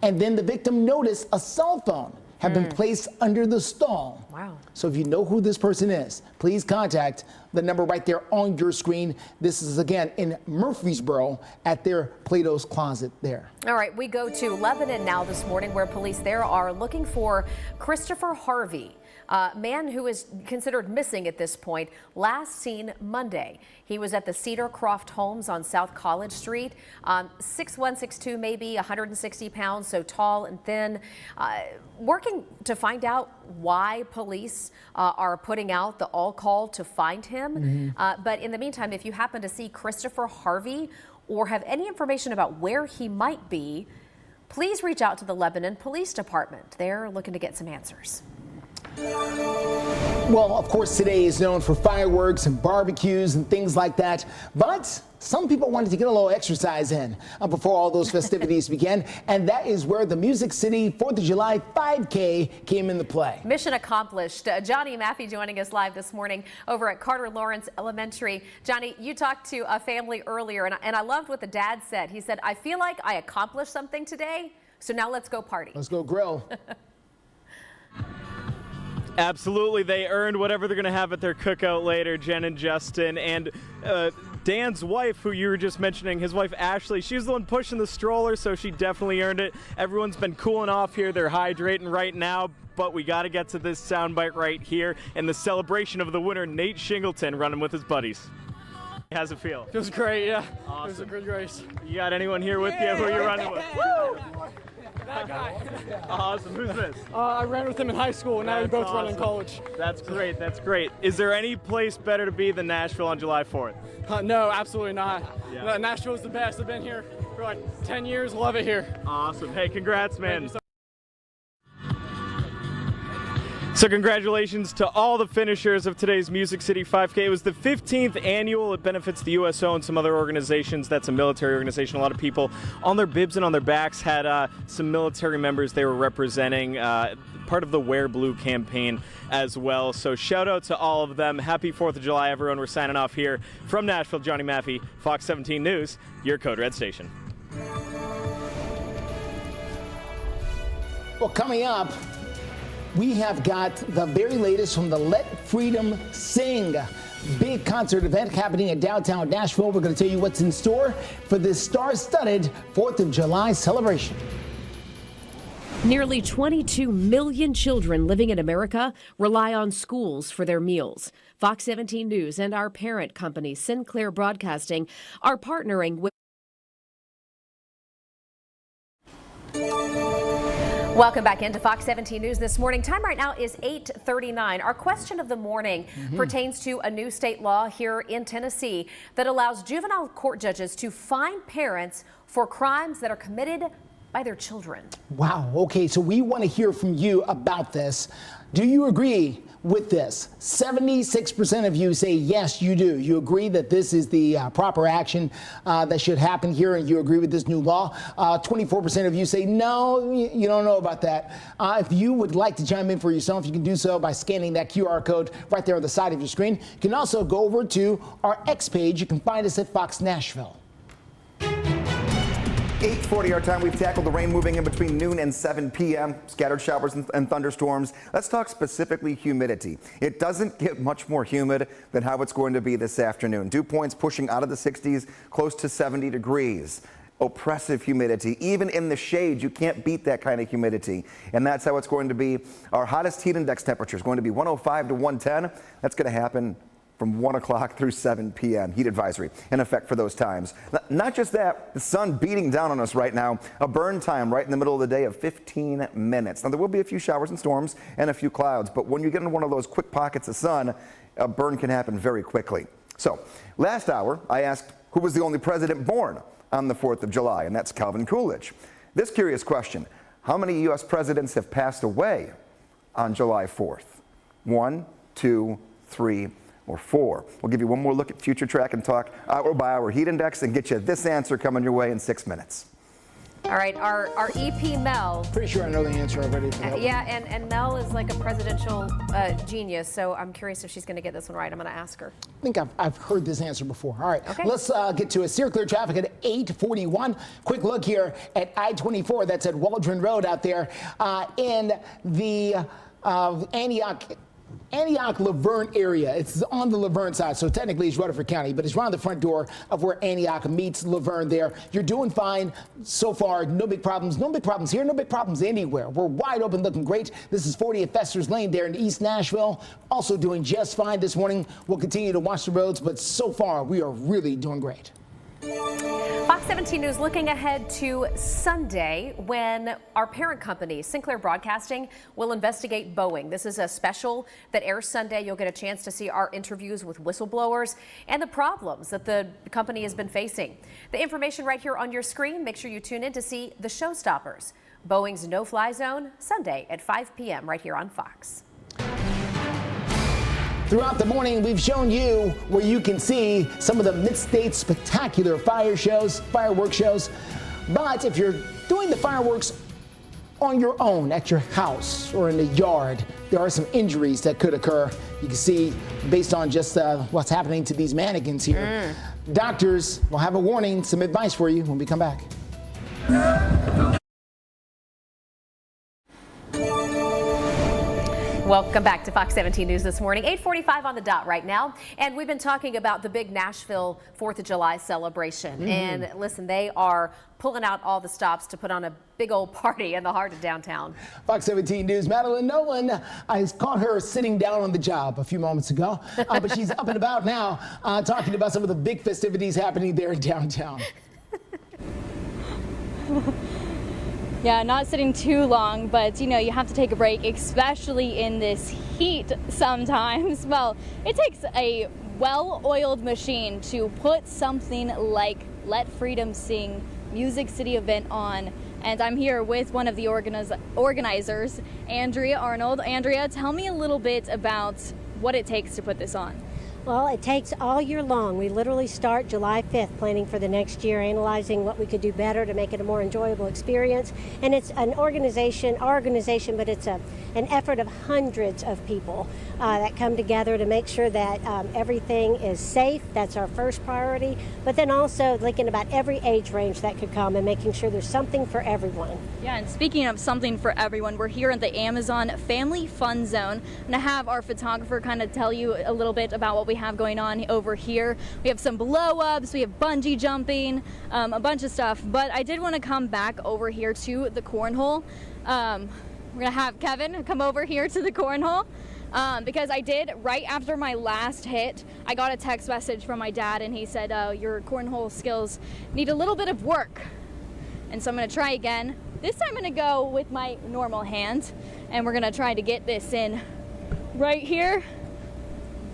and then the victim noticed a cell phone have been placed under the stall. Wow. So if you know who this person is, please contact the number right there on your screen. This is, again, in Murfreesboro at their Plato's Closet there. All right, we go to Lebanon now this morning, where police there are looking for Christopher Harvey, a man who is considered missing at this point, last seen Monday. He was at the Cedar Croft Homes on South College Street, 6'1", 6'2", maybe 160 pounds, so tall and thin. Working to find out why police are putting out the all call to find him. But in the meantime, if you happen to see Christopher Harvey or have any information about where he might be, please reach out to the Lebanon Police Department. They're looking to get some answers. Well, of course, today is known for fireworks and barbecues and things like that, but some people wanted to get a little exercise in before all those festivities began, and that is where the Music City 4th of July 5K came into play. Mission accomplished. Johnny Maffey joining us live this morning over at Carter Lawrence Elementary. Johnny, you talked to a family earlier, and I loved what the dad said. He said, I feel like I accomplished something today, so now let's go party. Let's go grill. Absolutely, they earned whatever they're going to have at their cookout later, Jen and Justin. And Dan's wife, who you were just mentioning, his wife Ashley, she was the one pushing the stroller, so she definitely earned it. Everyone's been cooling off here. They're hydrating right now, but we got to get to this soundbite right here and the celebration of the winner, Nate Shingleton, running with his buddies. How's it feel? Feels great, yeah. Awesome. It was a good race. You got anyone here with you who you're running with? Woo! That guy. Awesome. Who's this? I ran with him in high school, and now we both run in college. That's great. That's great. Is there any place better to be than Nashville on July 4th? No, absolutely not. Yeah. Nashville is the best. I've been here for like 10 years. Love it here. Awesome. Hey, congrats, man. So congratulations to all the finishers of today's Music City 5K. It was the 15th annual. It benefits the USO and some other organizations. That's a military organization. A lot of people on their bibs and on their backs had some military members they were representing, part of the Wear Blue campaign as well. So shout out to all of them. Happy 4th of July, everyone. We're signing off here from Nashville. Johnny Maffey, Fox 17 News, your Code Red station. Well, coming up, we have got the very latest from the Let Freedom Sing big concert event happening in downtown Nashville. We're going to tell you what's in store for this star-studded 4th of July celebration. Nearly 22 million children living in America rely on schools for their meals. Fox 17 News and our parent company, Sinclair Broadcasting, are partnering with. Welcome back into Fox 17 News this morning. Time right now is 8:39. Our question of the morning pertains to a new state law here in Tennessee that allows juvenile court judges to fine parents for crimes that are committed by their children. Wow. Okay, so we want to hear from you about this. Do you agree with this? 76% of you say yes, you do. You agree that this is the proper action that should happen here, and you agree with this new law. 24% of you say no, you don't know about that. If you would like to chime in for yourself, you can do so by scanning that QR code right there on the side of your screen. You can also go over to our X page. You can find us at Fox Nashville. 8:40 our time. We've tackled the rain moving in between noon and 7 p.m. Scattered showers and thunderstorms. Let's talk specifically humidity. It doesn't get much more humid than how it's going to be this afternoon. Dew points pushing out of the 60s, close to 70 degrees. Oppressive humidity. Even in the shade, you can't beat that kind of humidity. And that's how it's going to be. Our hottest heat index temperature is going to be 105 to 110. That's going to happen from 1 o'clock through 7 p.m. Heat advisory in effect for those times. Not just that, the sun beating down on us right now. A burn time right in the middle of the day of 15 minutes. Now, there will be a few showers and storms and a few clouds, but when you get in one of those quick pockets of sun, a burn can happen very quickly. So, last hour, I asked who was the only president born on the 4th of July, and that's Calvin Coolidge. This curious question: how many U.S. presidents have passed away on July 4th? 1, 2, 3, or 4. We'll give you one more look at future track and talk hour by hour heat index and get you this answer coming your way in 6 minutes. All right, our EP Mel. Pretty sure I know the answer already. Yeah, and Mel is like a presidential genius, so I'm curious if she's going to get this one right. I'm going to ask her. I think I've heard this answer before. All right, okay. Let's get to a circular traffic at 8:41. Quick look here at I-24. That's at Waldron Road out there in the Antioch-Laverne area. It's on the Laverne side, so technically it's Rutherford County, but it's around the front door of where Antioch meets Laverne there. You're doing fine so far. No big problems. No big problems here. No big problems anywhere. We're wide open, looking great. This is 40 at Fester's Lane there in East Nashville. Also doing just fine this morning. We'll continue to watch the roads, but so far we are really doing great. Fox 17 News looking ahead to Sunday when our parent company, Sinclair Broadcasting, will investigate Boeing. This is a special that airs Sunday. You'll get a chance to see our interviews with whistleblowers and the problems that the company has been facing. The information right here on your screen. Make sure you tune in to see the showstoppers. Boeing's no-fly zone, Sunday at 5 p.m. right here on Fox. Throughout the morning, we've shown you where you can see some of the Mid-State spectacular fireworks shows. But if you're doing the fireworks on your own at your house or in the yard, there are some injuries that could occur. You can see based on just what's happening to these mannequins here. Doctors will have a warning, some advice for you when we come back. Welcome back to Fox 17 News this morning. 8:45 on the dot right now. And we've been talking about the big Nashville 4th of July celebration. And listen, they are pulling out all the stops to put on a big old party in the heart of downtown. Fox 17 News, Madeline Nolan. I caught her sitting down on the job a few moments ago, but she's up and about now talking about some of the big festivities happening there in downtown. Yeah, not sitting too long, but you know, you have to take a break, especially in this heat sometimes. Well, it takes a well-oiled machine to put something like Let Freedom Sing Music City event on. And I'm here with one of the organizers, Andrea Arnold. Andrea, tell me a little bit about what it takes to put this on. Well, it takes all year long. We literally start July 5th planning for the next year, analyzing what we could do better to make it a more enjoyable experience. And it's an organization, but it's an effort of hundreds of people that come together to make sure that everything is safe. That's our first priority. But then also thinking about every age range that could come and making sure there's something for everyone. Yeah, and speaking of something for everyone, we're here at the Amazon Family Fun Zone. I'm going to have our photographer kind of tell you a little bit about what we have going on over here. We have some blow-ups, we have bungee jumping, a bunch of stuff. But I did want to come back over here to the cornhole. We're gonna have Kevin come over here to the cornhole because I did, right after my last hit, I got a text message from my dad and he said, your cornhole skills need a little bit of work. And so I'm gonna try again. This time I'm gonna go with my normal hand and we're gonna try to get this in right here.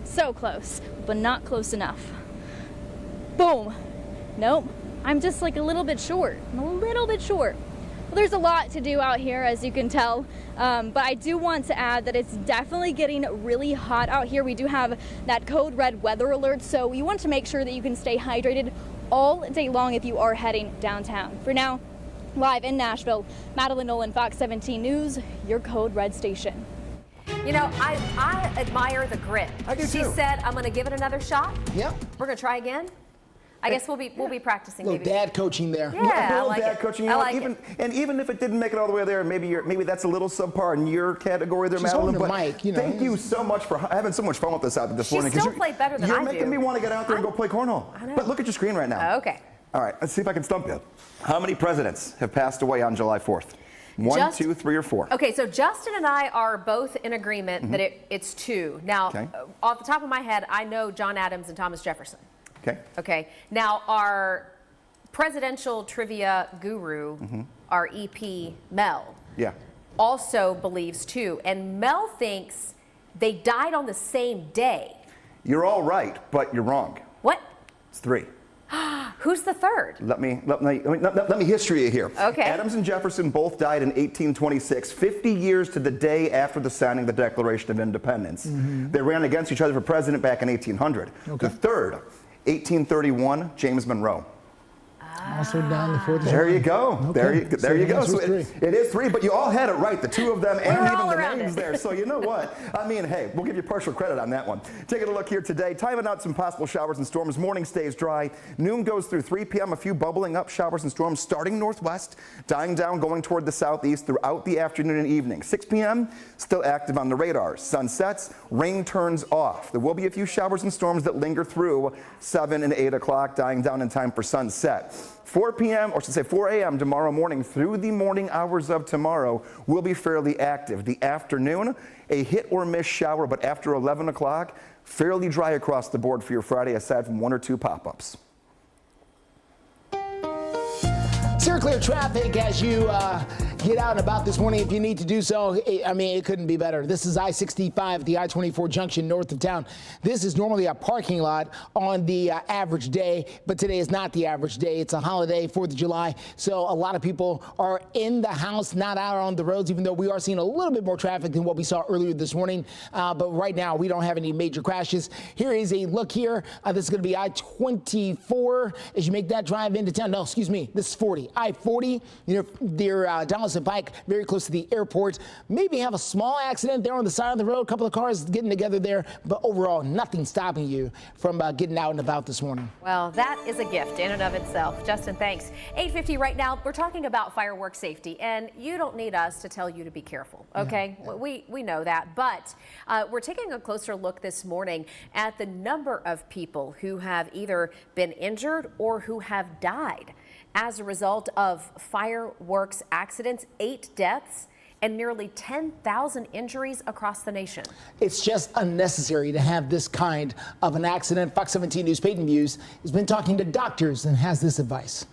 So close, but not close enough. Boom. Nope, I'm just like a little bit short. I'm a little bit short. Well, there's a lot to do out here, as you can tell, but I do want to add that it's definitely getting really hot out here. We do have that code red weather alert, so you want to make sure that you can stay hydrated all day long if you are heading downtown. For now, live in Nashville, Madeline Nolan, Fox 17 News, your code red station. You know, I admire the grit. I do she too. said, I'm going to give it another shot. Yep. We're going to try again. I guess we'll be practicing. Little dad coaching there. Yeah, I like dad it. coaching. I like even, it. And even if it didn't make it all the way there, maybe that's a little subpar in your category there, She's Madeline. holding But the mic, you know. thank you so much for having so much fun with us out this morning. She still played better than I do. You're making me want to get out there and go play cornhole. I know. But look at your screen right now. Okay. All right, let's see if I can stump you. How many presidents have passed away on July 4th? One, 2, 3, or 4? Okay, so Justin and I are both in agreement that it's 2. Now, off the top of my head, I know John Adams and Thomas Jefferson. Okay. Okay. Now, our presidential trivia guru, our EP, Mel, also believes 2. And Mel thinks they died on the same day. You're all right, but you're wrong. What? It's 3. Who's the third? Let me history you here. Okay. Adams and Jefferson both died in 1826, 50 years to the day after the signing of the Declaration of Independence. They ran against each other for president back in 1800. Okay. The third, 1831, James Monroe. Also down the 4th of July. There you go. Okay. There you go. So it it is 3, but you all had it right, the 2 of them and all even around the names it. there. So you know what? I mean, hey, we'll give you partial credit on that one. Taking a look here today, timing out some possible showers and storms. Morning stays dry. Noon goes through 3 p.m. A few bubbling up showers and storms starting northwest, dying down, going toward the southeast throughout the afternoon and evening. 6 p.m. still active on the radar. Sun sets, rain turns off. There will be a few showers and storms that linger through 7 and 8 o'clock, dying down in time for sunset. 4 p.m., or should say 4 a.m. tomorrow morning through the morning hours of tomorrow will be fairly active. The afternoon, a hit or miss shower, but after 11 o'clock, fairly dry across the board for your Friday, aside from 1 or 2 pop-ups. Steer clear traffic as you get out and about this morning if you need to do so. I mean, it couldn't be better. This is I-65 at the I-24 junction north of town. This is normally a parking lot on the average day, but today is not the average day. It's a holiday, 4th of July, so a lot of people are in the house, not out on the roads, even though we are seeing a little bit more traffic than what we saw earlier this morning. But right now, we don't have any major crashes. Here is a look here. This is going to be I-24 as you make that drive into town. No, excuse me, this is 40. I-40 near Dallas and Pike, very close to the airport. Maybe have a small accident there on the side of the road, a couple of cars getting together there, but overall, nothing stopping you from getting out and about this morning. Well, that is a gift in and of itself. Justin, thanks. 8:50 right now, we're talking about fireworks safety, and you don't need us to tell you to be careful, okay? Yeah. We know that, but we're taking a closer look this morning at the number of people who have either been injured or who have died as a result of fireworks accidents. 8 deaths and nearly 10,000 injuries across the nation. It's just unnecessary to have this kind of an accident. Fox 17 News' Peyton Muse has been talking to doctors and has this advice.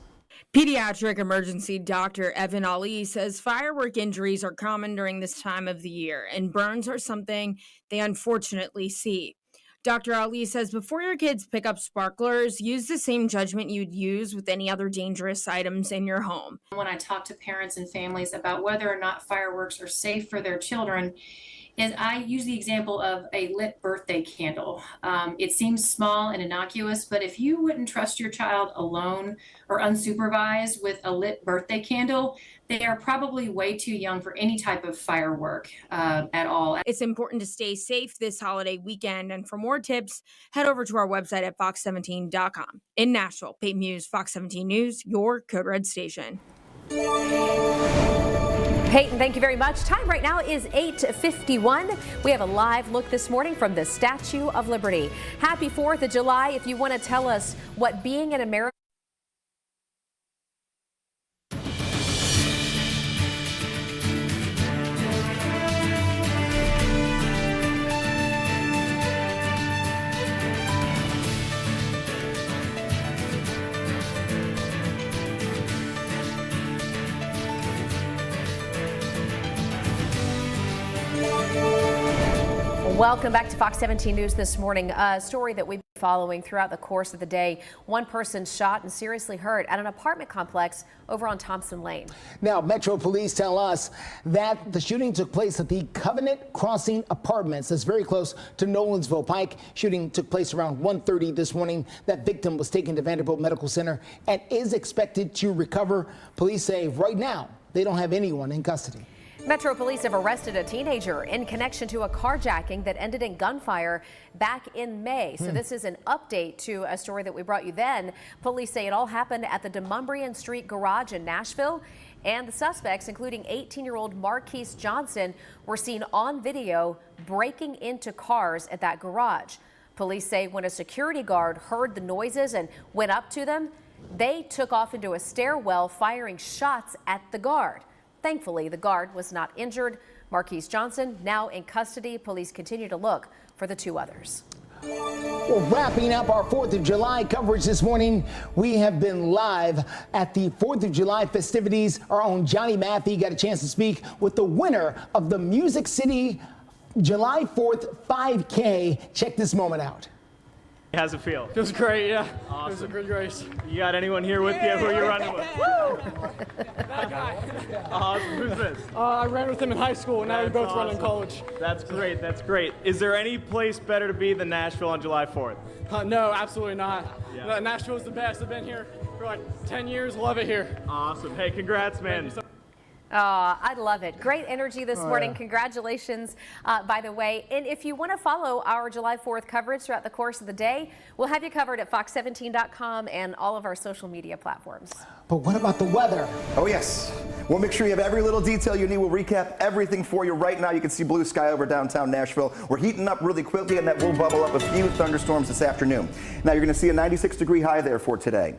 Pediatric emergency doctor Evan Ali says firework injuries are common during this time of the year, and burns are something they unfortunately see. Dr. Ali says before your kids pick up sparklers, use the same judgment you'd use with any other dangerous items in your home. When I talk to parents and families about whether or not fireworks are safe for their children, is I use the example of a lit birthday candle. It seems small and innocuous, but if you wouldn't trust your child alone or unsupervised with a lit birthday candle, they are probably way too young for any type of firework at all. It's important to stay safe this holiday weekend, and for more tips, head over to our website at fox17.com. In Nashville, Peyton Muse, Fox 17 News, your Code Red station. Peyton, thank you very much. Time right now is 8:51. We have a live look this morning from the Statue of Liberty. Happy 4th of July. If you want to tell us what being an American Welcome back to Fox 17 News this morning. A story that we've been following throughout the course of the day. One person shot and seriously hurt at an apartment complex over on Thompson Lane. Now, Metro Police tell us that the shooting took place at the Covenant Crossing Apartments. That's very close to Nolensville Pike. Shooting took place around 1:30 this morning. That victim was taken to Vanderbilt Medical Center and is expected to recover. Police say right now they don't have anyone in custody. Metro Police have arrested a teenager in connection to a carjacking that ended in gunfire back in May. So this is an update to a story that we brought you then. Police say it all happened at the Demumbrian Street garage in Nashville. And the suspects, including 18-year-old Marquise Johnson, were seen on video breaking into cars at that garage. Police say when a security guard heard the noises and went up to them, they took off into a stairwell firing shots at the guard. Thankfully, the guard was not injured. Marquise Johnson now in custody. Police continue to look for the two others. Well, wrapping up our 4th of July coverage this morning, we have been live at the 4th of July festivities. Our own Johnny Matthey got a chance to speak with the winner of the Music City July 4th 5K. Check this moment out. How's it feel? Feels great, yeah. Awesome. It was a good race. You got anyone here with you? Who are you running with? That guy. Awesome. Who's this? I ran with him in high school, and now we both run in college. That's great. That's great. Is there any place better to be than Nashville on July 4th? No, absolutely not. Yeah. Nashville is the best. I've been here for like 10 years. Love it here. Awesome. Hey, congrats, man. I love it. Great energy this morning. Congratulations, by the way. And if you want to follow our July 4th coverage throughout the course of the day, we'll have you covered at fox17.com and all of our social media platforms. But what about the weather? Oh, yes. We'll make sure you have every little detail you need. We'll recap everything for you right now. You can see blue sky over downtown Nashville. We're heating up really quickly, and that will bubble up a few thunderstorms this afternoon. Now, you're going to see a 96-degree high there for today.